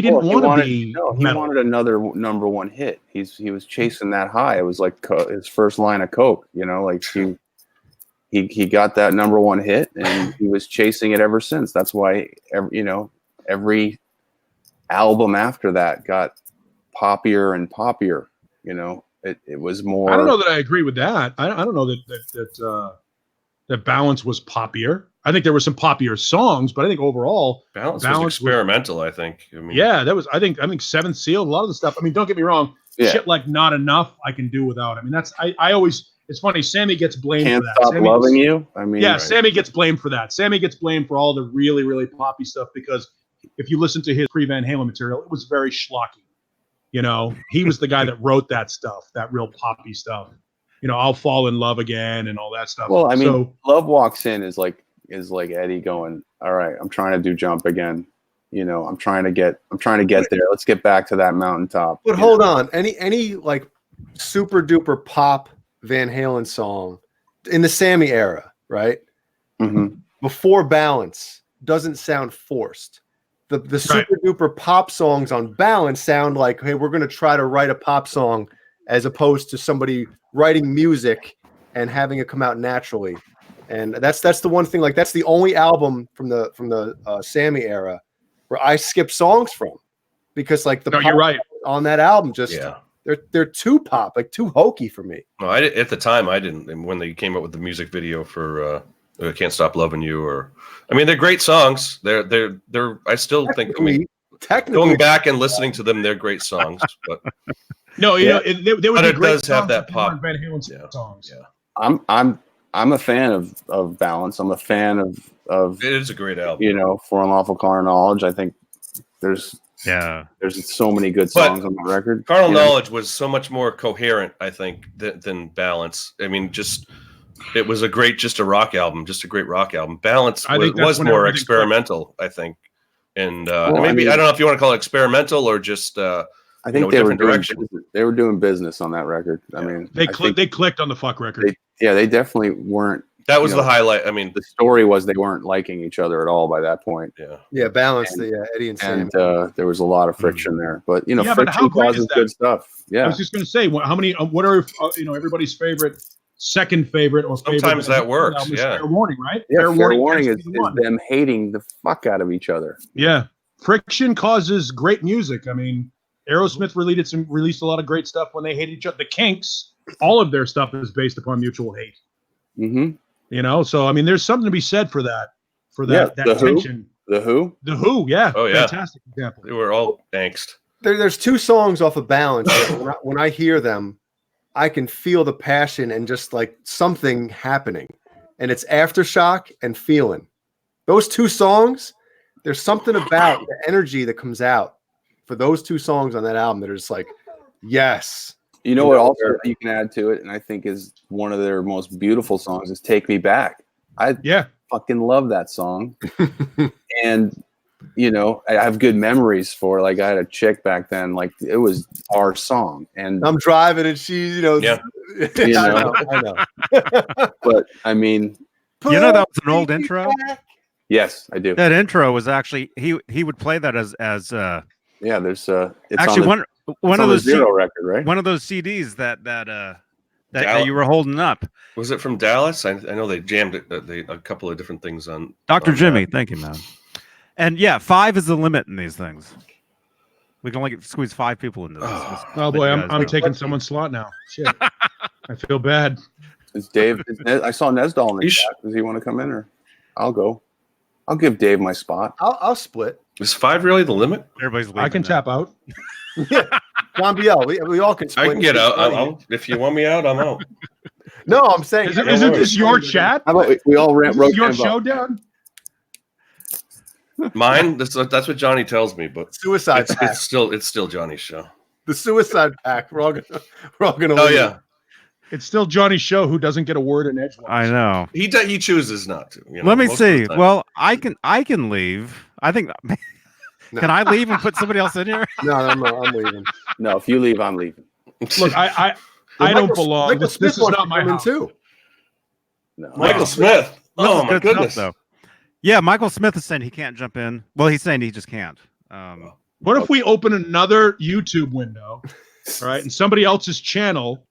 didn't want to be. No, he wanted another number one hit. He was chasing that high. It was like his first line of coke. Like he got that number one hit, and he was chasing it ever since. That's why every album after that got poppier and poppier. It was more. I don't know that I agree with that. I don't know that Balance was poppier. I think there were some poppier songs, but I think overall Balance was experimental. I think. I mean, that was. I think Seventh Seal. A lot of the stuff. I mean, don't get me wrong. Shit like Not Enough, I can do without. I mean, that's. I always. It's funny. Sammy gets blamed for that. Stop Loving You. I mean, Sammy gets blamed for that. Sammy gets blamed for all the really, really poppy stuff because if you listen to his pre-Van Halen material, it was very schlocky. He was the guy that wrote that stuff, that real poppy stuff. I'll Fall in Love Again and all that stuff. Well, I mean, Love Walks In is like Eddie going, all right, I'm trying to do Jump Again. I'm trying to get there. Let's get back to that mountaintop. But hold on. Any like super duper pop Van Halen song in the Sammy era, right? Mm-hmm. Before Balance doesn't sound forced. The super duper pop songs on Balance sound like, hey, we're going to try to write a pop song as opposed to somebody writing music and having it come out naturally. And that's the one thing. Like that's the only album from the Sammy era where I skip songs from because like you're right on that album just they're too pop, like too hokey for me. No, at the time I didn't. And when they came up with the music video for Can't Stop Loving You, or I mean, they're great songs. They're I still think. I mean, technically, going back and listening to them, they're great songs. But no, there was but a it great does have that pop Van Halen songs. I'm I'm a fan of Balance. I'm a fan of It is a great album. You know, For Unlawful Carnal Knowledge. I think there's so many good songs on the record. Carnal Knowledge was so much more coherent, I think, than Balance. I mean, it was a great rock album, just a great rock album. Balance was more experimental, I think. And maybe I don't know if you want to call it experimental or just I think they were doing business on that record. I mean, they clicked on the fuck record. They definitely weren't. That was the highlight. I mean, the story was they weren't liking each other at all by that point. Yeah, Balance, Eddie and Sam. And there was a lot of friction there, but friction causes good stuff. Yeah, I was just going to say, how many? What are everybody's favorite? Second favorite or favorite? Sometimes that works. Yeah. Fair Warning, right? Yeah, Fair Warning is them hating the fuck out of each other. Yeah, friction causes great music. I mean, Aerosmith released a lot of great stuff when they hated each other. The Kinks, all of their stuff is based upon mutual hate. Mm-hmm. So I mean, there's something to be said for that. That tension. The Who, yeah. Oh yeah, fantastic example. They were all angst. There's 2 songs off of Balance. When I hear them, I can feel the passion and just like something happening. And it's Aftershock and Feeling. Those 2 songs, there's something about the energy that comes out for those 2 songs on that album that are just like, yes. You know what also you can add to it, and I think is one of their most beautiful songs, is Take Me Back. I fucking love that song. And I have good memories for it. Like I had a chick back then, like it was our song. And I'm driving and she's, Yeah. I know. But I mean, that was an old intro. Yes, I do. That intro was actually he would play that as there's it's actually on one of those Zero record, right? One of those CDs that you were holding up. Was it from Dallas? I know they jammed it. A couple of different things on Dr. Jimmy. Thank you, man. And 5 is the limit in these things. We can only squeeze 5 people into this. Oh boy, I'm taking someone's slot now. Shit, I feel bad. Is Dave? I saw Nesdal in the chat. Does he want to come in, or I'll go? I'll give Dave my spot. I'll split. Is 5 really the limit? Everybody's leaving. I can tap out. John Biel, we all can split. I can get out. If you want me out, I'm out. No, I'm saying. Isn't this your chat? How about we all wrote your showdown? Mine. That's what Johnny tells me, but Suicide Pact. It's still Johnny's show. The Suicide Pact. We're all gonna. Oh leave. yeah. It's still Johnny's show. Who doesn't get a word in edgewise? I know. He chooses not to. Let me see. Well, I can leave. I think. No. Can I leave and put somebody else in here? No, I'm leaving. No, if you leave, I'm leaving. Look, I don't belong. This is not my house. Too. No. Michael Smith. Oh my goodness. Stuff, yeah, Michael Smith is saying he can't jump in. Well, he's saying he just can't. What if we open another YouTube window, right, and somebody else's channel?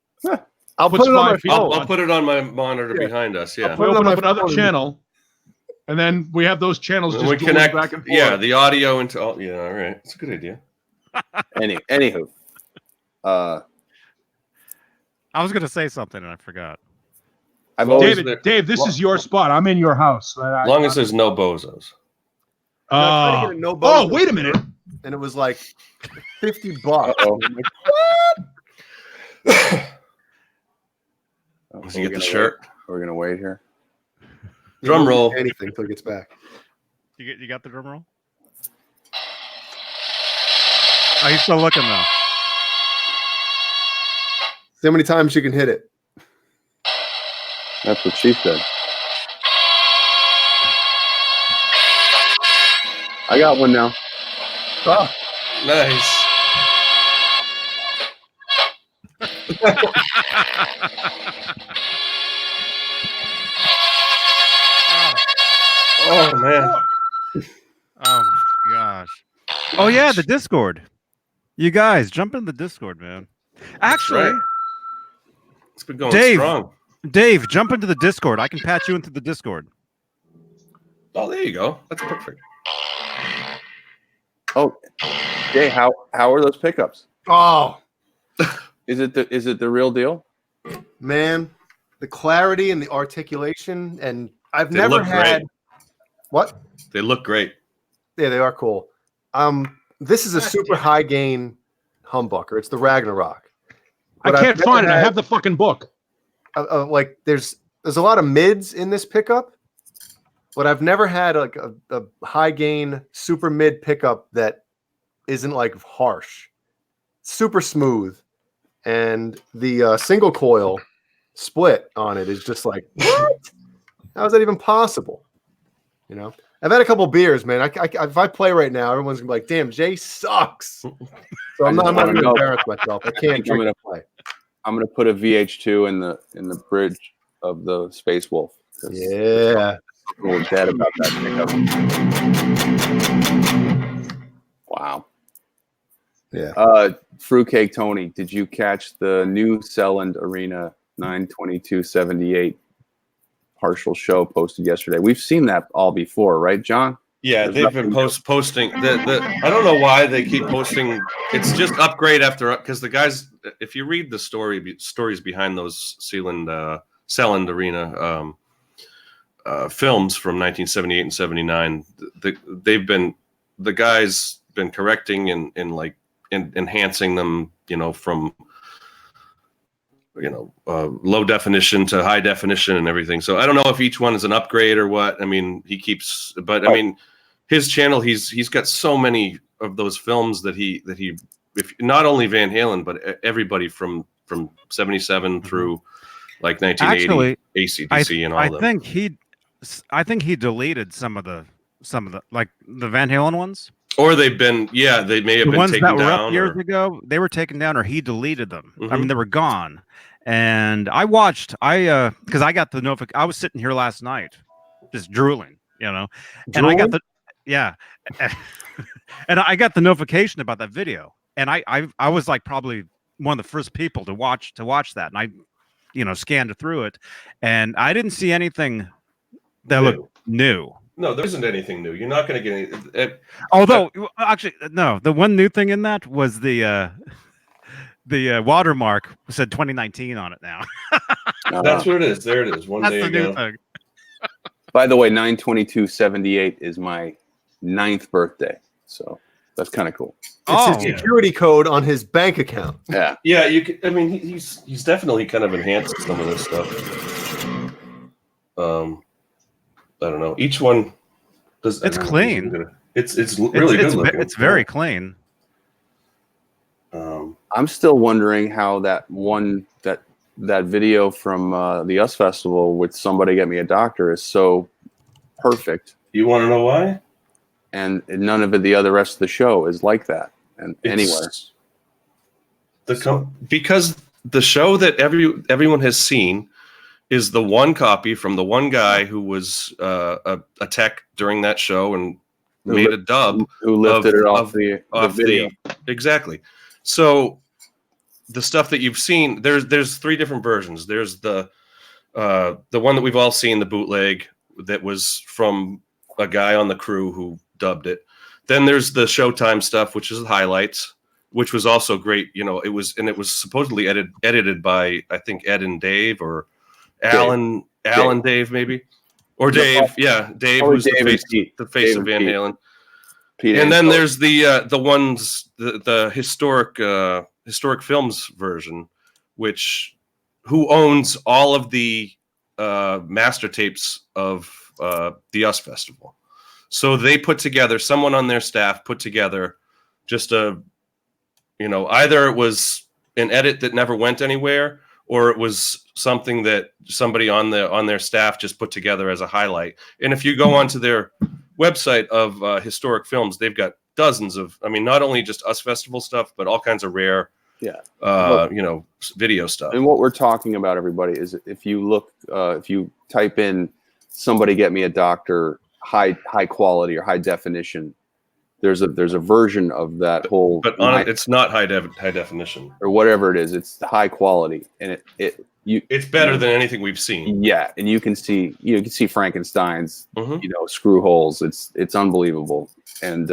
I'll put it on my phone. I'll put it on my monitor behind us. Yeah. We open up another channel, and then we have those channels just connect back and forth. Yeah, the audio into all. Yeah, all right. It's a good idea. Anywho, I was going to say something and I forgot. Dave, this is your spot. I'm in your house. As long as there's no bozos. Oh, wait a minute. And it was like $50. Uh-oh. Does he get the shirt? We're gonna wait here. Drum roll. Anything until he gets back. You got the drum roll? Oh, he's still looking though. See how many times you can hit it. That's what she said. I got one now. Oh, nice. Oh man. Oh my gosh. Oh yeah, the Discord. You guys jump in the Discord, man. Actually, right. It's been going strong. Dave, jump into the Discord. I can patch you into the Discord. Oh, there you go. That's perfect. Oh, Jay, how are those pickups? Oh, is it the real deal? Man, the clarity and the articulation, and I've never had. Great. What? They look great. Yeah, they are cool. This is a super high gain humbucker. It's the Ragnarok. But I can't find it. I have the fucking book. Like there's there's a lot of mids in this pickup, but I've never had like a high gain super mid pickup that isn't like harsh, super smooth, and the single coil split on it is just like, what? How is that even possible? You know, I've had a couple beers, man. If I play right now, everyone's gonna be like, "Damn, Jay sucks." So I'm not gonna embarrass myself. I can't drink and play. I'm gonna put a VH2 in the bridge of the Space Wolf. Yeah, I'm a little dead about that pickup. Wow. Yeah. Fruitcake Tony, did you catch the new Selland Arena 92278 partial show posted yesterday? We've seen that all before, right, John? Yeah, they've been posting. I don't know why they keep posting. It's just upgrade after, because the guys, if you read the stories behind those Selland Arena films from 1978 and 79, the guys been correcting and like enhancing them, from low definition to high definition and everything. So I don't know if each one is an upgrade or what. I mean, his channel, he's got so many of those films that he if not only Van Halen but everybody from 77 through like 1980. Actually, AC/DC and all that. I think he deleted some of the like the Van Halen ones. Or they may have been taken down. The ones that were up years ago, they were taken down, or he deleted them. I mean, they were gone. And I watched, because I got the notification. I was sitting here last night, just drooling, and I got and I got the notification about that video, and I was like probably one of the first people to watch that, and I, scanned through it, and I didn't see anything that looked new. No, there isn't anything new. You're not going to get any. Although, actually, no. The one new thing in that was the watermark said 2019 on it now. That's what it is. There it is. One day ago. New thing. By the way, 9/22/78 is my 9th birthday, so that's kind of cool. It's his security code on his bank account. Yeah, yeah. I mean, he's definitely kind of enhanced some of this stuff. I don't know. Each one does. It's clean. It's really good looking. It's very clean. I'm still wondering how that video from the US Festival with Somebody Get Me a Doctor is so perfect. You want to know why? And none of the other rest of the show is like that. And anywhere. Because the show that everyone has seen is the one copy from the one guy who was a tech during that show and made a dub. Who lifted it off the video. Exactly. So the stuff that you've seen, there's 3 different versions. There's the one that we've all seen, the bootleg, that was from a guy on the crew who dubbed it. Then there's the Showtime stuff, which is highlights, which was also great. It was supposedly edited by, I think, Ed and Dave, or Alan, Dave maybe, or Dave. Yeah, Dave, who's the face of Van Halen. And then there's the ones, the historic films version, who owns all of the master tapes of the US Festival. So they put together, someone on their staff put together just either it was an edit that never went anywhere, or it was something that somebody on their staff just put together as a highlight. And if you go onto their website of historic films, they've got dozens of, not only just US Festival stuff, but all kinds of rare, video stuff. And what we're talking about, everybody, is if you type in "Somebody Get Me a Doctor" high quality or high definition, there's a version of that whole, but it's not high definition or whatever it is. It's high quality, and it's better than anything we've seen. Yeah, and you can see Frankenstein's screw holes. It's unbelievable, and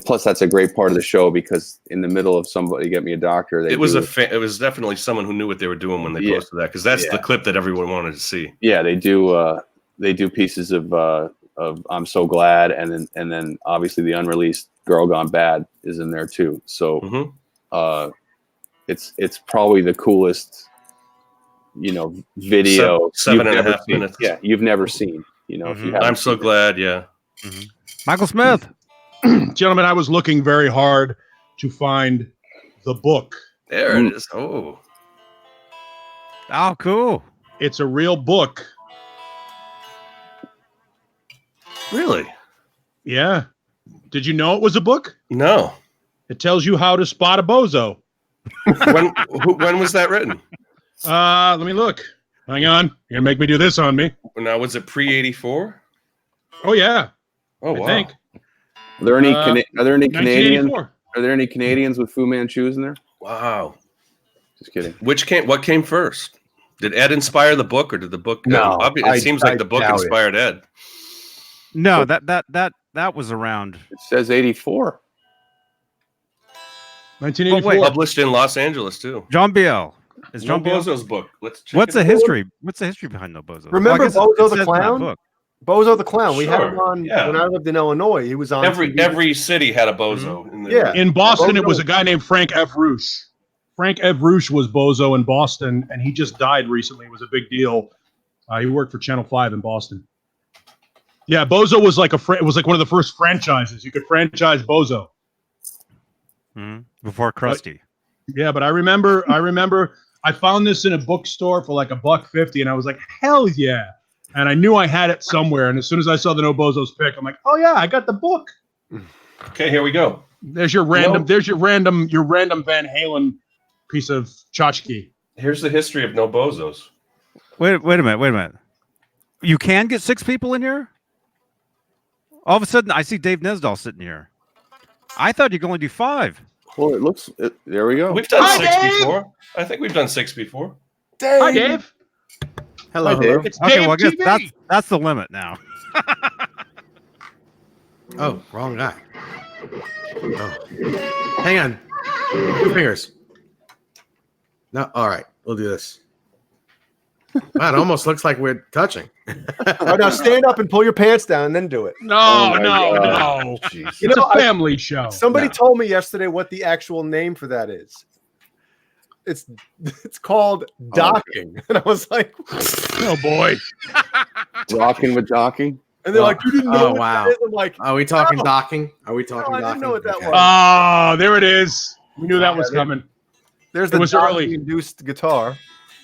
plus that's a great part of the show, because in the middle of Somebody Get Me a Doctor, it was definitely someone who knew what they were doing when they posted that, because that's the clip that everyone wanted to see. Yeah, they do pieces of I'm So Glad, and then obviously the unreleased Girl Gone Bad is in there too. So it's probably the coolest video. Seven and a half seen. minutes. Yeah, you've never seen. If you I'm so glad. Yeah. Mm-hmm. Michael Smith. Gentlemen, I was looking very hard to find the book. There it is. Oh, cool. It's a real book. really? Yeah. Did you know it was a book? No. It tells you how to spot a bozo. When was that written? Let me look. Hang on. You're gonna make me do this on me. Now, was it pre-84? Oh yeah. Oh, I wow. think. Are there any Canadians? 1984. Are there any Canadians with Fu Manchus in there? Wow. Just kidding. What came first? Did Ed inspire the book, or did the book? No, It seems like the book doubt it. inspired Ed. No, that was around. It says 84. 1984. wait. Published in Los Angeles too. John Biel. Is No John Biel? Bozo's book. Let's check What's it the out. history? What's the history behind No Bozo? Remember I guess it Bozo the says in that Clown? book. Bozo the Clown. We had Sure, him on yeah. when I lived in Illinois. He was on TV. Every city had a Bozo. In the Yeah. In Boston, Bozo. it was a guy named Frank F. Roosh. Frank F. Roosh was Bozo in Boston, and he just died recently. It was a big deal. He worked for Channel 5 in Boston. Yeah, Bozo was like it was like one of the first franchises. You could franchise Bozo. Before Krusty. Yeah, but I remember I found this in a bookstore for like $1.50, and I was like, hell yeah. And I knew I had it somewhere. And as soon as I saw the No Bozo's pick, I'm like, oh yeah, I got the book. Okay, here we go. There's your random Van Halen piece of tchotchke. Here's the history of No Bozos. Wait a minute. You can get 6 people in here? All of a sudden, I see Dave Nesdahl sitting here. I thought you could only do 5. Well, there we go. We've done Hi, 6 Dave! before. I think we've done 6 before. Hi, Dave. Hello, Hi, Dave. hello. It's Okay, Dave well, I guess TV. that's the limit now. Oh, wrong guy. Oh. Hang on. 2 fingers. No, all right. We'll do this. Wow, it almost looks like we're touching. Oh, now stand up and pull your pants down and then do it. No. Jeez. It's a family show. Somebody No. told me yesterday what the actual name for that is. It's called docking. And I was like, Oh boy. Rocking with jocking. and they're like, you didn't know Oh, what wow. that is? I'm like, Are we talking Oh. docking? Are we no, talking I docking? didn't know what that Okay. was. Oh, there it is. We knew that was coming. There's It the was early. induced guitar.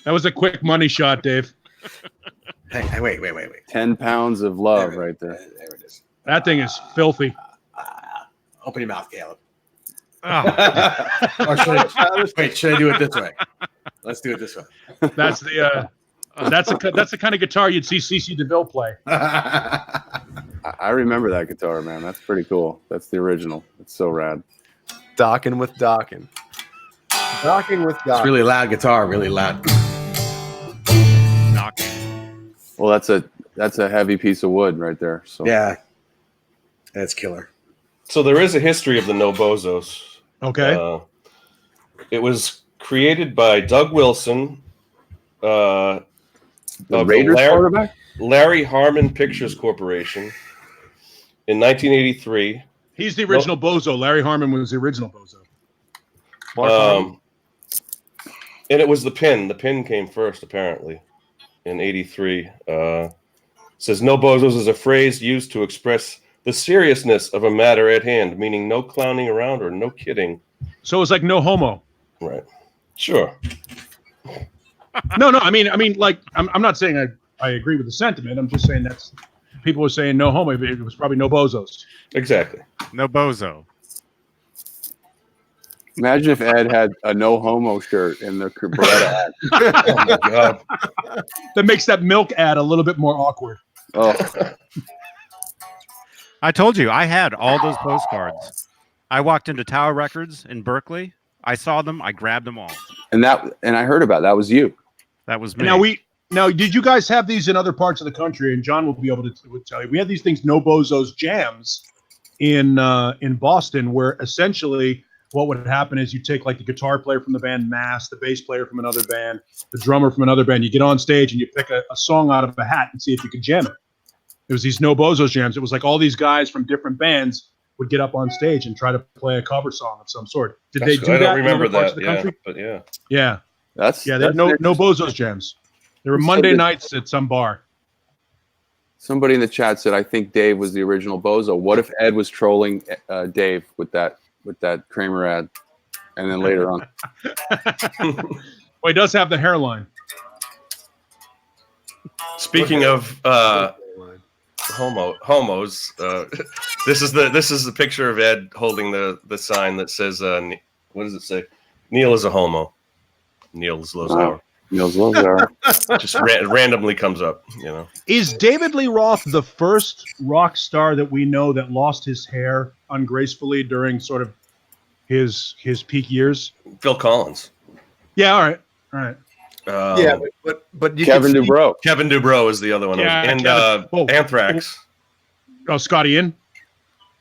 That was a quick money shot, Dave. Hey, wait. 10 pounds of love right there. There it is. That thing is filthy. Open your mouth, Caleb. Oh. Or should I do it this way? Let's do it this way. That's the that's the kind of guitar you'd see CeCe DeVille play. I remember that guitar, man. That's pretty cool. That's the original. It's so rad. Docking with docking. Docking with It's docking. really loud guitar, really loud. Well, that's a heavy piece of wood right there. So Yeah. That's killer. So there is a history of the No Bozos. Okay. It was created by Doug Wilson, the of Raiders quarterback. Larry Harmon Pictures Corporation in 1983. He's the original Bozo. Larry Harmon was the original Bozo. And it was the pin. The pin came first, apparently, in 83. Says No Bozos is a phrase used to express the seriousness of a matter at hand, meaning no clowning around or no kidding. So it's like no homo. Right. Sure. No. I mean, like I'm not saying I agree with the sentiment. I'm just saying that's people were saying no homo. But it was probably no bozos. Exactly. No Bozo. Imagine if Ed had a no homo shirt in the Beretta ad. Oh, my God. That makes that milk ad a little bit more awkward. Oh, I told you I had all those postcards. I walked into Tower Records in Berkeley. I saw them. I grabbed them all. and I heard about that was you. That was me. Now did you guys have these in other parts of the country? And John will be able to tell you. We had these things, No Bozos jams, in Boston, where essentially what would happen is you take like the guitar player from the band Mass, the bass player from another band, the drummer from another band. You get on stage and you pick a song out of a hat and see if you can jam it. It was these No Bozos jams. It was like all these guys from different bands would get up on stage and try to play a cover song of some sort. Did they do I that don't remember in other parts that. of the country? But yeah. Yeah. That's Yeah, they had no Bozos jams. There were Monday nights at some bar. Somebody in the chat said, "I think Dave was the original Bozo." What if Ed was trolling Dave with that Kramer ad, and then later on? Well, he does have the hairline. Speaking of homos, this is the picture of Ed holding the sign that says, what does it say? Neil is a homo. Neil's Lozauer. Neil's Lozauer. Just randomly comes up, Is David Lee Roth the first rock star that we know that lost his hair ungracefully during sort of his peak years? Phil Collins. Yeah, all right. Yeah, but you Kevin Dubrow. Kevin Dubrow is the other one. Yeah, and Anthrax. Oh, Scott Ian?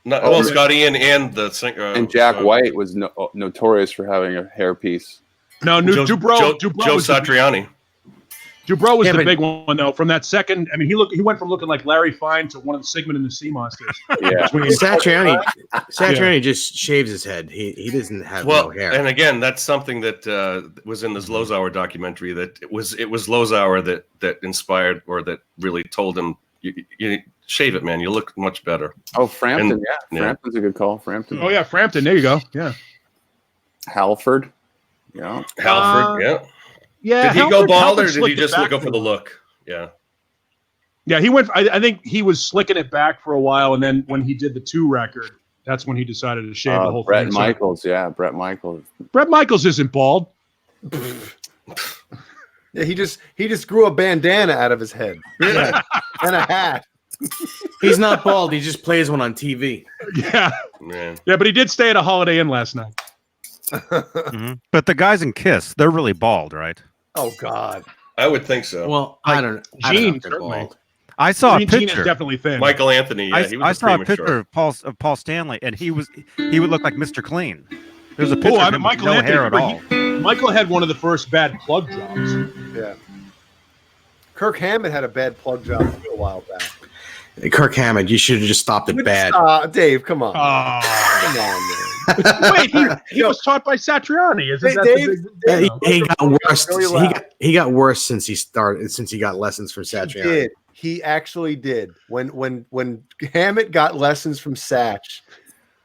Scott Ian and the singer. And Jack White was notorious for having a hairpiece. No, Dubrow. Joe Satriani. Dubrow was the big one, though. From that second, I mean, he went from looking like Larry Fine to one of the Sigmund and the Sea Monsters. Yeah, Satriani just shaves his head. He doesn't have no hair. And again, that's something that was in this Lozauer documentary. That it was Lozauer that inspired or that really told him, you shave it, man. You look much better. Oh, Frampton, Frampton's a good call. Frampton. Oh yeah, Frampton. There you go. Yeah. Halford. Yeah. Halford. Yeah. Yeah. Did he go bald or did he just go for the look? Yeah. Yeah, he went. I think he was slicking it back for a while, and then when he did the 2 record, that's when he decided to shave the whole Bret thing. Michaels, Bret Michaels. Bret Michaels isn't bald. Yeah, he just grew a bandana out of his head and a hat. He's not bald. He just plays one on TV. Yeah. Man. Yeah, but he did stay at a Holiday Inn last night. Mm-hmm. But the guys in Kiss, they're really bald, right? Oh God, I would think so. Well, I don't know. Gene, certainly. I saw a Gene picture. is definitely thin. Michael Anthony. Yeah, he was I saw a premature. picture of Paul Stanley, and he would look like Mr. Clean. There's a picture of him with Michael no Anthony, hair at all. Michael had one of the first bad plug jobs. yeah. Kirk Hammett had a bad plug job a while back. Kirk Hammett, you should have just stopped it bad. Dave, come on. Oh. Come on, man. Wait, he was taught by Satriani. Isn't that Dave, He got worse. Really He got worse since he got lessons from Satriani. He actually did. When Hammett got lessons from Satch,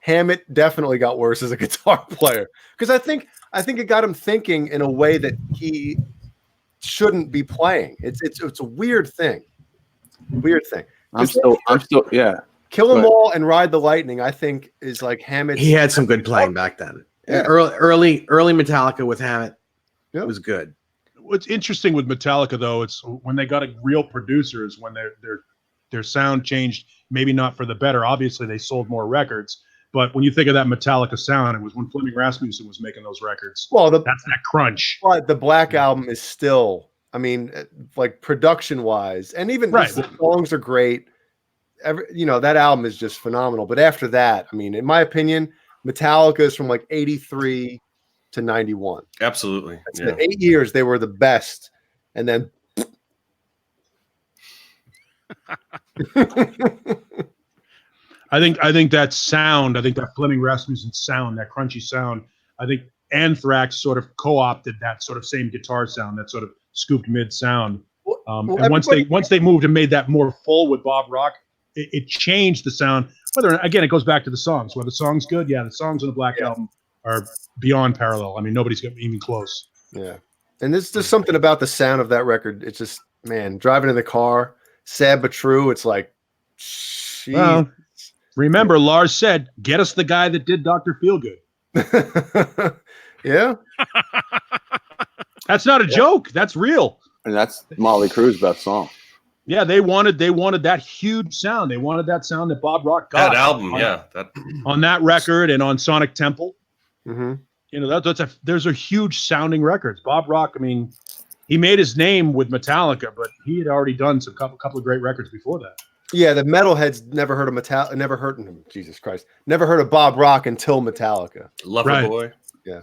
Hammett definitely got worse as a guitar player. Because I think it got him thinking in a way that he shouldn't be playing. It's a weird thing. I'm still, yeah. Kill 'Em All and Ride the Lightning, I think, is like Hammett. He had some good playing back then. Yeah. Early Metallica with Hammett was good. What's interesting with Metallica, though, it's when they got real producers, when their sound changed, maybe not for the better. Obviously, they sold more records. But when you think of that Metallica sound, it was when Fleming Rasmussen was making those records. Well, that's that crunch. But the Black Album is still, I mean, like production-wise, and even the songs are great. That album is just phenomenal. But after that, I mean, in my opinion, Metallica is from like 83 to 91. Absolutely. Yeah. 8 years, they were the best. And then I think that sound, that Fleming Rasmussen sound, that crunchy sound, I think Anthrax sort of co-opted that sort of same guitar sound, that sort of scooped mid sound. And once they moved and made that more full with Bob Rock, it changed the sound. Again, it goes back to the songs. Were the songs good? Yeah, the songs on the Black Album are beyond parallel. I mean, nobody's even close. Yeah. And there's just something about the sound of that record. It's just, man, driving in the car, sad but true. It's like, geez. Well, remember, Lars said, get us the guy that did Dr. Feelgood. Yeah. That's not a joke. That's real. And that's Motley Crue's best song. Yeah, they wanted that huge sound. They wanted that sound that Bob Rock got. That album, on that record and on Sonic Temple. Mm-hmm. There's a huge sounding records. Bob Rock, I mean, he made his name with Metallica, but he had already done some couple of great records before that. Yeah, the metalheads never heard of Metallica. Never heard him. Jesus Christ, never heard of Bob Rock until Metallica. Loverboy. Yeah.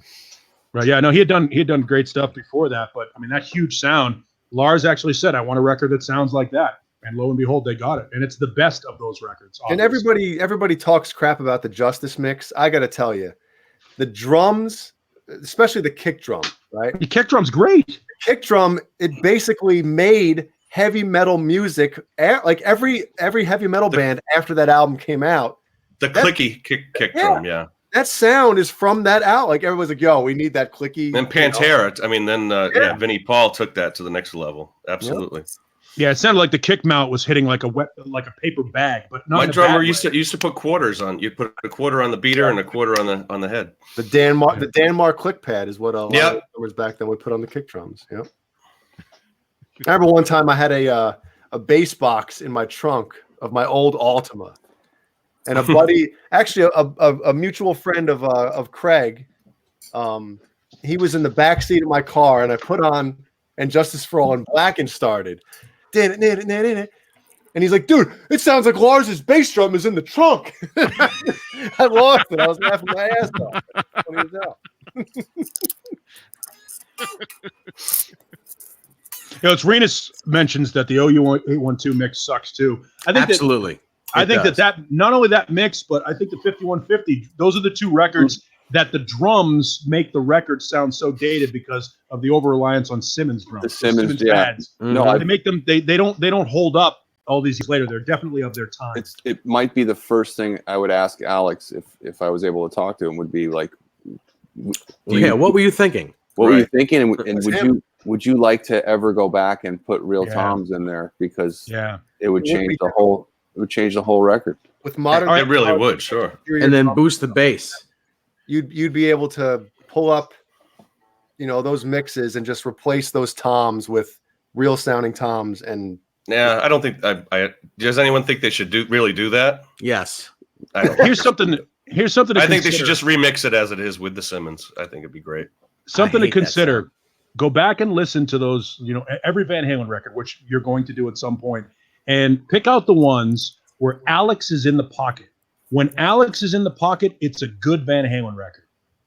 Right. Yeah. No, he had done great stuff before that, but I mean that huge sound. Lars actually said, "I want a record that sounds like that," and lo and behold, they got it. And it's the best of those records. Obviously. And everybody talks crap about the Justice mix. I got to tell you, the drums, especially the kick drum, right? The kick drum's great. Kick drum, it basically made heavy metal music. Like every heavy metal band after that album came out. The clicky kick drum, yeah. That sound is from that out. Like everyone's like, "Yo, we need that clicky." And Pantera. I mean, then Vinnie Paul took that to the next level. Absolutely. Yep. Yeah, it sounded like the kick mount was hitting like a paper bag, but not. My drummer used to put quarters on. You'd put a quarter on the beater and a quarter on the head. The Danmark click pad is what a lot of drummers back then would put on the kick drums. Yep. I remember one time I had a bass box in my trunk of my old Altima. And a buddy, actually a mutual friend of Craig, he was in the back seat of my car, and I put on "And Justice for All" and Blackened started. And he's like, "Dude, it sounds like Lars's bass drum is in the trunk." I lost it. I was laughing my ass off when he was out. It's Renus mentions that the OU812 mix sucks too. I think absolutely. I think that not only that mix, but I think the 5150, those are the two records that the drums make the record sound so dated because of the over-reliance on Simmons drums. The Simmons pads. Mm-hmm. No, they make them they don't hold up all these years later. They're definitely of their time. It might be the first thing I would ask Alex if I was able to talk to him would be like, what were you thinking? What were you thinking? And would you like to ever go back and put real toms in there, because it would change the whole. It would change the whole record. With modern, it really would, sure. And then boost the bass. You'd be able to pull up, those mixes and just replace those toms with real sounding toms. And I don't think does anyone think they should really do that? Yes. I don't. Here's something. I think they should just remix it as it is with the Simmons. I think it'd be great. Something to consider. Go back and listen to those. Every Van Halen record, which you're going to do at some point. And pick out the ones where Alex is in the pocket. When Alex is in the pocket, it's a good Van Halen record.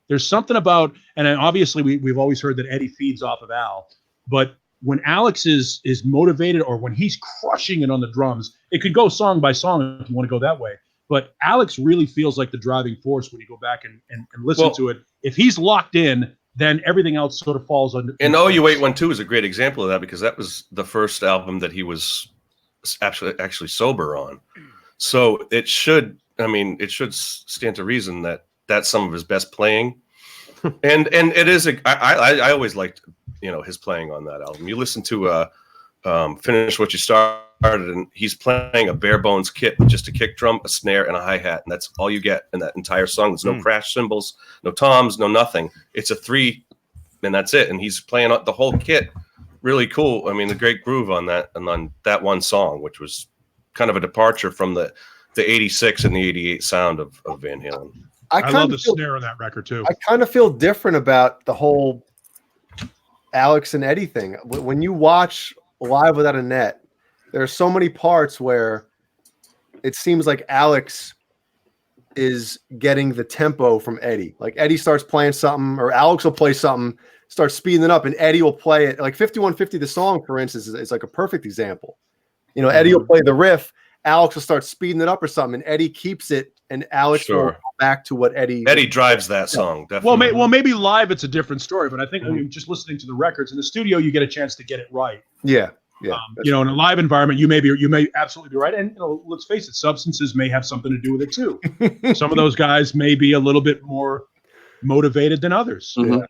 There's something about, and obviously we've always heard that Eddie feeds off of Al, but when Alex is motivated, or when he's crushing it on the drums, it could go song by song if you want to go that way. But Alex really feels like the driving force when you go back and listen to it. If he's locked in, then everything else sort of falls under. And OU812 is a great example of that, because that was the first album that he was actually sober on, so it should stand to reason that that's some of his best playing, and it is I always liked his playing on that album. You listen to Finish What You Started, and he's playing a bare bones kit with just a kick drum, a snare, and a hi-hat, and that's all you get in that entire song. There's no crash cymbals, no toms, no nothing. It's a 3 and that's it, and he's playing the whole kit. Really cool. I mean, the great groove on that, and on that one song, which was kind of a departure from the 86 and the 88 sound of Van Halen. I love the snare on that record too. I kind of feel different about the whole Alex and Eddie thing. When you watch Live Without a Net, there are so many parts where it seems like Alex is getting the tempo from Eddie. Like Eddie starts playing something, or Alex will play something, start speeding it up, and Eddie will play it. Like 5150, the song, for instance, is like a perfect example. Eddie will play the riff, Alex will start speeding it up or something, and Eddie keeps it, and Alex will go back to what Eddie drives that song, definitely. Well, maybe live it's a different story, but I think when you're just listening to the records in the studio, you get a chance to get it right. Yeah. In a live environment, you may absolutely be right, and let's face it, substances may have something to do with it too. Some of those guys may be a little bit more motivated than others. Mm-hmm.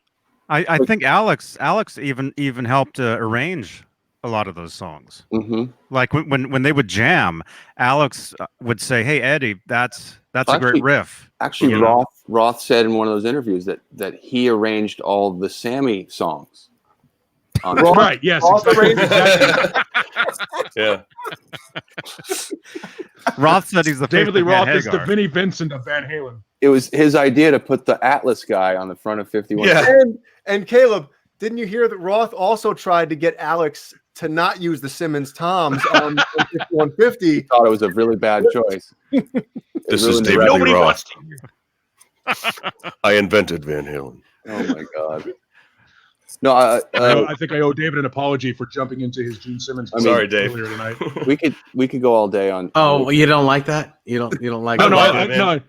I think Alex even helped arrange a lot of those songs. Mm-hmm. Like when they would jam, Alex would say, "Hey Eddie, that's a great riff." Actually, Roth said in one of those interviews that he arranged all the Sammy songs. Right? Yes. Exactly. Yeah. Roth said he's the David Lee Roth is the Vinnie Vincent of Van Halen. It was his idea to put the Atlas guy on the front of 51. Yeah. And Caleb, didn't you hear that Roth also tried to get Alex to not use the Simmons toms on 5150? He thought it was a really bad choice. This is David Lee Roth. I invented Van Halen. Oh my God. No, I think I owe David an apology for jumping into his Gene Simmons. Sorry, Dave. Earlier tonight. we could go all day on. Oh, you don't like that? You don't like? No.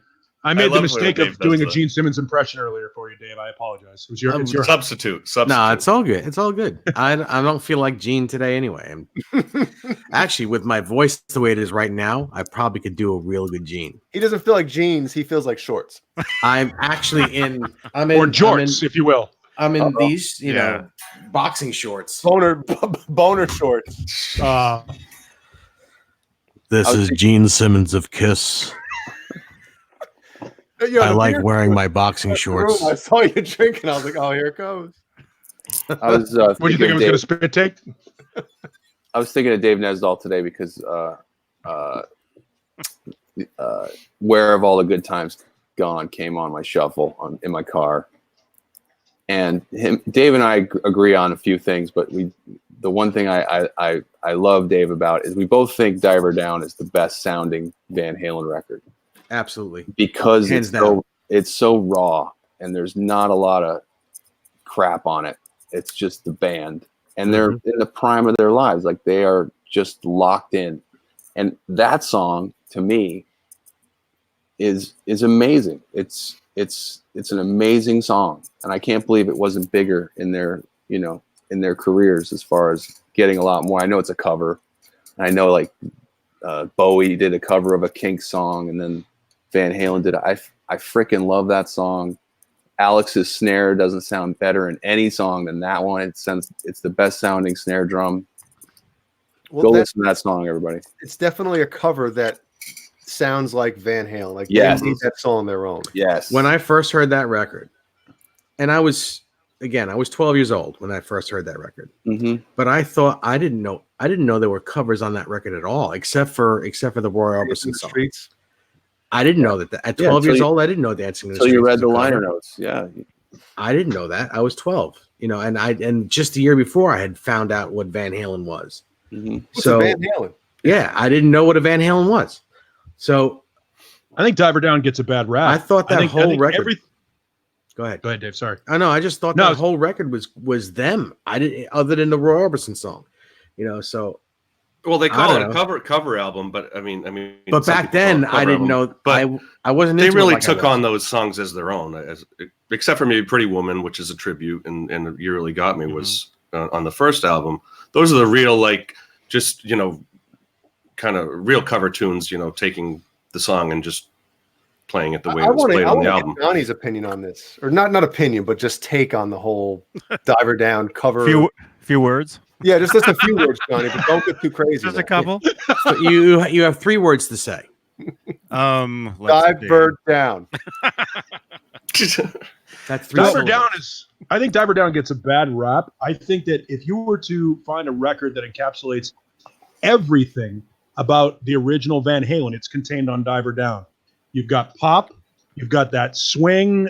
I made the love mistake when of Dave doing does a that. Gene Simmons impression earlier for you, Dave. I apologize. It's your Substitute. No, it's all good. It's all good. I don't feel like Gene today anyway. Actually, with my voice the way it is right now, I probably could do a real good Gene. He doesn't feel like jeans. He feels like shorts. I'm actually in. or jorts, if you will. I'm in these, you know, boxing shorts. Boner shorts. This is Gene Simmons of Kiss. I like wearing my boxing shorts. I saw you drinking. I was like, oh, here it goes. I was. What do you think I was going to spit take? I was thinking of Dave Nesdahl today because Where Have All the Good Times Gone came on my shuffle in my car. And Dave and I agree on a few things, but the one thing I love Dave about is we both think Diver Down is the best sounding Van Halen record. Absolutely. Because it's so raw and there's not a lot of crap on it. It's just the band. And they're in the prime of their lives. Like they are just locked in. And that song to me is amazing. It's an amazing song. And I can't believe it wasn't bigger in their careers as far as getting a lot more. I know it's a cover. I know like Bowie did a cover of a Kinks song and then Van Halen did it. I freaking love that song. Alex's snare doesn't sound better in any song than that one. It's the best sounding snare drum. Well, Go listen to that song, everybody. It's definitely a cover that sounds like Van Halen. Like Yes. they made that song their own. Yes. When I first heard that record, and I was 12 years old when I first heard that record. Mm-hmm. But I didn't know there were covers on that record at all, except for the Roy Orbison song. Streets. I didn't know that. At 12 years old, I didn't know Dancing in the So Streets you read was a the liner cover. notes. Yeah. I didn't know that. I was 12, and just the year before I had found out what Van Halen was. Mm-hmm. What's So a Van Halen? yeah, I didn't know what a Van Halen was. So I think Diver Down gets a bad rap. I thought that whole record. Go ahead. Go ahead, Dave. Sorry. I know. I just thought that whole record was them. I didn't, other than the Roy Orbison song, So well, they call it a cover album, but I mean, but back then I didn't know. But I wasn't. They into really it like took on those songs as their own, except for maybe "Pretty Woman," which is a tribute, and "You Really Got Me" was on the first album. Those are the real, just kind of real cover tunes. Taking the song and just playing it the way it was played on the album. Johnny's opinion on this, or not opinion, but just take on the whole Diver Down cover. Few words. Yeah, just a few words, Johnny, but don't get too crazy. Just a couple. So you have 3 words to say. Diver Down. That's 3 Diver syllables. Down I think Diver Down gets a bad rap. I think that if you were to find a record that encapsulates everything about the original Van Halen, it's contained on Diver Down. You've got pop, you've got that swing,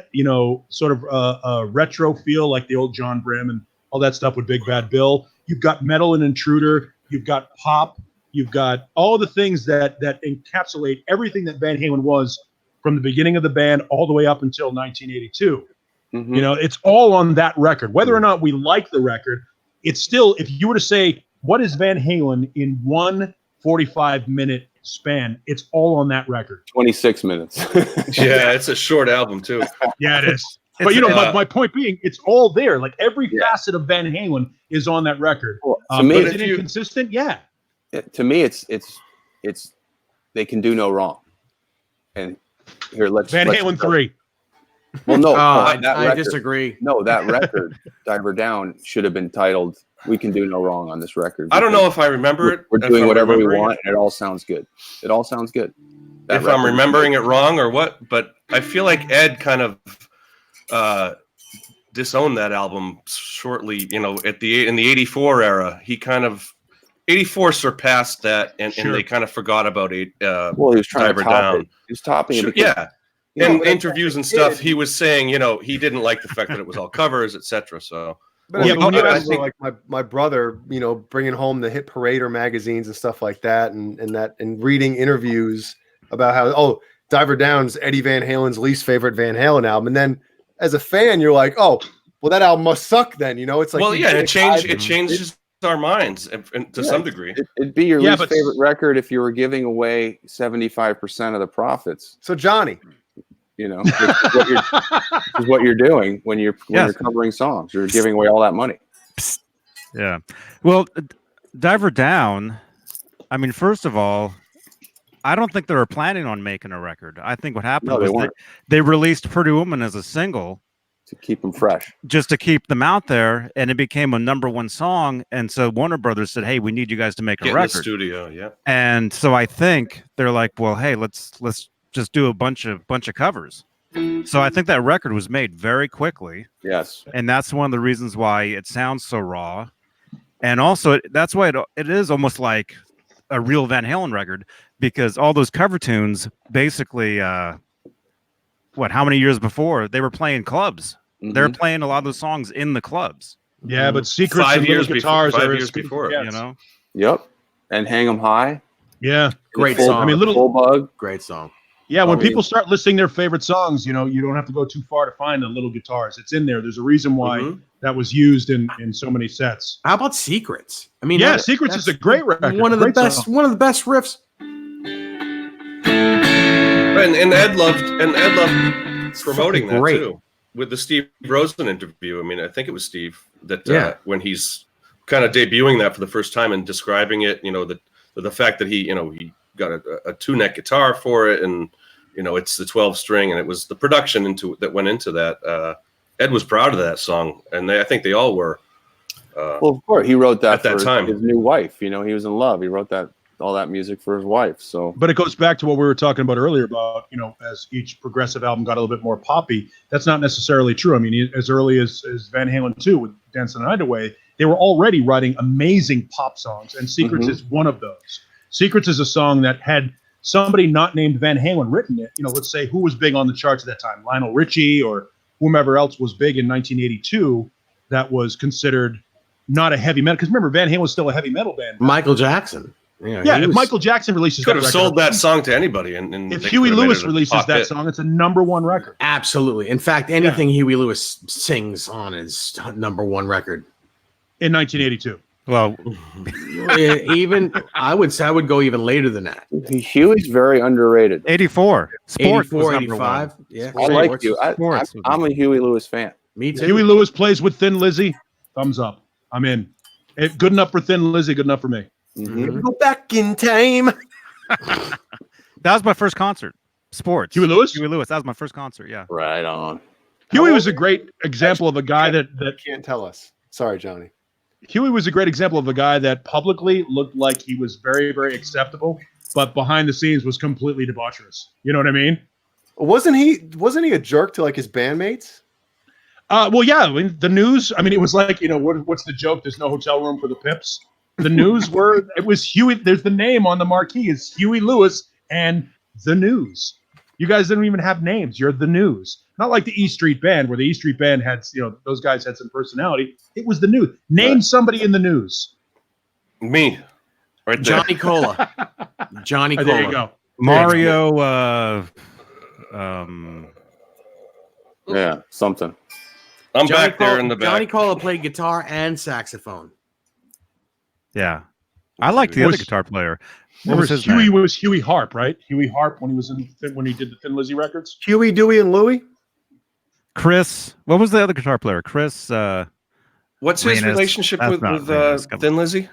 sort of a retro feel like the old John Brim and all that stuff with Big Bad Bill. You've got metal and Intruder. You've got pop. You've got all the things that encapsulate everything that Van Halen was from the beginning of the band all the way up until 1982. Mm-hmm. It's all on that record. Whether or not we like the record, it's still, if you were to say, what is Van Halen in one 45-minute span, it's all on that record. 26 minutes. Yeah, it's a short album too. Yeah, it is. But my point being, it's all there. Like every facet of Van Halen is on that record. Well, to me, is it inconsistent? Yeah. To me, it's they can do no wrong. And here, let's Van Halen 3. Well, no, I disagree. No, that record, Diver Down, should have been titled "We Can Do No Wrong" on this record. I don't know if I remember it. We're doing whatever we want, and it all sounds good. It all sounds good. If I'm remembering it wrong or what, but I feel like Ed kind of disowned that album shortly. In the '84 era, he kind of 84 surpassed that, and they kind of forgot about it. Well, he was trying to top it. He was topping it. Yeah. In interviews and stuff, he was saying, he didn't like the fact that it was all covers, etc. So, but I think like my brother, bringing home the Hit Parader magazines and stuff like that, and reading interviews about how Diver Down's Eddie Van Halen's least favorite Van Halen album, and then as a fan, you're like, well, that album must suck. Then it's like, it changes our minds to some degree. It'd be your least favorite record if you were giving away 75% of the profits. So Johnny. This is what you're doing when you're covering songs. You're giving away all that money. Yeah. Well, Diver Down, I mean, first of all, I don't think they were planning on making a record. I think what happened was they released Pretty Woman as a single to keep them fresh, just to keep them out there, and it became a #1 song. And so Warner Brothers said, "Hey, we need you guys to make a record." In the studio, yeah. And so I think they're like, "Well, hey, let's just do a bunch of covers." So I think that record was made very quickly. Yes, and that's one of the reasons why it sounds so raw, and also that's why it is almost like a real Van Halen record, because all those cover tunes basically, how many years before they were playing clubs? Mm-hmm. They're playing a lot of those songs in the clubs. Yeah, but Secrets 5 and years Guitars before, are 5 years before, you know. Yep, and Hang 'Em High. Yeah, great song. I mean, Full Bug, great song. Yeah, when people start listing their favorite songs, you don't have to go too far to find the Little Guitars. It's in there. There's a reason why that was used in so many sets. How about Secrets? I mean, Secrets is a great record. One of the best riffs. And Ed loved promoting that great. too with the Steve Rosen interview. I mean, I think it was Steve that when he's kind of debuting that for the first time and describing it, the fact that he got a 2-neck guitar for it, and it's the 12-string, and it was the production that went into that. Ed was proud of that song, and I think they all were. Well, of course, he wrote that at that time. His new wife. He was in love. He wrote all that music for his wife. So, but it goes back to what we were talking about earlier about as each progressive album got a little bit more poppy. That's not necessarily true. I mean, as early as Van Halen 2 with Dancing the Night Away, they were already writing amazing pop songs, and Secrets is one of those. Secrets is a song that had somebody not named Van Halen written it. Let's say who was big on the charts at that time, Lionel Richie or whomever else was big in 1982 that was considered not a heavy metal. Because remember, Van Halen was still a heavy metal band. Michael Jackson. If Michael Jackson releases could have sold that song to anybody. And if Huey Lewis releases that song, it's a #1 record. Absolutely. In fact, anything Huey Lewis sings on is #1 record. In 1982. Well, even I would go even later than that. Huey's very underrated. 84. Sports 84, 85. Yeah. I like you. I'm a Huey Lewis fan. Me too. Huey Lewis plays with Thin Lizzy. Thumbs up. I'm in. Good enough for Thin Lizzy. Good enough for me. Mm-hmm. Go back in time. That was my first concert. Sports. Huey Lewis? Huey Lewis. That was my first concert. Yeah. Right on. Huey was a great example of a guy that can't tell us. Sorry, Johnny. Huey was a great example of a guy that publicly looked like he was very, very acceptable, but behind the scenes was completely debaucherous. You know what I mean? Wasn't he a jerk to like his bandmates? Well, yeah. I mean, the news. I mean, it was like what's the joke? There's no hotel room for the Pips. The news it was Huey. There's the name on the marquee is Huey Lewis and the News. You guys didn't even have names. You're the News. Not like the E Street Band, where the E Street Band had, those guys had some personality. It was the News. Name somebody in the News. Me. Right there. Johnny Cola. Johnny Cola. There you go. Mario. Yeah, something. I'm Johnny back there in the back. Johnny Cola played guitar and saxophone. Yeah. I liked the other guitar player. What was his Huey name? was Huey Harp, right? Huey Harp when he did the Thin Lizzy records. Huey, Dewey, and Louie? Chris. What was the other guitar player? Chris. What's his relationship with Thin Lizzy?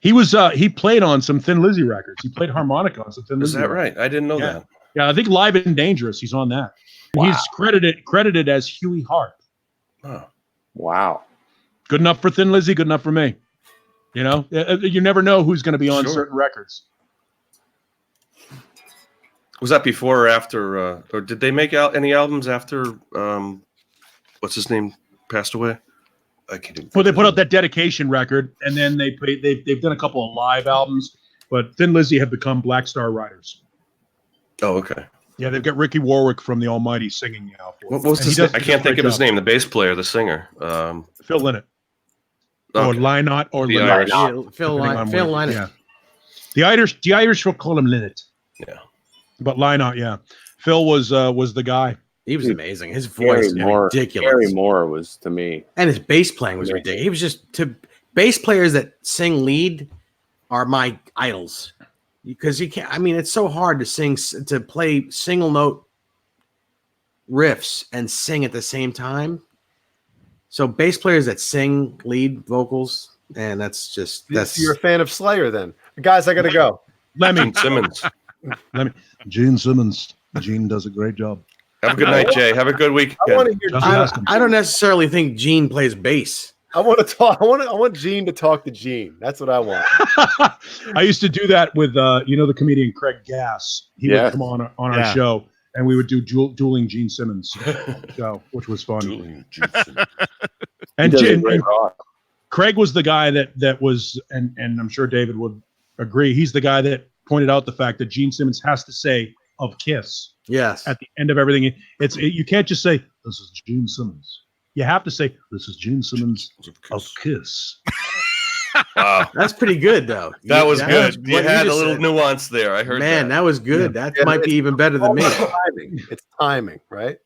He played on some Thin Lizzy records. He played harmonica on some Thin Lizzy. Is that right? I didn't know that. Yeah, I think Live and Dangerous. He's on that. Wow. He's credited as Huey Harp. Oh. Wow. Good enough for Thin Lizzy. Good enough for me. You never know who's going to be on certain records. Was that before or after, or did they make out any albums after? What's his name passed away? I can't even. Well, they put out that Dedication record, and then they've done a couple of live albums. But Thin Lizzy have become Black Star writers. Oh, okay. Yeah, they've got Ricky Warwick from the Almighty singing now. What was his name? I can't think of his name. The bass player, the singer, Phil Lynott. Okay. Or Lynott or The Lynott. Irish. Phil Lynott. Yeah. The Irish will call him Lynott. Yeah. But Lynott, yeah. Phil was the guy. He was amazing. His voice was ridiculous. Gary Moore was to me. And his bass playing was ridiculous. He was just bass players that sing lead are my idols. Because you can't, it's so hard to play single note riffs and sing at the same time. So bass players that sing lead vocals, and that's You're a fan of Slayer, then, guys. I gotta go. Lemmy Simmons. Gene Simmons. Gene does a great job. Have a good night, Jay. Have a good weekend. I want to hear. Just ask him. I don't necessarily think Gene plays bass. I want to talk. I want Gene to talk to Gene. That's what I want. I used to do that with the comedian Craig Gass. He would come on our show, and we would do dueling Gene Simmons show, which was fun. Dueling Gene Simmons. and Craig was the guy that was, and I'm sure David would agree. He's the guy that pointed out the fact that Gene Simmons has to say "of Kiss." Yes. At the end of everything, you can't just say "This is Gene Simmons." You have to say "This is Gene Simmons of Kiss." Wow, that's pretty good though. That was good. You had a little nuance there. I heard. Man, that was good. Yeah. That might be even better than me. It's timing, right?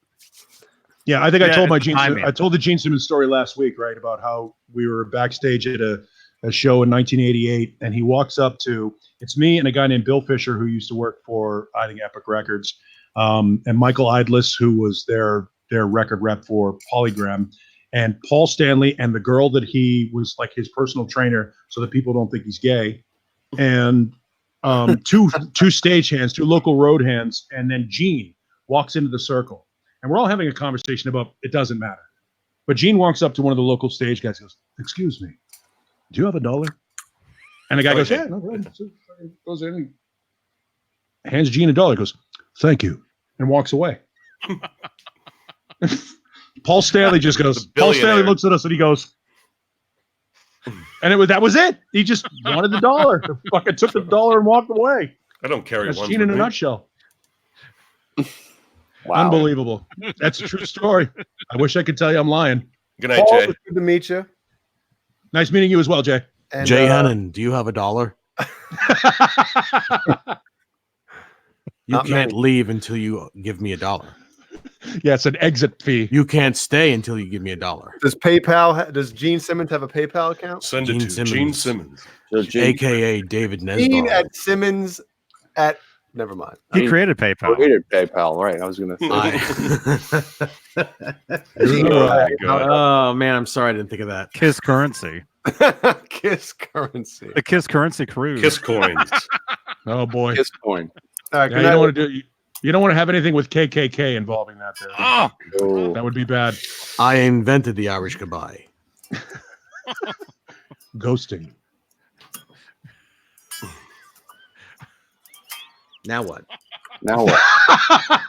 Yeah, I think I told I told the Gene Simmons story last week, right, about how we were backstage at a show in 1988, and he walks up to, it's me and a guy named Bill Fisher, who used to work for, I think, Epic Records, and Michael Idlis, who was their record rep for Polygram, and Paul Stanley, and the girl that he was like his personal trainer, so that people don't think he's gay, and two stagehands, two local road hands, and then Gene walks into the circle. And we're all having a conversation about it doesn't matter. But Gene walks up to one of the local stage guys and goes, "Excuse me, do you have $1?" And the guy goes, "Yeah, no problem." So he goes in and hands Gene $1. He goes, "Thank you," and walks away. Paul Stanley just goes, Paul Stanley looks at us and he goes, and that was it. He just wanted the $1. Fucking took the $1 and walked away. I don't carry That's one. Gene in a nutshell. Wow. Unbelievable. That's a true story. I wish I could tell you I'm lying. Good night, Paul, Jay. it was good to meet you. Nice meeting you as well, Jay. And, Jay Hannon, do you have $1? You can't leave until you give me $1. Yeah, it's an exit fee. You can't stay until you give me $1. Does Gene Simmons have a PayPal account? Send Gene it to Simmons. Gene Simmons. AKA David Gene Nesbitt. at Simmons at never mind. He created PayPal. Created PayPal, right? I was going to say. Oh man, I'm sorry I didn't think of that. Kiss Currency. Kiss Currency. The Kiss Currency cruise. Kiss coins. Oh boy. Kiss coin. All right, Yeah, you don't want to have anything with KKK involving that there. Oh, That would be bad. I invented the Irish goodbye. Ghosting. Now what? Now what?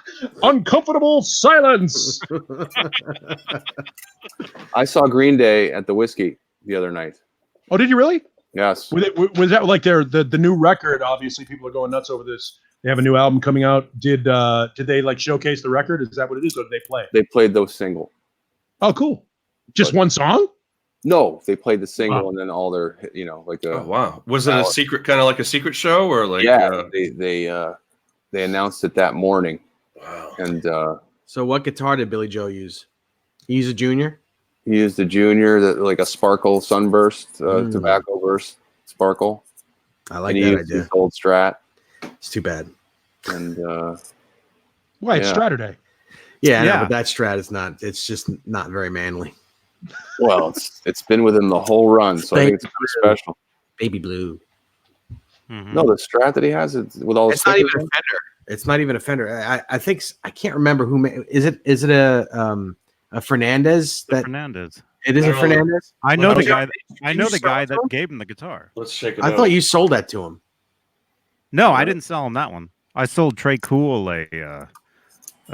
Uncomfortable silence. I saw Green Day at the Whiskey the other night. Oh, did you really? Yes. Was that like the new record? Obviously, people are going nuts over this. They have a new album coming out. Did they like showcase the record? Is that what it is, or did they play it? They played those single. Oh, cool. Just one song? No, they played the single and then all their, like a. oh wow. Was it a secret, kind of like a secret show, or like? They announced it that morning. Wow. And So what guitar did Billy Joe use? He used a Junior? he used a Junior, like a Sparkle Sunburst, Tobacco Burst Sparkle. I like and he that used idea. his old Strat. It's too bad. And Why, it's Yeah. Straturday. Yeah, Yeah. No, but that Strat is not. It's just not very manly. well, it's been with him the whole run, so I think it's pretty special. Baby blue. Mhm. No, the Strat that he has, it's with all the It's not even a stickers. Fender. It's not even a Fender. I think I can't remember who made. Is it a Fernandez? The That Fernandez. it is I a don't know. Fernandez. I know the Okay. guy. I know you the sell guy it to that him? gave him the guitar. Let's shake it I out. thought you sold that to him. No, I didn't sell him that one. I sold Trey Cool a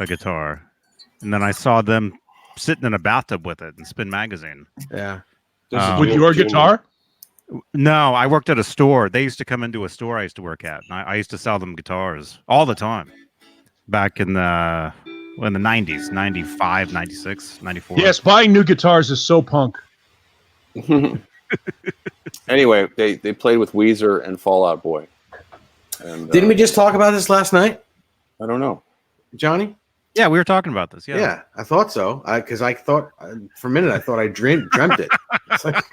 guitar, and then I saw them sitting in a bathtub with it in Spin Magazine. Yeah. With your guitar? No, I worked at a store. They used to come into a store I used to work at, and I used to sell them guitars all the time. Back in the 90s, 95, 96, 94. Yes, buying new guitars is so punk. Anyway, they played with Weezer and Fall Out Boy. And, Didn't we just talk about this last night, I don't know. Johnny? Yeah, we were talking about this. Yeah. Yeah, I thought so. Because I thought for a minute I thought I dreamt it. It's like,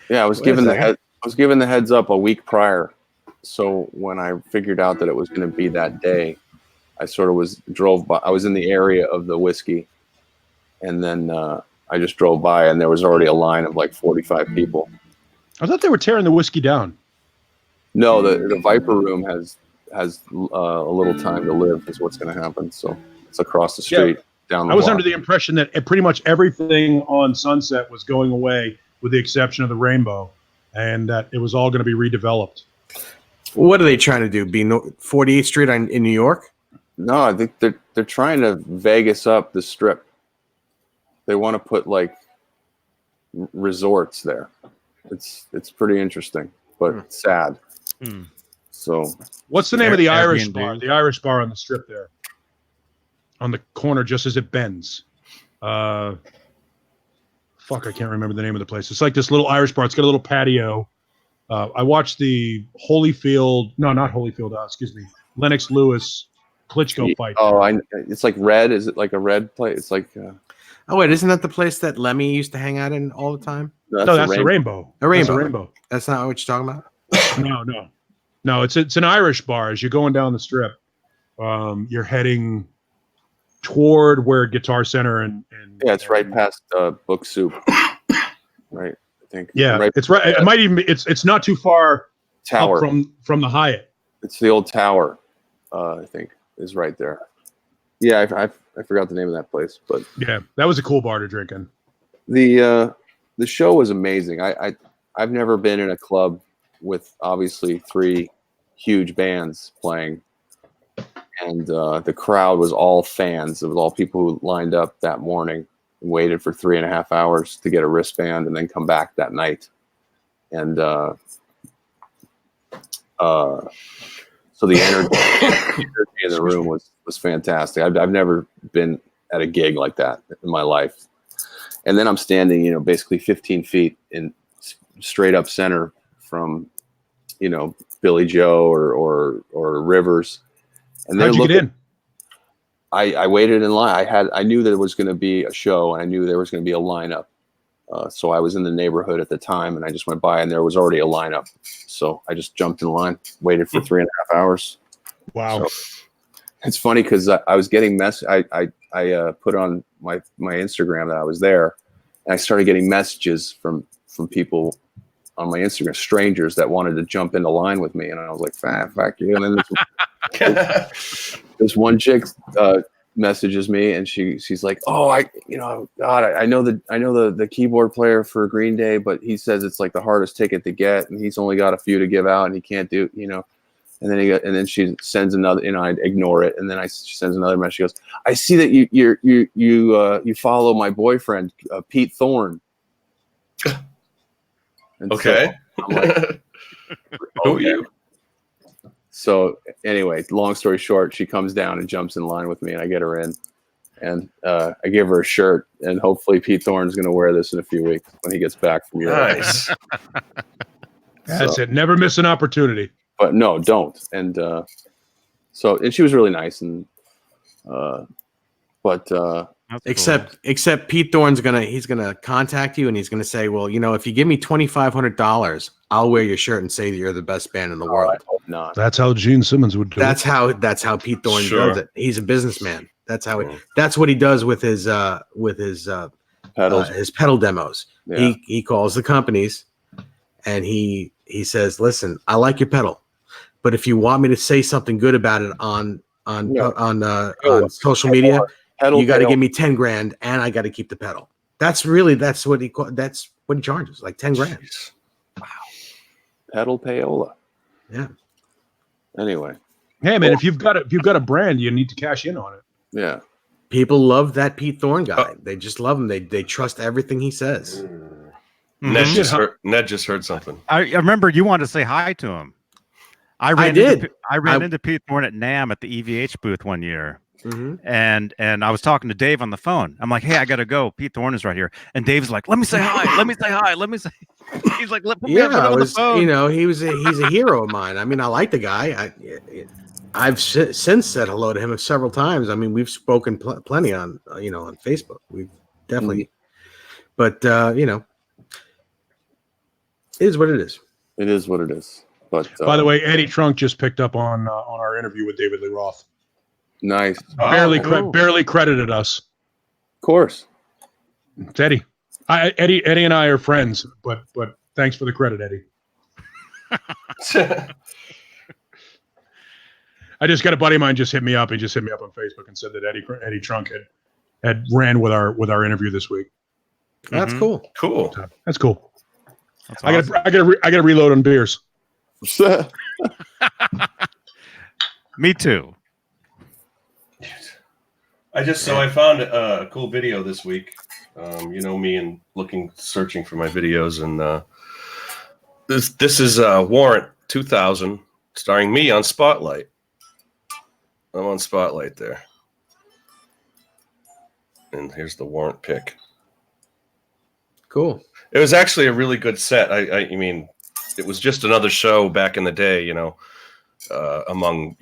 Yeah, I was Wait a given the second. given the heads up a week prior. So when I figured out that it was going to be that day, I sort of drove by. I was in the area of the whiskey, and then I just drove by, and there was already a line of like 45 people. I thought they were tearing the whiskey down. No, the Viper Room has a little time to live, is what's going to happen. So it's across the street. Down the I was block. under the impression that pretty much everything on Sunset was going away, with the exception of the Rainbow, and that it was all going to be redeveloped. What are they trying to do? Be 48th Street in New York? No, I think they're trying to Vegas up the Strip. They want to put like resorts there. It's pretty interesting, but sad. So, what's the name of the Irish Airbnb. bar? The Irish bar on the Strip there, on the corner, just as it bends. Fuck, I can't remember the name of the place. It's like this little Irish bar. It's got a little patio. I watched the Lennox Lewis Klitschko fight. Oh, it's like Red. Is it like a Red place? It's like. Oh wait, isn't that the place that Lemmy used to hang out in all the time? No, that's the Rainbow. A Rainbow. That's a Rainbow. That's not what you're talking about. No. It's an Irish bar. As you're going down the Strip, you're heading toward where Guitar Center and it's right past Book Soup, right? I think. Yeah, it's right. It might even. It's not too far. Tower up from the Hyatt. It's the old tower. I think is right there. Yeah, I forgot the name of that place, but yeah, that was a cool bar to drink in. The show was amazing. I've never been in a club with obviously 3 huge bands playing, and the crowd was all fans. It was all people who lined up that morning and waited for 3.5 hours to get a wristband and then come back that night. And so the energy in the room was fantastic. I've never been at a gig like that in my life. And then I'm standing, basically 15 feet in straight up center from, Billy Joe or Rivers. And how'd you get in? I waited in line. I knew there was going to be a show, and I knew there was going to be a lineup. So I was in the neighborhood at the time, and I just went by, and there was already a lineup. So I just jumped in line, waited for 3.5 hours. Wow. So it's funny because I was getting I put on my Instagram that I was there, and I started getting messages from people on my Instagram, strangers that wanted to jump into line with me, and I was like, "Fuck you!" And then this one chick messages me, and she's like, "Oh, God, I know the keyboard player for Green Day, but he says it's like the hardest ticket to get, and he's only got a few to give out, and he can't do, And then she sends another, I ignore it, and then she sends another message. She goes, "I see that you follow my boyfriend, Pete Thorne." And okay. So I'm like, Who are you? So anyway, long story short, she comes down and jumps in line with me, and I get her in, and I give her a shirt, and hopefully Pete Thorne's going to wear this in a few weeks when he gets back from Europe. Nice. That's it. Never miss an opportunity. But no, don't. And and she was really nice, and except Pete Thorne's he's gonna contact you, and he's gonna say, well, if you give me $2,500, I'll wear your shirt and say that you're the best band in the world. I hope not. That's how Gene Simmons would do That's it. how Pete Thorne does it. He's a businessman. That's how that's what he does with his Pedals. his pedal demos. Yeah. He calls the companies, and he says, listen, I like your pedal, but if you want me to say something good about it on social media, you got to give me 10 grand, and I got to keep the pedal. That's what he charges, like 10 grand. Wow. Pedal payola. Yeah. Anyway. Hey man, if you've got a brand, you need to cash in on it. Yeah. People love that Pete Thorne guy. They just love him. They trust everything he says. Ned just heard something. I remember you wanted to say hi to him. I ran into Pete Thorne at NAMM at the EVH booth one year. Mm-hmm. And I was talking to Dave on the phone. I'm like, hey, I gotta go. Pete Thorne is right here. And Dave's like, let me say hi. He's like, put me on the phone. he's a hero of mine. I mean, I like the guy. I've since said hello to him several times. I mean, we've spoken plenty on on Facebook. We've definitely, but it is what it is. It is what it is. But by the way, Eddie Trunk just picked up on our interview with David Lee Roth. Nice. Barely credited us. Of course. It's Eddie. Eddie and I are friends, but thanks for the credit, Eddie. I just got a buddy of mine just hit me up. He just hit me up on Facebook and said that Eddie Trunk had ran with our interview this week. That's cool. Cool. That's cool. That's I awesome. gotta reload on beers. Me too. I found a cool video this week. You know me and searching for my videos, and this is Warrant 2000, starring me on Spotlight. I'm on Spotlight there, and here's the Warrant pick. Cool. It was actually a really good set. I mean, it was just another show back in the day, among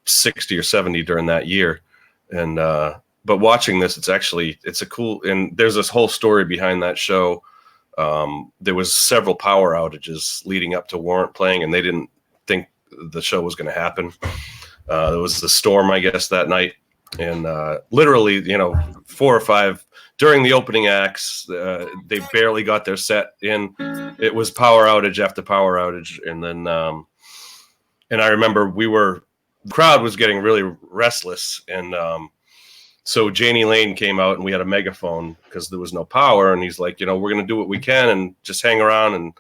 60 or 70 during that year, and but watching this, it's a cool, and there's this whole story behind that show. There was several power outages leading up to Warrant playing, and they didn't think the show was going to happen. There was the storm, I guess, that night, and literally, 4 or 5 during the opening acts, they barely got their set in. It was power outage after power outage, and then, and I remember the crowd was getting really restless, and so Janie Lane came out, and we had a megaphone because there was no power, and he's like, we're going to do what we can and just hang around,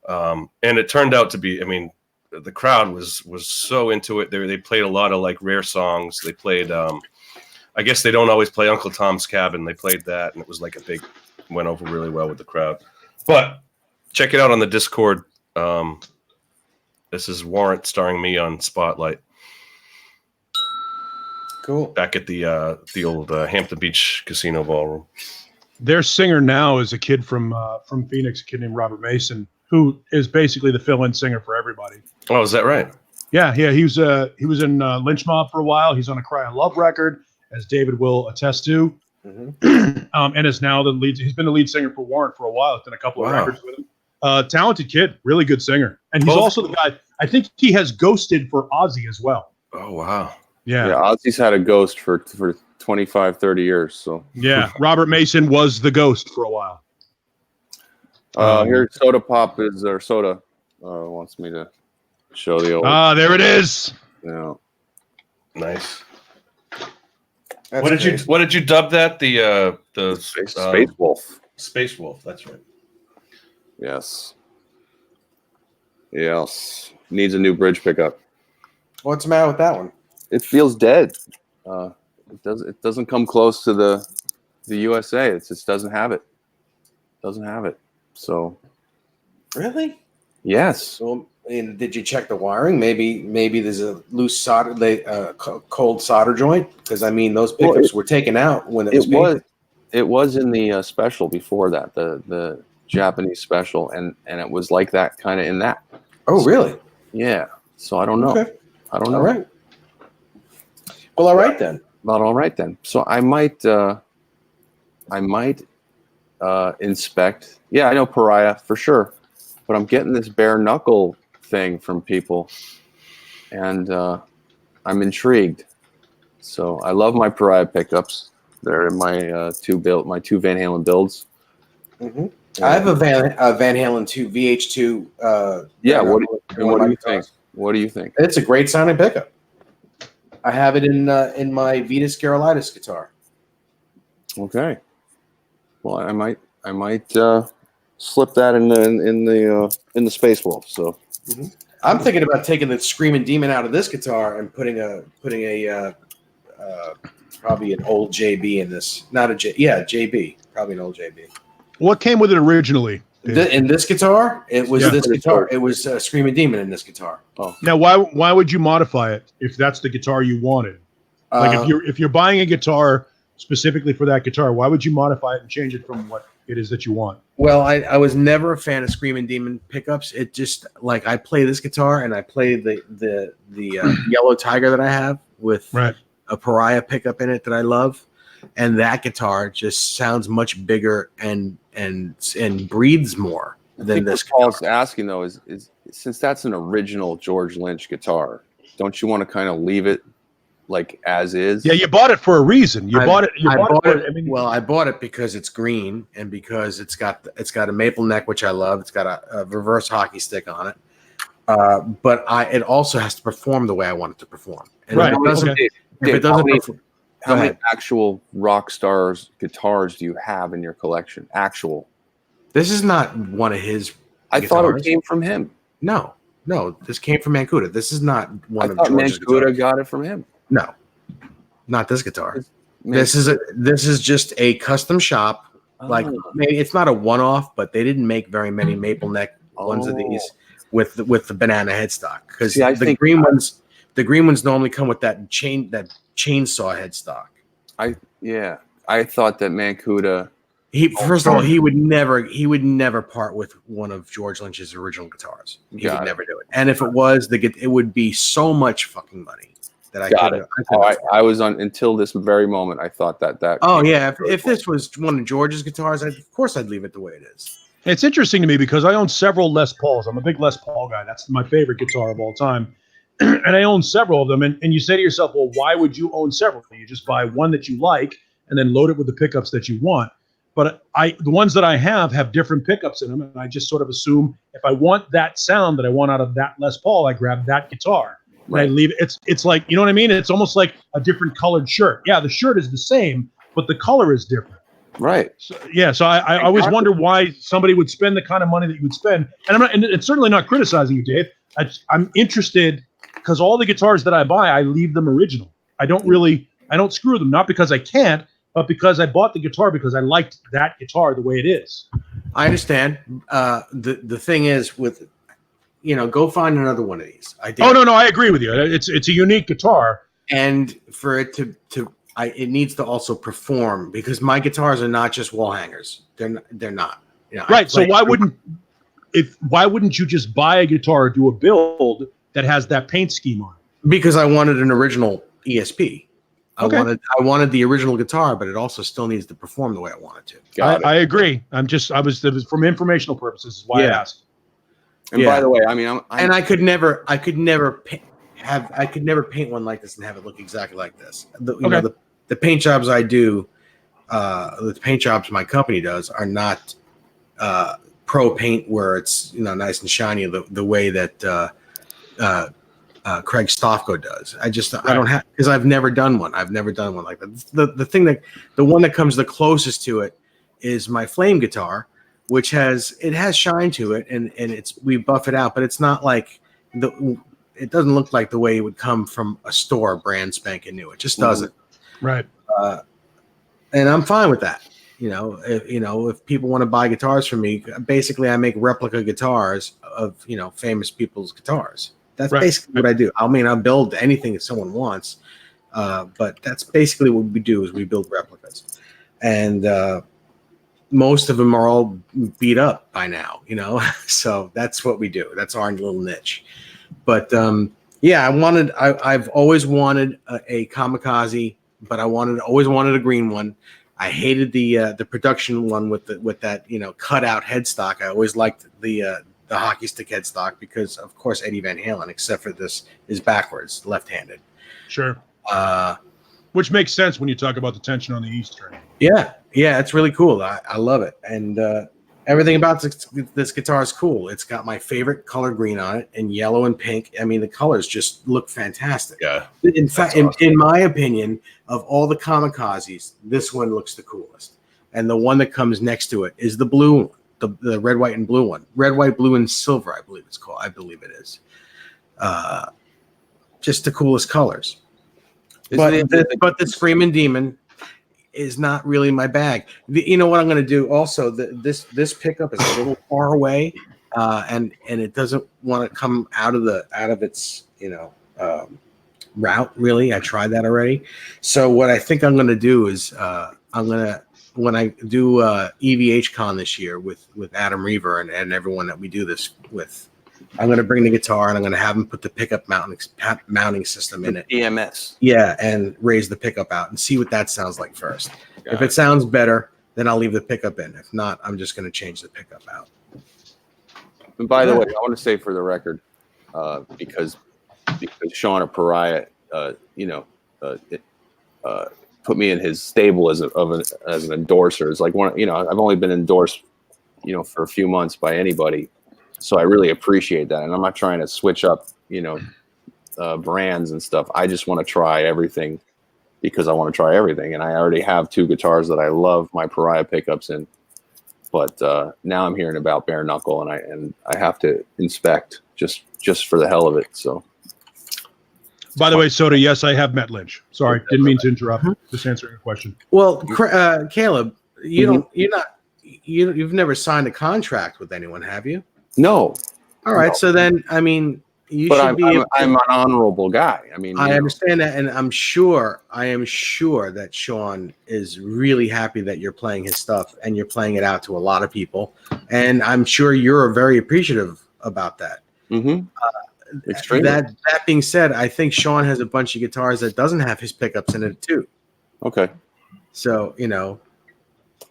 and it turned out to be, I mean, the crowd was so into it. They played a lot of like rare songs. They played, I guess they don't always play Uncle Tom's Cabin. They played that, and it was like went over really well with the crowd. But check it out on the Discord. This is Warrant starring me on Spotlight. Cool. Back at the old Hampton Beach Casino Ballroom. Their singer now is a kid from Phoenix, a kid named Robert Mason, who is basically the fill-in singer for everybody. Oh, is that right? Yeah. He was in Lynch Mob for a while. He's on a Cry on Love record, as David will attest to, and is now he's been the lead singer for Warrant for a while. He's done a couple of records with him. Talented kid, really good singer, and he's also the guy. I think he has ghosted for Ozzy as well. Oh wow. Yeah. Ozzy's had a ghost for 25, 30 years. So yeah, Robert Mason was the ghost for a while. Here, Soda Pop Soda wants me to show the old. There it is. Yeah. Nice. That's What did you dub that? The Space Wolf. Space Wolf. That's right. Yes. Needs a new bridge pickup. What's the matter with that one? It feels dead. It doesn't come close to the USA. It just doesn't have it. So. Really? Yes. So, and did you check the wiring? Maybe there's a loose solder, cold solder joint. Because I mean, those pickups were taken out when it was. It was in the special before that, the Japanese special, and it was like that kind of in that. Oh, really? Yeah. So I don't know. Okay. I don't know. All right. Well, all right then. Not all right then. So I might inspect. Yeah, I know Pariah for sure, but I'm getting this bare knuckle thing from people, and I'm intrigued. So I love my Pariah pickups. They're in my two Van Halen builds. Mm-hmm. I have a Van Halen 2 VH2. Yeah. What do you think? What do you think? It's a great sounding pickup. I have it in my Vitas Garolitis guitar. Okay. Well, I might slip that in the Space Wolf. So I'm thinking about taking the Screaming Demon out of this guitar and putting a probably an old JB in this. Not a JB. Probably an old JB. What came with it originally? In this guitar, it was this guitar. It was Screaming Demon in this guitar. Oh. Now, why would you modify it if that's the guitar you wanted? Like if you're buying a guitar specifically for that guitar, why would you modify it and change it from what it is that you want? Well, I was never a fan of Screaming Demon pickups. It just like I play this guitar and I play the Yellow Tiger that I have with a Pariah pickup in it that I love, and that guitar just sounds much bigger and breathes more than this. Paul's asking though is since that's an original George Lynch guitar, don't you want to kind of leave it like as is. Yeah, you bought it for a reason. I bought it. I bought it because it's green and because it's got a maple neck, which I love. It's got a reverse hockey stick on it. But it also has to perform the way I want it to perform. And right. If it doesn't, how many actual rock stars guitars do you have in your collection? Actual. This is not one of his. I thought it came from him. No, this came from Mancuda. This is not one of George's Mancuda guitars. got it from him. No, not this guitar. This is just a custom shop. Like maybe it's not a one-off, but they didn't make very many maple neck ones of these with the banana headstock because the green ones normally come with that chainsaw headstock. I thought that Mancuda. First of all, he would never part with one of George Lynch's original guitars. He would never do it. And if it was, it would be so much fucking money that I couldn't. I was on until this very moment. I thought that. Oh yeah, if this was one of George's guitars, of course I'd leave it the way it is. It's interesting to me because I own several Les Pauls. I'm a big Les Paul guy. That's my favorite guitar of all time. And I own several of them. And you say to yourself, well, why would you own several? You just buy one that you like and then load it with the pickups that you want. But the ones that I have different pickups in them. And I just sort of assume if I want that sound that I want out of that Les Paul, I grab that guitar. Right. And I leave it. It's like, you know what I mean? It's almost like a different colored shirt. Yeah, the shirt is the same, but the color is different. Right. So I always wonder why somebody would spend the kind of money that you would spend. And it's certainly not criticizing you, Dave. I'm interested because all the guitars that I buy, I leave them original. I don't screw them, not because I can't, but because I bought the guitar because I liked that guitar the way it is. I understand. The thing is with, go find another one of these. No, I agree with you. It's a unique guitar. And for it it needs to also perform because my guitars are not just wall hangers. They're not. Right. So why wouldn't you just buy a guitar or do a build that has that paint scheme on it? Because I wanted an original ESP. Okay. I wanted the original guitar, but it also still needs to perform the way I want it to. I agree. It was from informational purposes is why I asked. And by the way, I could never paint one like this and have it look exactly like this. The paint jobs I do, the paint jobs my company does are not pro paint where it's nice and shiny the way that Craig Stofko does. I don't have because I've never done one. I've never done one like that. The one that comes the closest to it is my flame guitar, which has shine to it and we buff it out, but it's not like it doesn't look like the way it would come from a store brand spanking new. It just doesn't. Right. And I'm fine with that. If people want to buy guitars from me, basically I make replica guitars of, famous people's guitars. That's basically what I do. I'll build anything that someone wants. But that's basically what we do is we build replicas. And most of them are all beat up by now, so that's what we do. That's our little niche. But I've always wanted a Kamikaze, but always wanted a green one. I hated the production one with that cutout headstock. I always liked the hockey stick headstock because of course Eddie Van Halen, except for this is backwards, left-handed. Sure. Which makes sense when you talk about the tension on the E string. Yeah, it's really cool. I love it, and everything about this guitar is cool. It's got my favorite color green on it, and yellow and pink. The colors just look fantastic. Yeah. In fact, awesome. in my opinion, of all the Kamikazes, this one looks the coolest. And the one that comes next to it is the blue one, the red, white, and blue one. Red, white, blue, and silver, I believe it's called. I believe it is. Just the coolest colors. But the Screaming Demon is not really my bag. You know what I'm going to do? Also, this pickup is a little far away, and it doesn't want to come out of its route. Really, I tried that already. So what I think I'm going to do is when I do EVH Con this year with Adam Reaver and everyone that we do this with. I'm going to bring the guitar and I'm going to have him put the pickup mounting system in it. EMS. Yeah, and raise the pickup out and see what that sounds like first. If it sounds better, then I'll leave the pickup in. If not, I'm just going to change the pickup out. And by the way, I want to say for the record, because Sean or Pariah, put me in his stable as an endorser. It's like I've only been endorsed, for a few months by anybody, so I really appreciate that. And I'm not trying to switch up, brands and stuff. I just want to try everything because I want to try everything. And I already have 2 guitars that I love my Pariah pickups in, but now I'm hearing about bare knuckle, and I have to inspect just for the hell of it. So. By the way, Soda, yes, I have met Lynch. Sorry, didn't mean to interrupt. Just answering your question. Well, Caleb, you've never signed a contract with anyone, have you? No. All right, no. So then, I mean, I'm an honorable guy. I mean, I understand that, and I am sure that Sean is really happy that you're playing his stuff and you're playing it out to a lot of people, and I'm sure you're very appreciative about that. Mm-hmm. Extremely. That being said, I think Sean has a bunch of guitars that doesn't have his pickups in it too. Okay. So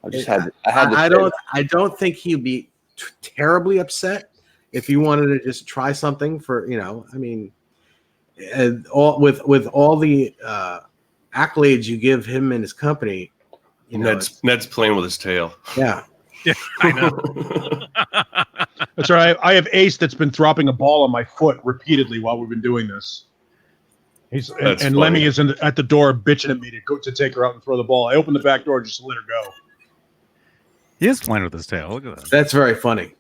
I don't think he'd be terribly upset if you wanted to just try something for I mean, with all the accolades you give him and his company. Ned's playing with his tail. Yeah. Yeah, I know. That's right. I have Ace that's been dropping a ball on my foot repeatedly while we've been doing this. And Lemmy is at the door bitching at me to take her out and throw the ball. I opened the back door just to let her go. He is playing with his tail. Look at that. That's very funny.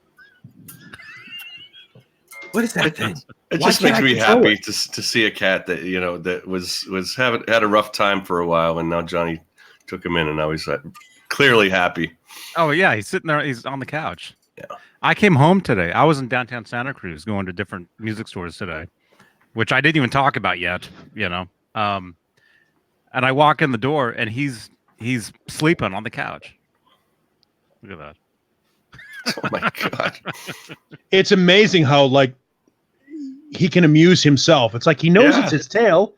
What is that thing? It just makes me happy to see a cat that that had a rough time for a while, and now Johnny took him in, and now he's clearly happy. Oh yeah, he's sitting there. He's on the couch. Yeah. I came home today. I was in downtown Santa Cruz going to different music stores today, which I didn't even talk about yet. And I walk in the door, and he's sleeping on the couch. Look at that. Oh my God. It's amazing how he can amuse himself. It's like he knows it's his tail.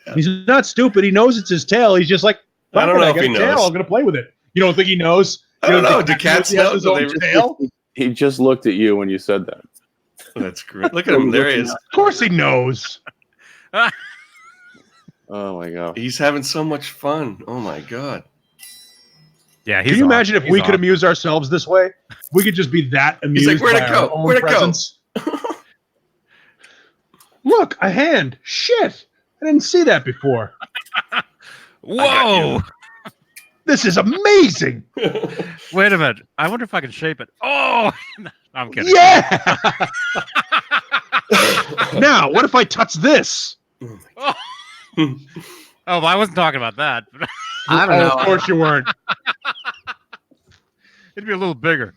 Yeah. He's not stupid. He knows it's his tail. He's just like, I don't know if he knows. Tail. I'm going to play with it. You don't think he knows? I don't know. Do cats know his own tail? He just looked at you when you said that. That's great. Look at him. There he is. Of course he knows. Oh my God. He's having so much fun. Oh my God. Yeah. Can you imagine if we could amuse ourselves this way? We could just be that amused. He's like, where'd it go? Where'd it go? Look, a hand. Shit. I didn't see that before. Whoa. This is amazing. Wait a minute. I wonder if I can shape it. Oh, I'm kidding. Yeah. Now, what if I touch this? Oh, I wasn't talking about that. I don't know. Of course you weren't. It'd be a little bigger.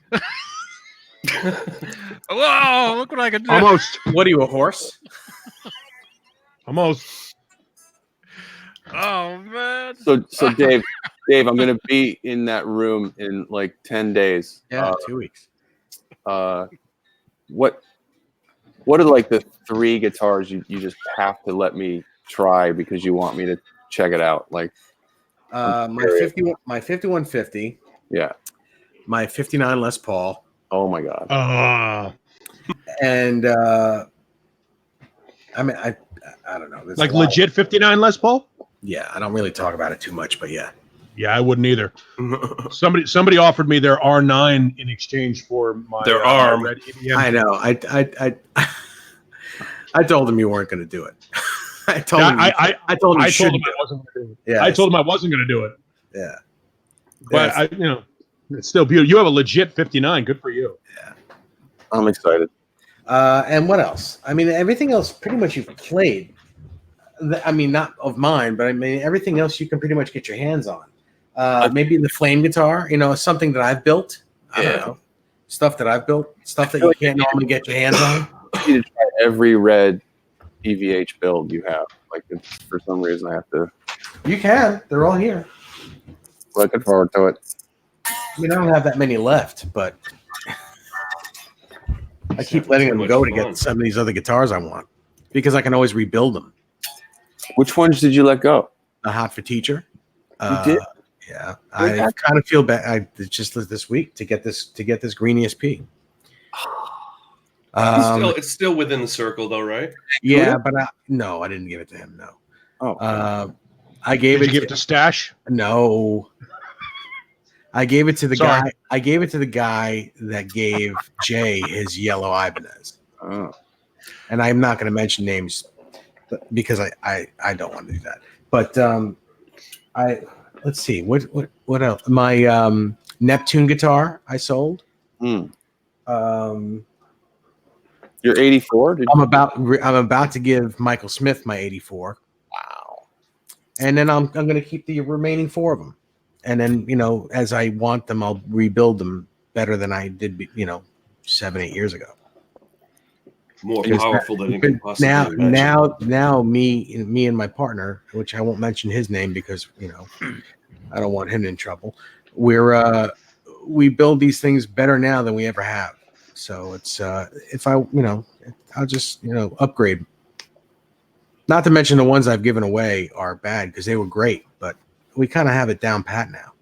Whoa, look what I can do. Almost. What are you, a horse? Almost. Oh, man. So Dave, I'm going to be in that room in like 10 days. Yeah, 2 weeks. What are like the 3 guitars you just have to let me try because you want me to check it out? Like my 5150. Yeah. My 59 Les Paul. Oh my God. And I mean, I don't know. Like legit 59 Les Paul? Yeah, I don't really talk about it too much, but yeah. Yeah, I wouldn't either. Somebody offered me their R9 in exchange for their arm. Red EDM. I know. I told them you weren't going to do it. I told him I told him I wasn't going to do it. Yeah, I told him I wasn't going to do it. Yeah, but it's still beautiful. You have a legit 59. Good for you. Yeah, I'm excited. And what else? I mean, everything else pretty much you've played. I mean, not of mine, but I mean, everything else you can pretty much get your hands on. Maybe the flame guitar, something that I've built. I don't know. Stuff that I've built, stuff that you can't normally get your hands on. You need to try every red EVH build you have. Like, for some reason, I have to. You can. They're all here. Looking forward to it. I mean, I don't have that many left, but I keep letting them go to get some of these other guitars I want because I can always rebuild them. Which ones did you let go? The Hot for Teacher. You did? Yeah. I kind of feel bad. Just this week to get this green ESP. It's still within the circle, though, right? Yeah, but no, I didn't give it to him. No. Oh. I gave Did you give it to Stash? No. I gave it to the Sorry. guy. I gave it to the guy that gave Jay his yellow Ibanez. Oh. And I'm not going to mention names because I don't want to do that. But let's see what else. My Neptune guitar I sold. You're 84. I'm about to give Michael Smith my 84. Wow. And then I'm going to keep the remaining 4 of them. And then, as I want them, I'll rebuild them better than I did, 7-8 years ago. More powerful than you can possibly imagine. Now, me and my partner, which I won't mention his name because I don't want him in trouble. We build these things better now than we ever have. So it's if I I'll just upgrade. Not to mention the ones I've given away are bad because they were great, but we kind of have it down pat now.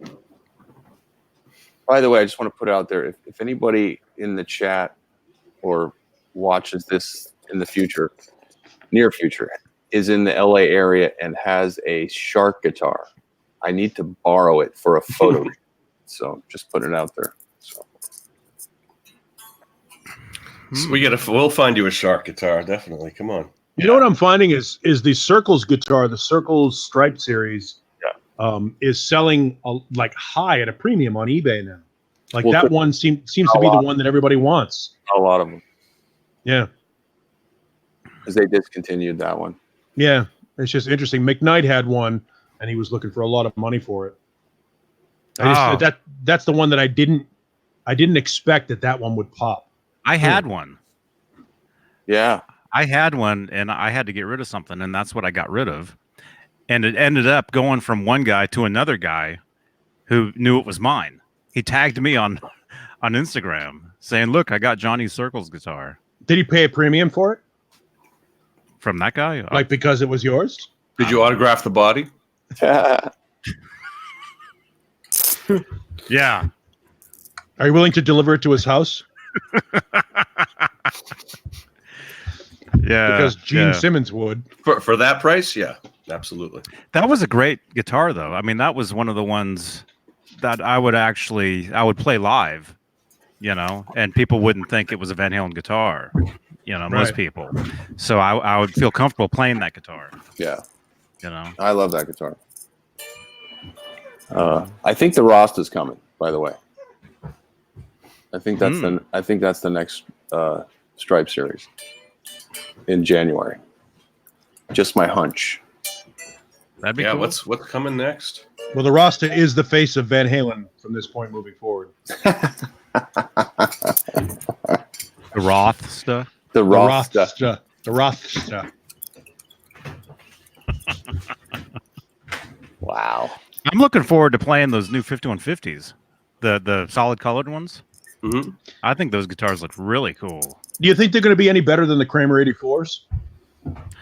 By the way, I just want to put out there, if anybody in the chat or watches this in the future, near future, is in the LA area and has a Shark guitar, I need to borrow it for a photo. So just put it out there. So we'll find you a Shark guitar, definitely. Come on. You know what I'm finding is the Circles guitar, the Circles Stripe series, is selling like high at a premium on eBay now. Like that one seems to be the one that everybody wants. A lot of them. Yeah. Because they discontinued that one. Yeah. It's just interesting. McKnight had one and he was looking for a lot of money for it. That's the one that I didn't expect that one would pop. I had one. Yeah. I had one and I had to get rid of something, and that's what I got rid of. And it ended up going from one guy to another guy who knew it was mine. He tagged me on Instagram saying, "Look, I got Johnny Circle's guitar." Did he pay a premium for it? From that guy? Like because it was yours? Did you autograph the body? Yeah. Are you willing to deliver it to his house? Yeah. Because Gene Simmons would. For that price? Yeah, absolutely. That was a great guitar, though. I mean, that was one of the ones that I would play live, and people wouldn't think it was a Van Halen guitar, most people. So I would feel comfortable playing that guitar. Yeah. I love that guitar. I think the Roth is coming, by the way. I think that's the next Stripe series in January. Just my hunch. That'd be cool. What's coming next? Well, the Rasta is the face of Van Halen from this point moving forward. The Rothsta. The Rothsta. The Rothsta. Wow. I'm looking forward to playing those new 5150s, the solid colored ones. Mm-hmm. I think those guitars look really cool. Do you think they're going to be any better than the Kramer 84s?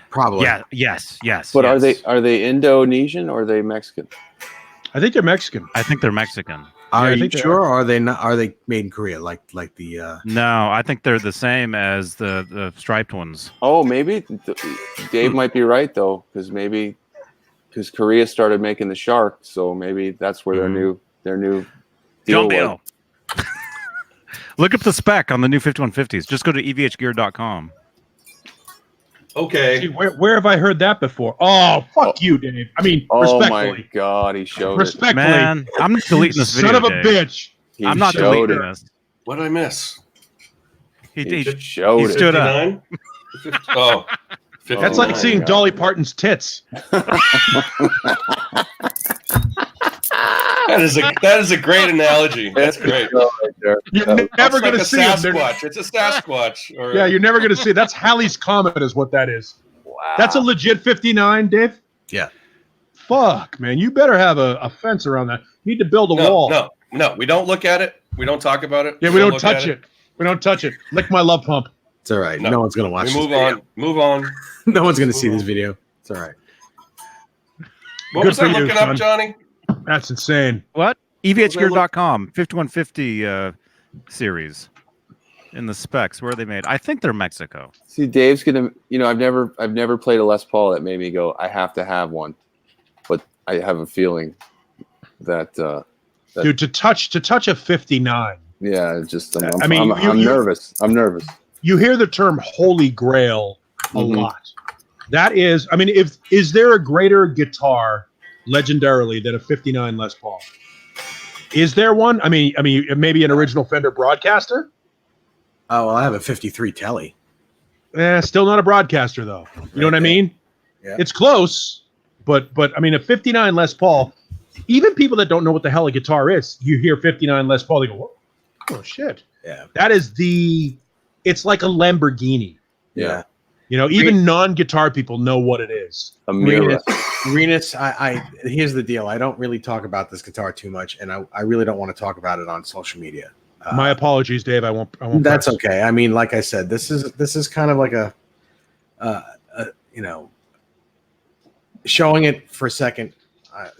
Probably. Yeah. Yes. But are they Indonesian or are they Mexican? I think they're Mexican. I think they're Mexican. Are you sure? Or are they not? Are they made in Korea? Like the? No, I think they're the same as the striped ones. Oh, maybe Dave might be right though, because Korea started making the Shark, so maybe that's where their new deal was. Look up the spec on the new 5150s. Just go to evhgear.com. Okay. See, where have I heard that before? Oh, fuck you, Dave. I mean, respectfully. Oh my God, he showed respectfully. Man, I'm deleting this video. Son of a bitch. I'm not deleting this. What did I miss? He just showed he it. stood up. 59? That's like seeing Dolly Parton's tits. That is a great analogy. That's great. You're never going to see him. Sasquatch. It's a Sasquatch. Yeah, you're never going to see. That's Halley's Comet is what that is. Wow. That's a legit 59, Dave? Yeah. Fuck, man. You better have a fence around that. You need to build a wall. No. We don't look at it. We don't talk about it. Yeah, we don't touch it. We don't touch it. Lick my love pump. It's all right. No one's going to watch this video. Move on. No one's going to see this video. It's all right. What Good was I for you, looking son. up, Johnny? That's insane. What? evhgear.com 5150 series in the specs. Where are they made? I think they're Mexico. See, Dave's gonna. I've never played a Les Paul that made me go, I have to have one. But I have a feeling that dude, to touch a 59. Yeah, just I'm nervous. I'm nervous. You hear the term Holy Grail a lot. That is, I mean, is there a greater guitar legendarily than a 59 Les Paul? Is there one? I mean, maybe an original Fender Broadcaster. Oh, well, I have a 53 Telly. Still not a broadcaster though. You know what I mean? Yeah. It's close, but I mean, a 59 Les Paul. Even people that don't know what the hell a guitar is, you hear 59 Les Paul, they go, "Oh shit!" Yeah, that is it's like a Lamborghini. Yeah. You know, even non-guitar people know what it is. Renus, I here's the deal. I don't really talk about this guitar too much, and I really don't want to talk about it on social media. My apologies, Dave. I won't. That's okay. I mean, like I said, this is kind of like a showing it for a second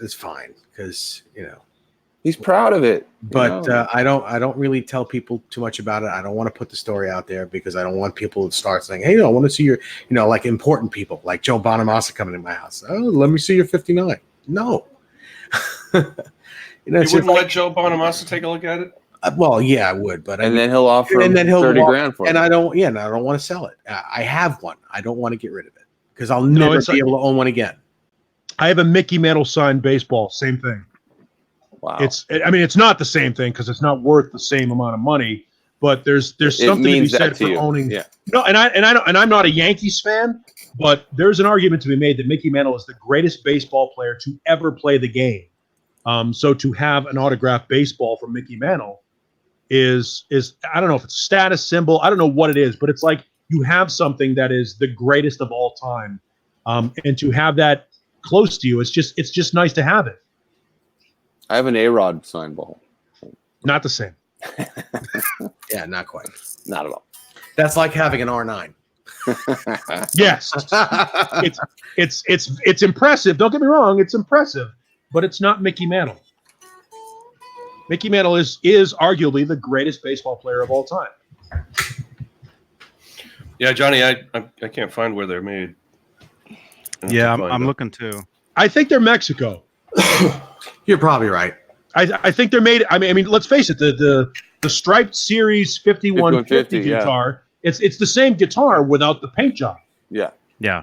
is fine because he's proud of it. But I don't really tell people too much about it. I don't want to put the story out there because I don't want people to start saying, "Hey, I want to see your," like important people like Joe Bonamassa coming to my house. Oh, let me see your 59. No. You wouldn't let Joe Bonamassa take a look at it? Well, yeah, I would, but then he'll offer him 30 grand for it. And I don't want to sell it. I have one. I don't want to get rid of it because I'll never be able to own one again. I have a Mickey Mantle signed baseball. Same thing. Wow. It's not the same thing because it's not worth the same amount of money. But there's something to be said for owning. Yeah. No, and I'm not a Yankees fan, but there's an argument to be made that Mickey Mantle is the greatest baseball player to ever play the game. So to have an autographed baseball from Mickey Mantle is I don't know if it's a status symbol. I don't know what it is, but it's like you have something that is the greatest of all time, and to have that close to you, it's just nice to have it. I have an A-Rod signed ball. Not the same. Yeah, not quite. Not at all. That's like having an R9. Yes, it's impressive. Don't get me wrong, it's impressive, but it's not Mickey Mantle. Mickey Mantle is arguably the greatest baseball player of all time. Yeah, Johnny, I can't find where they're made. Yeah, I'm looking too. I think they're Mexico. You're probably right. I think they're made. I mean, let's face it. The striped series 5150 guitar. Yeah. It's the same guitar without the paint job. Yeah. Yeah.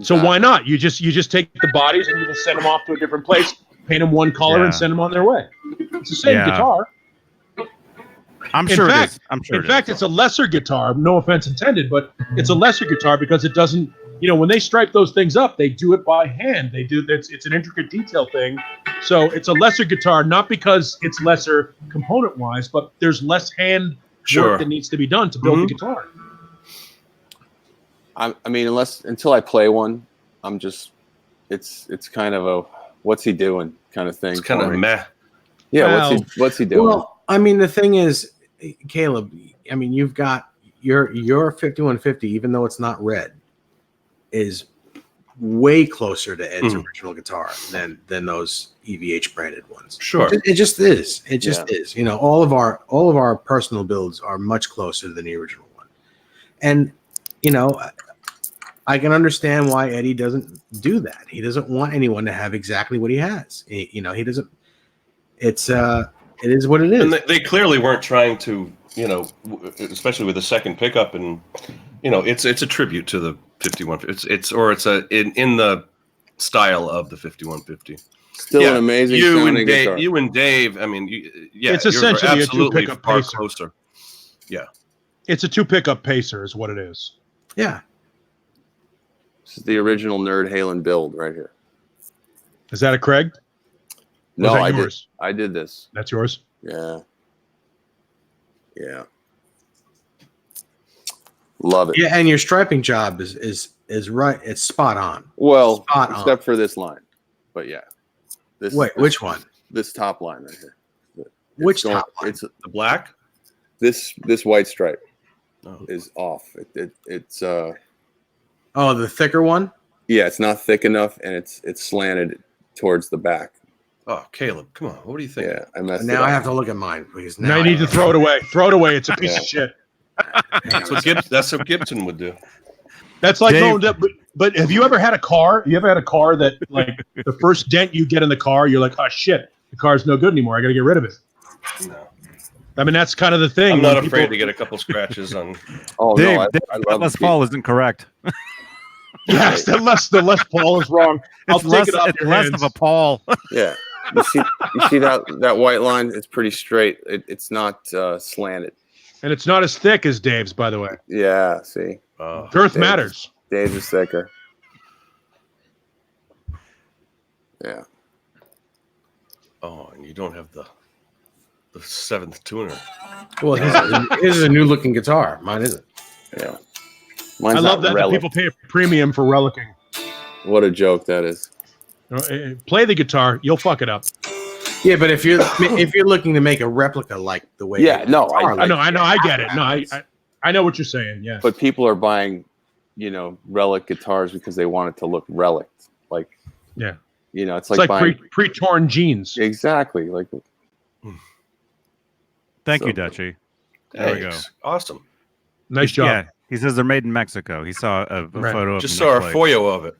So why not? You just take the bodies and you just send them off to a different place, paint them one color, and send them on their way. It's the same guitar. I'm sure. In fact, it's a lesser guitar. No offense intended, but it's a lesser guitar because it doesn't. When they stripe those things up, they do it by hand. It's an intricate detail thing. So it's a lesser guitar, not because it's lesser component-wise, but there's less hand work that needs to be done to build the guitar. I mean, until I play one, I'm just it's kind of a what's he doing kind of thing. It's kind of meh. Yeah, what's he doing? Well, I mean, the thing is, Caleb, I mean, you've got your 5150, even though it's not red, is way closer to Ed's original guitar than those EVH branded ones. Sure, it just is. It just is. All of our personal builds are much closer than the original one, and I can understand why Eddie doesn't do that. He doesn't want anyone to have exactly what he has. He doesn't. It is what it is. And they clearly weren't trying to, especially with the second pickup, and it's a tribute to the 5150. It's in the style of the 5150. Still an amazing sounding guitar. You and Dave, I mean, it's essentially a two pickup pacer. Closer. Yeah, it's a two pickup pacer, is what it is. Yeah, this is the original Nerd Halen build right here. Is that a Craig? No, I did this. That's yours? Yeah. Yeah. Love it. Yeah, and your striping job is right. It's spot on. Well, except for this line. But yeah. Which one? This top line right here. Which top line? It's the black? This white stripe is off. It's the thicker one? Yeah, it's not thick enough and it's slanted towards the back. Oh, Caleb, come on. What do you think? Yeah, I messed it now up. I have to look at mine because now you need to throw it away. Throw it away. It's a piece of shit. That's what Gibson would do. That's like But have you ever had a car? You ever had a car that like the first dent you get in the car, you're like, oh shit, the car's no good anymore. I got to get rid of it. No. I mean, that's kind of the thing. I'm not afraid to get a couple scratches on. Oh Dave, no, Dave, I that love Les Paul isn't correct. Yes, the Les Paul is wrong. I'll take it off your less hands. of a Paul. Yeah, you see that white line? It's pretty straight. It's not slanted. And it's not as thick as Dave's, by the way. Yeah, see, Girth matters. Dave's is thicker. Yeah. Oh, and you don't have the seventh tuner. Well, his is a new looking guitar. Mine isn't. Yeah. I love that people pay a premium for relicking. What a joke that is. Play the guitar, you'll fuck it up. Yeah, but if you're looking to make a replica like the way, Yeah, no, I know, I get it. No, I know what you're saying. Yeah, but people are buying, relic guitars because they want it to look relict. Like, yeah, it's like buying pre-torn jeans. Exactly. Like, Thank you, Dutchie. There we go. Awesome. Nice job. Yeah, he says they're made in Mexico. He saw a photo. Just saw a foil of it.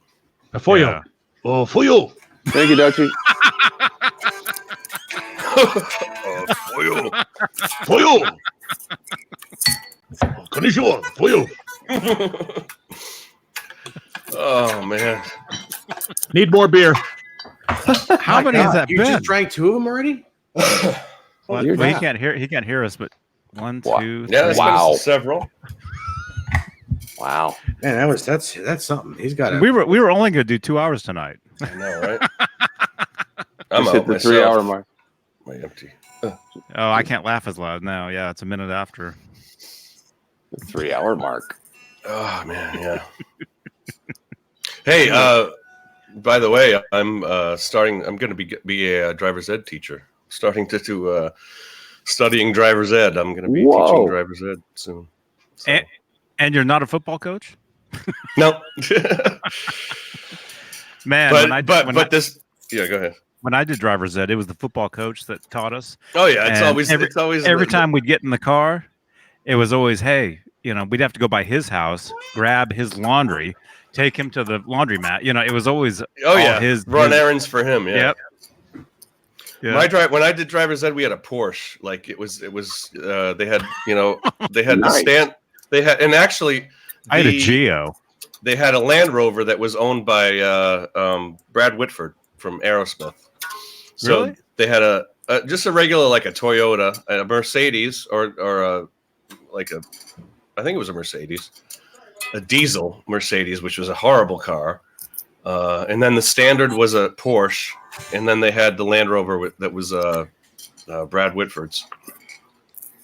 A foil. Yeah. Oh, foil. Thank you, Dutchie. Foil. Foil. Konnichiwa. Foil. Oh man. Need more beer. How many has that You been? just drank 2 of them already? Well, he can't hear. He can't hear us. But 1, 2, 3. Yeah, that's been several. Wow. Man, that's something. He's got. We were only going to do 2 hours tonight. I know, right? I'm Just hit out the myself. 3-hour mark. My empty. Oh, I can't laugh as loud now. Yeah, it's a minute after. The 3-hour mark. Oh man, yeah. Hey, by the way, I'm starting. I'm going to be a driver's ed teacher. Starting to do studying driver's ed. I'm going to be teaching driver's ed soon. So. And you're not a football coach? No. Man, yeah, go ahead. When I did driver's ed, it was the football coach that taught us. Oh yeah, it's And always every time we'd get in the car, it was always, hey, we'd have to go by his house, grab his laundry, take him to the laundromat. It was always run errands for him. Yeah. Yep. Yeah. When I did driver's ed, we had a Porsche. Like it was they had they had the stand. They had, and actually, I had a Geo. They had a Land Rover that was owned by Brad Whitford from Aerosmith. So really? They had just a regular, like a Toyota, a Mercedes, or I think it was a Mercedes, a diesel Mercedes, which was a horrible car. And then the standard was a Porsche, and then they had the Land Rover that was Brad Whitford's.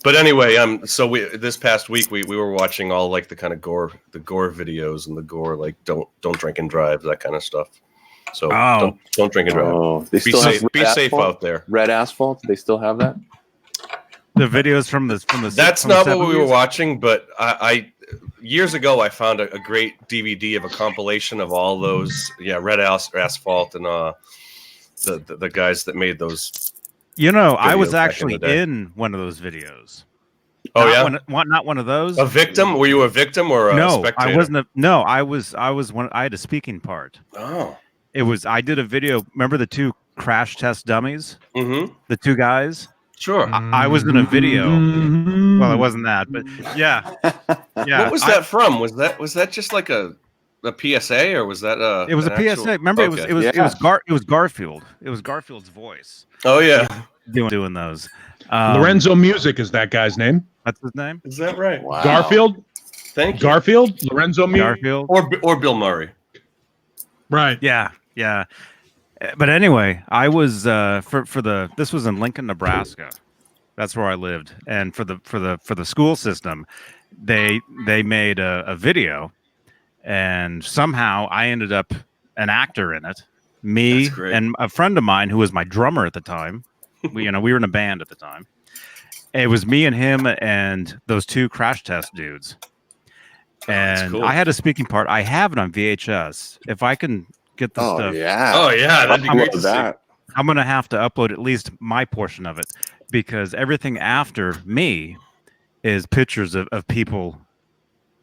But anyway, so this past week we were watching all like the kind of gore videos and the gore like don't drink and drive, that kind of stuff. So don't drink and drive. Oh, they Be still safe. have Be safe out there. Red asphalt. Do they still have that? The videos from the That's not what we were watching, but I years ago I found a great DVD of a compilation of all those Red Asphalt and the guys that made those. I was actually in one of those videos. Oh, not one of those. A victim? Were you a victim or a spectator? I wasn't. I was one. I had a speaking part. Oh, it was. I did a video. Remember the 2 crash test dummies? Mm-hmm. The 2 guys. Sure. I was in a video. Well, it wasn't that, but yeah. What was that from? Was that just like a PSA, or was that It was a PSA. actual... Remember, Okay. it was Garfield. It was Garfield's voice. Oh yeah, doing those. Lorenzo Music is that guy's name. That's his name. Is that right? Wow. Garfield. Thank you. Garfield. Lorenzo Music. Garfield or Bill Murray. Right. Yeah. But anyway, I was this was in Lincoln, Nebraska. That's where I lived, and for the school system, they made a video, and somehow I ended up an actor in it. Me and a friend of mine who was my drummer at the time. We were in a band at the time. It was me and him and those 2 crash test dudes. And cool. I had a speaking part. I have it on VHS. If I can get the stuff. Oh yeah, that'd be great to see. I'm gonna have to upload at least my portion of it, because everything after me is pictures of people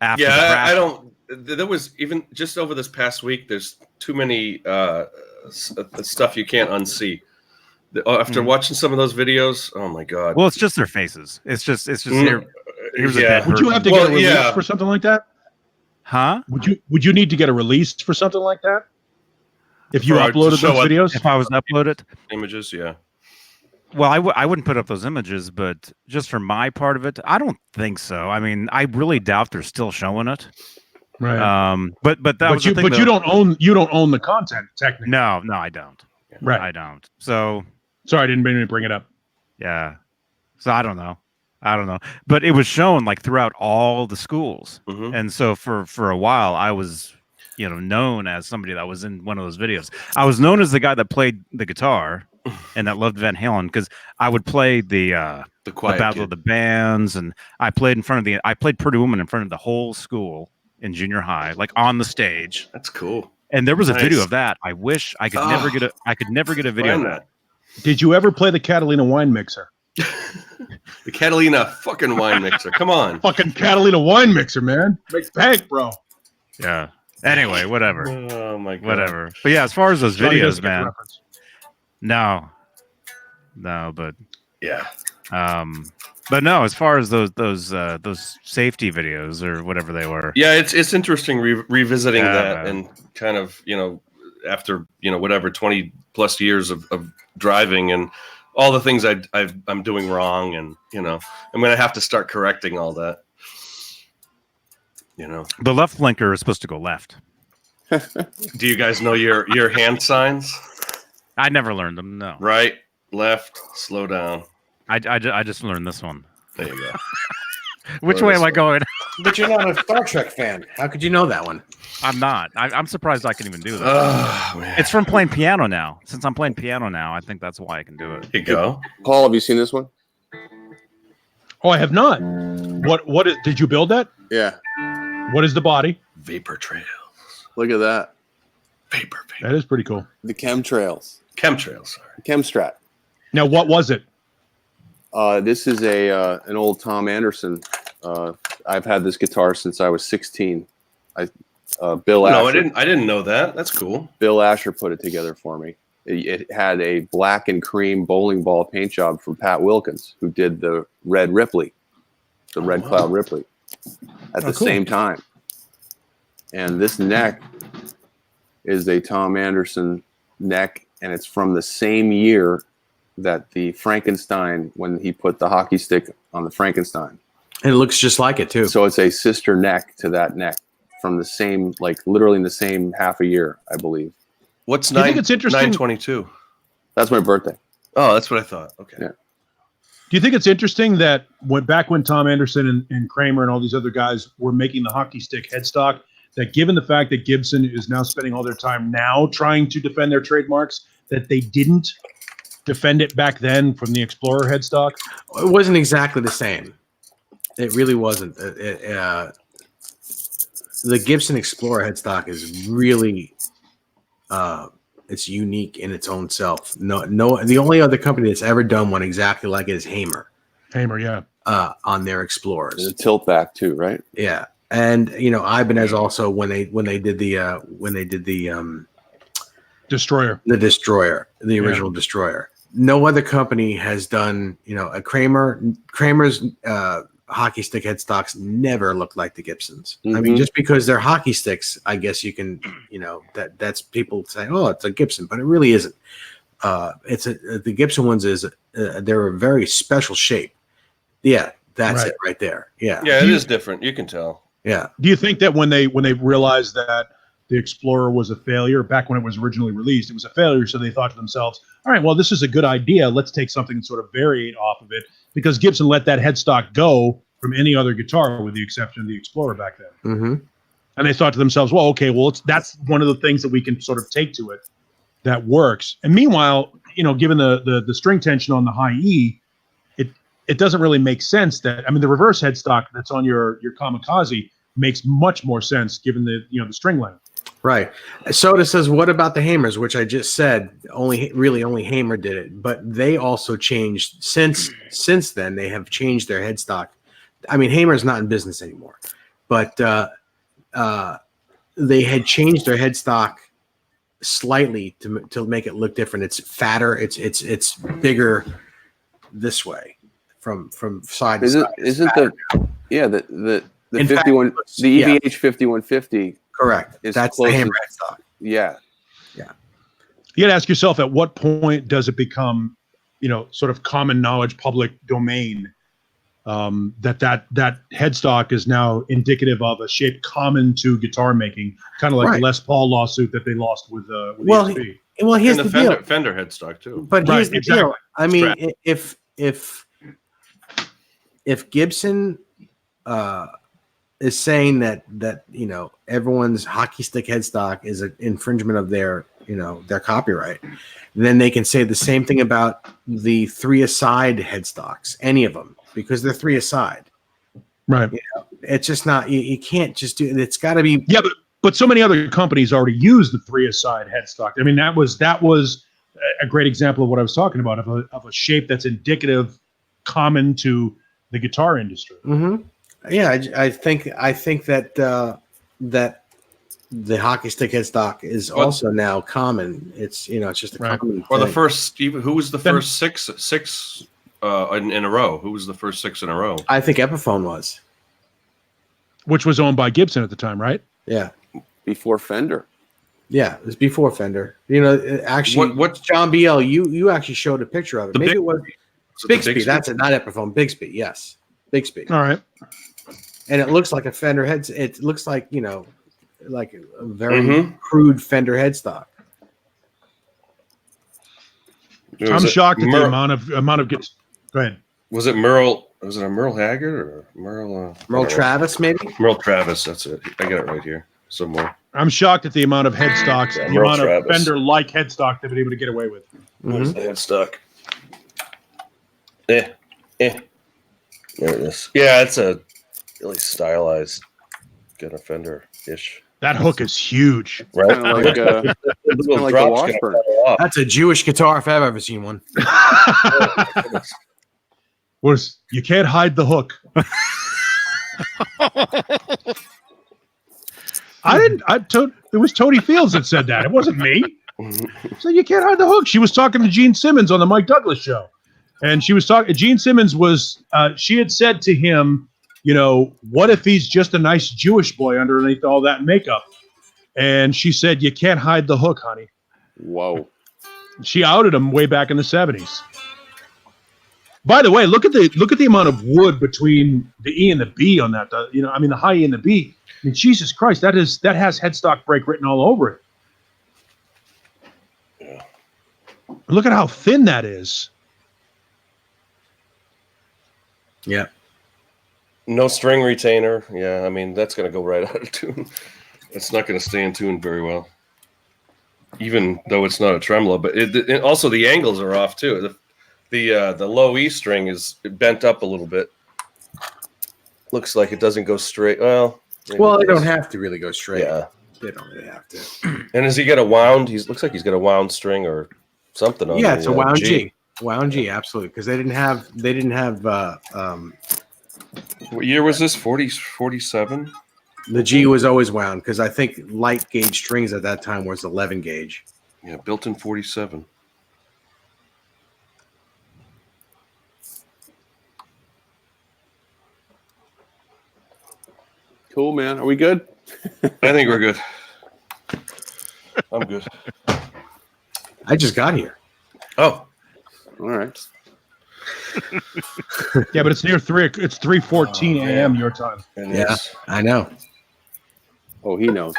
after. Yeah, I don't. There was even just over this past week. There's too many stuff you can't unsee. After watching some of those videos, oh my god. Well, it's just their faces. It's just here's a dead Would you have to get a release for something like that? Huh? Would you need to get a release for something like that? If you uploaded those videos? If I was uploaded images, yeah. Well, I wouldn't put up those images, but just for my part of it, I don't think so. I mean, I really doubt they're still showing it. Right. But that was the thing, but you don't own the content technically. No, I don't. Right. I don't. So sorry, I didn't mean to bring it up. Yeah. So I don't know. But it was shown like throughout all the schools. Mm-hmm. And so for a while I was, known as somebody that was in one of those videos. I was known as the guy that played the guitar and that loved Van Halen because I would play the Battle of the Bands, and I played Pretty Woman in front of the whole school in junior high, like on the stage. That's cool. And there was a video of that. I wish I could never get a video of that. Did you ever play the Catalina wine mixer? The Catalina fucking wine mixer. Come on. Fucking Catalina wine mixer, man. Makes bank, bro. Yeah. Anyway, whatever. Oh my god. Whatever. But yeah, as far as those videos, man. No, but yeah. But no, as far as those safety videos or whatever they were. Yeah, it's interesting revisiting that and kind of, after, whatever 20 plus years of driving and all the things I'm doing wrong, and I'm going to have to start correcting all that. The left blinker is supposed to go left. Do you guys know your hand signs? I never learned them. No. Right, left, slow down. I just learned this one. There you go. Which way am I going? But you're not a Star Trek fan. How could you know that one? I'm not. I'm surprised I can even do that. Oh, man. It's from playing piano now. Since I'm playing piano now, I think that's why I can do it. There you go. Paul, have you seen this one? Oh, I have not. What did you build that? Yeah. What is the body? Vapor trails. Look at that. Vapor. That is pretty cool. The chemtrails. Chemtrails, sorry. Chemstrat. Now, what was it? This is an old Tom Anderson. I've had this guitar since I was 16. Bill Asher. I didn't know that. That's cool. Bill Asher put it together for me. It had a black and cream bowling ball paint job from Pat Wilkins, who did the Red Ripley, the Red Cloud Ripley, at the same time. And this neck is a Tom Anderson neck, and it's from the same year that the Frankenstein, when he put the hockey stick on the Frankenstein. And it looks just like it too. So it's a sister neck to that neck from the same, like literally in the same half a year, I believe. What's Do you think it's interesting? 9/22? That's my birthday. Oh, that's what I thought. Okay. Yeah. Do you think it's interesting that back when Tom Anderson and Kramer and all these other guys were making the hockey stick headstock, that given the fact that Gibson is now spending all their time now trying to defend their trademarks, that they didn't defend it back then from the Explorer headstock? It wasn't exactly the same. It really wasn't. The Gibson Explorer headstock is really, it's unique in its own self. No. The only other company that's ever done one exactly like it is Hamer. Hamer, yeah. On their Explorers. There's a tilt back too, right? Yeah, and Ibanez also when they did the Destroyer, the original Destroyer. No other company has done, a Kramer's hockey stick headstocks never look like the Gibsons. Mm-hmm. I mean, just because they're hockey sticks, I guess you can, that's people saying, oh, it's a Gibson, but it really isn't. The Gibson ones they're a very special shape. Yeah, that's it right there. Yeah. Yeah, it is different. You can tell. Yeah. Do you think that when they realized that the Explorer was a failure back when it was originally released, it was a failure, so they thought to themselves, all right, well, this is a good idea. Let's take something and sort of variate off of it, because Gibson let that headstock go from any other guitar with the exception of the Explorer back then. Mm-hmm. And they thought to themselves, well, okay, well, that's one of the things that we can sort of take to it that works. And meanwhile, given the string tension on the high E, it doesn't really make sense that, the reverse headstock that's on your Kamikaze makes much more sense given the string length. Right. Soda says, what about the Hamers, which I just said only Hamer did it, but they also changed since then. They have changed their headstock. Hamer's not in business anymore. but they had changed their headstock slightly to make it look different. It's fatter. It's bigger this way from side to side. Isn't the the 51 the EVH 5150 correct? That's the hammer headstock. Yeah. You got to ask yourself, at what point does it become, sort of common knowledge, public domain, that headstock is now indicative of a shape common to guitar making, kind of like the Les Paul lawsuit that they lost with ESP. Here's the deal. Fender headstock too. But here's the deal. I mean, if Gibson is saying that everyone's hockey stick headstock is an infringement of their copyright, then they can say the same thing about the 3-a-side headstocks, any of them, because they're 3-a-side. Right. It's just not. You can't just do it. It's got to be. Yeah, but so many other companies already use the 3-a-side headstock. I mean, that was a great example of what I was talking about, of a shape that's indicative, common to the guitar industry. Mm-hmm. Yeah, I think that that the hockey stick headstock is also now common. It's it's just a common. Or the first, who was the first six in a row? Who was the first 6 in a row? I think Epiphone was, which was owned by Gibson at the time, right? Yeah, before Fender. Yeah, it was before Fender. Actually, what John BL? You actually showed a picture of it. Maybe it was Bixby. That's it, not Epiphone. Bixby, yes, Bixby. All right. And it looks like a Fender head. It looks like like a very crude Fender headstock. I'm shocked at the amount of Go ahead. Was it Merle? Was it a Merle Haggard or Merle Travis? Maybe Merle Travis. That's it. I got it right here somewhere. I'm shocked at the amount of headstocks, the amount of Fender-like headstock they've been able to get away with. Where's the headstock? There it is. Yeah, it's a really stylized kind of Fender-ish. That hook is huge. Right? Like the Washburn. That's a Jewish guitar if I've ever seen one. You can't hide the hook. It was Tony Fields that said that. It wasn't me. So you can't hide the hook. She was talking to Gene Simmons on the Mike Douglas show. And she was talking, Gene Simmons she had said to him, what if he's just a nice Jewish boy underneath all that makeup? And she said, you can't hide the hook, honey. Whoa. She outed him way back in the 70s. By the way, look at the amount of wood between the E and the B on that. The high E and the B. I mean, Jesus Christ, that has headstock break written all over it. Yeah. Look at how thin that is. Yeah. No string retainer. Yeah, I mean, that's going to go right out of tune. It's not going to stay in tune very well, even though it's not a tremolo. But it also the angles are off too. The low E string is bent up a little bit. Looks like it doesn't go straight. Well, they don't have to really go straight. Yeah, they don't really have to. And has he got a wound? Looks like he's got a wound string or something on. Yeah, it's a wound G. Wound G, absolutely, because they didn't have. What year was this? 47? The G was always wound because I think light gauge strings at that time was 11 gauge. Yeah, built in 47. Cool, man. Are we good? I think we're good. I'm good. I just got here. Oh, all right. Yeah, but it's near 3. It's 3:14 a.m. your time. Yeah, I know. Oh, he knows.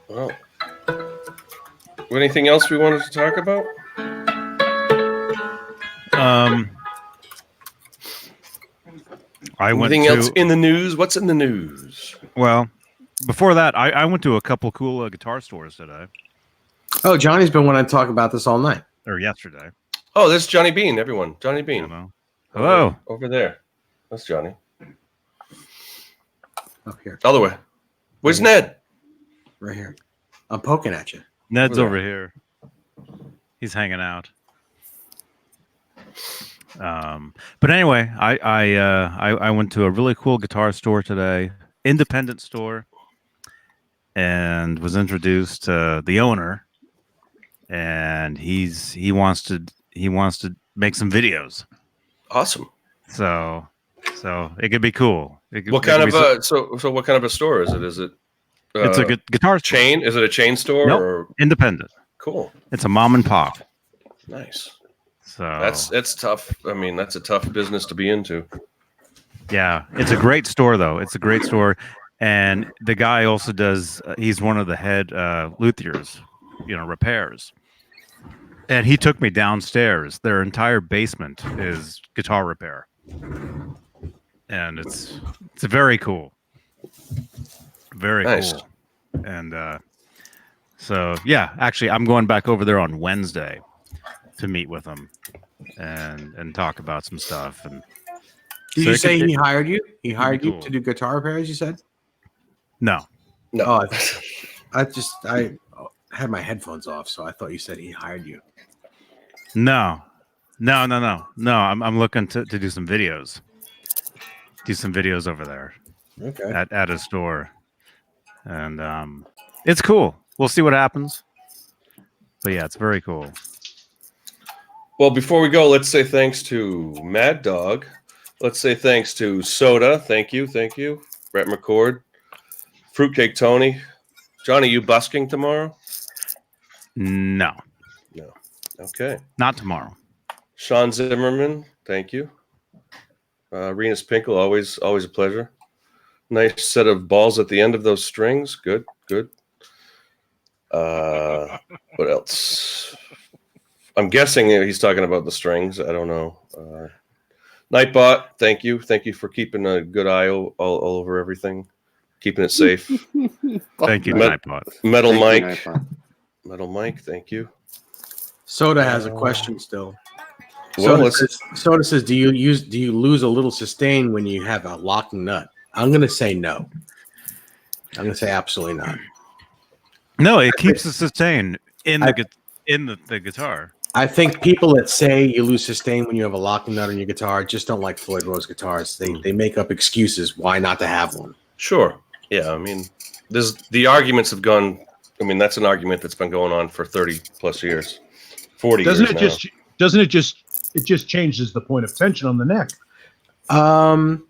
Well, anything else we wanted to talk about? Anything else in the news? What's in the news? Well, before that, I went to a couple cool guitar stores today. Oh, Johnny's been wanting to talk about this all night. Or yesterday. Oh, there's Johnny Beane, everyone. Johnny Beane. Hello. Over there. That's Johnny. Up here. Other way. Where's Ned? Right here. I'm poking at you. Ned's over here. He's hanging out. But anyway, I went to a really cool guitar store today, independent store, and was introduced to the owner, and he wants to make some videos. Awesome. So it could be cool. What kind of what kind of a store is it? Is it it's a guitar chain? Is it a chain store? Nope, or independent? Cool. It's a mom and pop. Nice. So that's tough. I mean, that's a tough business to be into. Yeah, it's a great store though. It's a great store, and the guy also does. He's one of the head luthiers, repairs. And he took me downstairs. Their entire basement is guitar repair, and it's very cool. Very nice. Cool. And so yeah, actually, I'm going back over there on Wednesday to meet with him and talk about some stuff. And did you say he hired you? He hired you to do guitar repairs? You said no. Oh, I had my headphones off, so I thought you said he hired you. No. I'm looking to do some videos. Do some videos over there. Okay. At a store. And it's cool. We'll see what happens. But yeah, it's very cool. Well, before we go, let's say thanks to Mad Dog. Let's say thanks to Soda. Thank you. Brett McCord. Fruitcake Tony. Johnny, you busking tomorrow? No. Okay. Not tomorrow. Sean Zimmerman, thank you. Renus Pinkle, always a pleasure. Nice set of balls at the end of those strings. Good. What else? I'm guessing he's talking about the strings. I don't know. Nightbot, thank you. Thank you for keeping a good eye all over everything. Keeping it safe. Thank you, Nightbot. Metal Mike, thank you. Soda has a question still. Well, Soda says, do you lose a little sustain when you have a locking nut? I'm going to say no. I'm going to say absolutely not. No, it keeps the sustain in the guitar. I think people that say you lose sustain when you have a locking nut on your guitar just don't like Floyd Rose guitars. They make up excuses why not to have one. Sure. Yeah, I mean, the arguments have gone. I mean, that's an argument that's been going on for 30 plus years. 40 doesn't years it just changes the point of tension on the neck. And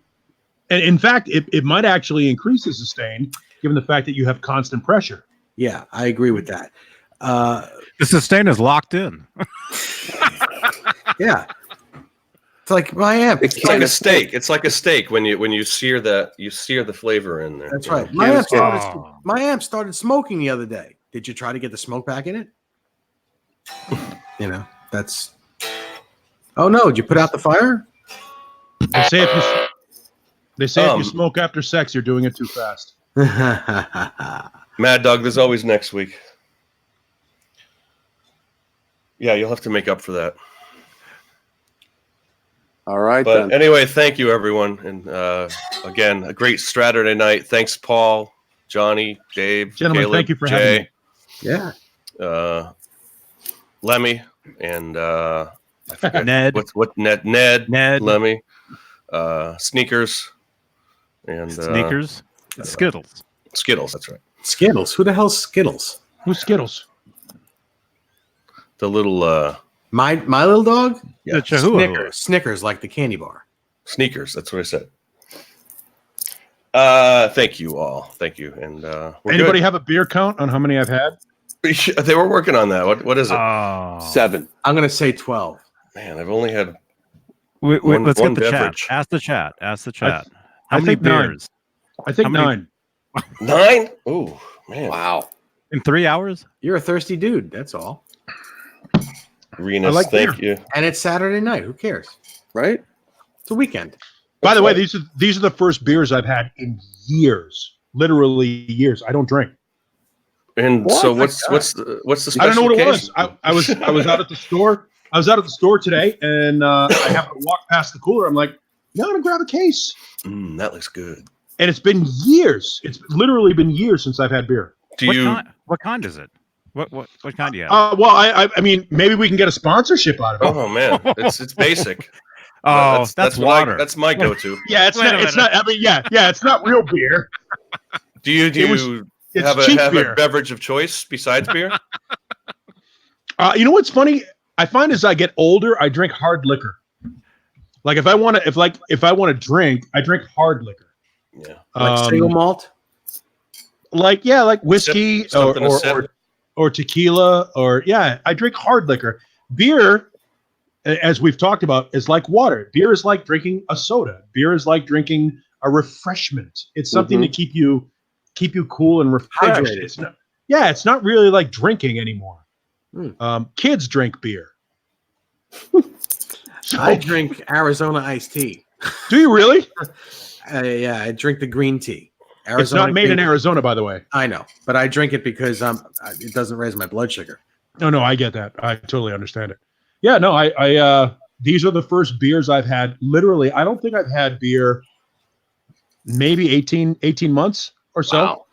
in fact, it might actually increase the sustain given the fact that you have constant pressure. Yeah, I agree with that. The sustain is locked in. Yeah. It's like my amp. It's like a steak. It's like a steak when you sear the flavor in there. That's right. My amp started smoking the other day. Did you try to get the smoke back in it? That's. Oh no! Did you put out the fire? They say if you smoke after sex, you're doing it too fast. Mad Dog, there's always next week. Yeah, you'll have to make up for that. All right. But anyway, thank you, everyone. And again, a great Straturday night. Thanks, Paul, Johnny, Dave, gentlemen. Caleb, thank you for Jay, having me. Yeah. Lemmy, and I forget Ned. What Ned, Lemmy, Sneakers, and Sneakers, Skittles. Skittles. That's right. Skittles. Who the hell's Skittles? Who's Skittles? The little my little dog. Yeah. The Chihuahua. Snickers, like the candy bar. Sneakers. That's what I said. Thank you all. Thank you. And anybody have a beer count on how many I've had? They were working on that. What is it? 7. I'm gonna say 12. Man, I've only had. Let's one get the beverage. chat. Ask the chat. How I many think 9. beers? I think 9. 9? Oh man! Wow. In 3 hours? You're a thirsty dude. That's all. Renus, like thank you. And it's Saturday night. Who cares? Right? It's a weekend. By the way, these are the first beers I've had in years. Literally years. I don't drink. And so what's the special I don't know what occasion? it was. I was out at the store. I was out at the store today, and I happened to walk past the cooler. I'm like, I'm gonna grab a case. That looks good. And it's been years. It's literally been years since I've had beer. What kind is it? What kind do you have? Well, I mean, maybe we can get a sponsorship out of it. Oh man, it's basic. Oh, that's water. That's my go-to. Yeah, it's not. I mean, yeah, it's not real beer. Do you have a beverage of choice besides beer? You know what's funny? I find as I get older, I drink hard liquor. Like if I want to drink, I drink hard liquor. Yeah, like single malt. Like whiskey or tequila I drink hard liquor. Beer, as we've talked about, is like water. Beer is like drinking a soda. Beer is like drinking a refreshment. It's something to keep you cool and refreshed. Hydrated. It's not really like drinking anymore. Kids drink beer. So, I drink Arizona iced tea. Do you really? Yeah, I drink the green tea. Arizona it's not made in Arizona, by the way. I know, but I drink it because it doesn't raise my blood sugar. No, I get that. I totally understand it. Yeah, no, I these are the first beers I've had. Literally, I don't think I've had beer maybe 18 months or so. Wow.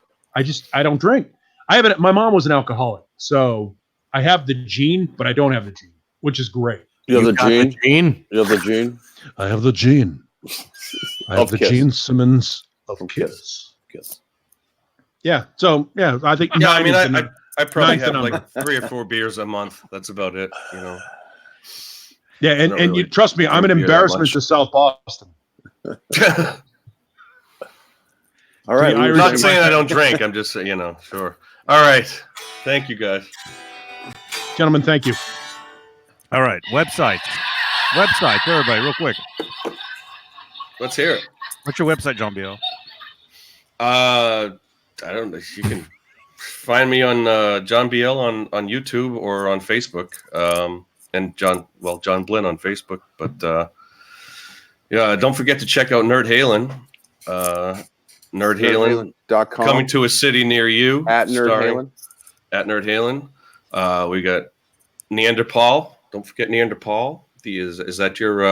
I don't drink. My mom was an alcoholic, so I have the gene, but I don't have the gene, which is great. You have the gene? You have the gene? I have the gene. I have the Gene Simmons of Kiss. Yeah. So I think. Yeah, I mean, I probably have like 3 or 4 beers a month. That's about it. You know. Yeah, and you trust me, I'm an embarrassment to South Boston. All right. I'm not saying I don't drink. I'm just saying, sure. All right. Thank you, guys. Gentlemen, thank you. All right. Website, everybody, real quick. Let's hear it. What's your website, John Biel? I don't know. You can find me on John Biel on YouTube or on Facebook. And John Blinn on Facebook. But don't forget to check out Nerd Halen. Nerdhalen.com. Coming to a city near you. At Nerd Halen. We got Neanderpäul. Don't forget Neanderpäul. Is that your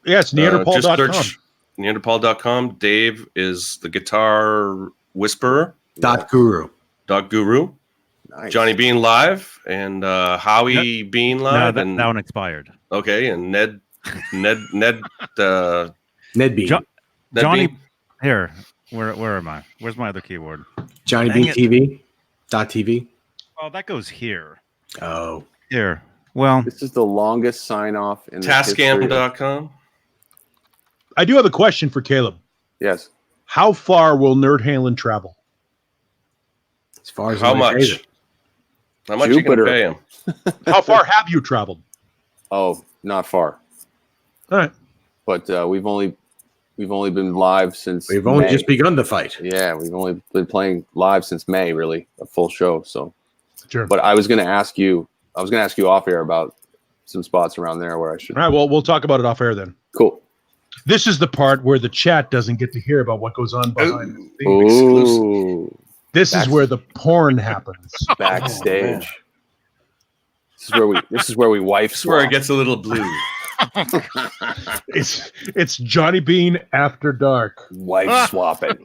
it's Neanderpäul.com. Just search Neanderpäul.com. Dave is the guitar whisperer. Guru. Nice. Johnny Beane live and Howie Beane live. No, that one expired. Okay, and Ned Beane. Johnny Beane. Here. Where am I? Where's my other keyboard? Johnny Beane TV. .tv. Oh, that goes here. Oh. Here. Well, this is the longest sign off in Tascam.com. I do have a question for Caleb. Yes. How far will Nerd Halen travel? As far as how much? How much you can pay him? How far have you traveled? Oh, not far. All right. But we've only been live since we've only just begun to fight. Yeah, we've only been playing live since May, really, a full show. So, sure. But I was going to ask you off air about some spots around there where I should. All right. Well, we'll talk about it off air then. Cool. This is the part where the chat doesn't get to hear about what goes on behind the scenes. Exclusive. This is where the porn happens. Backstage. This is where we wife swap. Where it gets a little blue. It's Johnny Beane after dark. Wife swapping.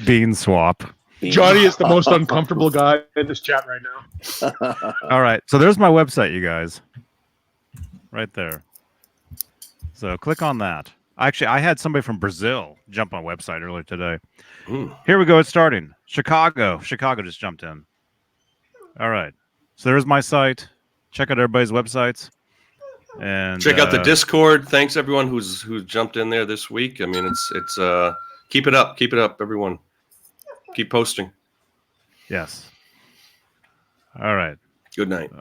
Bean swap. Johnny is the most uncomfortable guy in this chat right now. All right. So there's my website, you guys. Right there. So click on that. Actually, I had somebody from Brazil jump on my website earlier today. Ooh. Here we go. It's starting. Chicago just jumped in. All right. So there's my site. Check out everybody's websites. And check out the Discord. Thanks everyone who's jumped in there this week. I mean, it's keep it up, everyone. Keep posting. Yes. All right. Good night.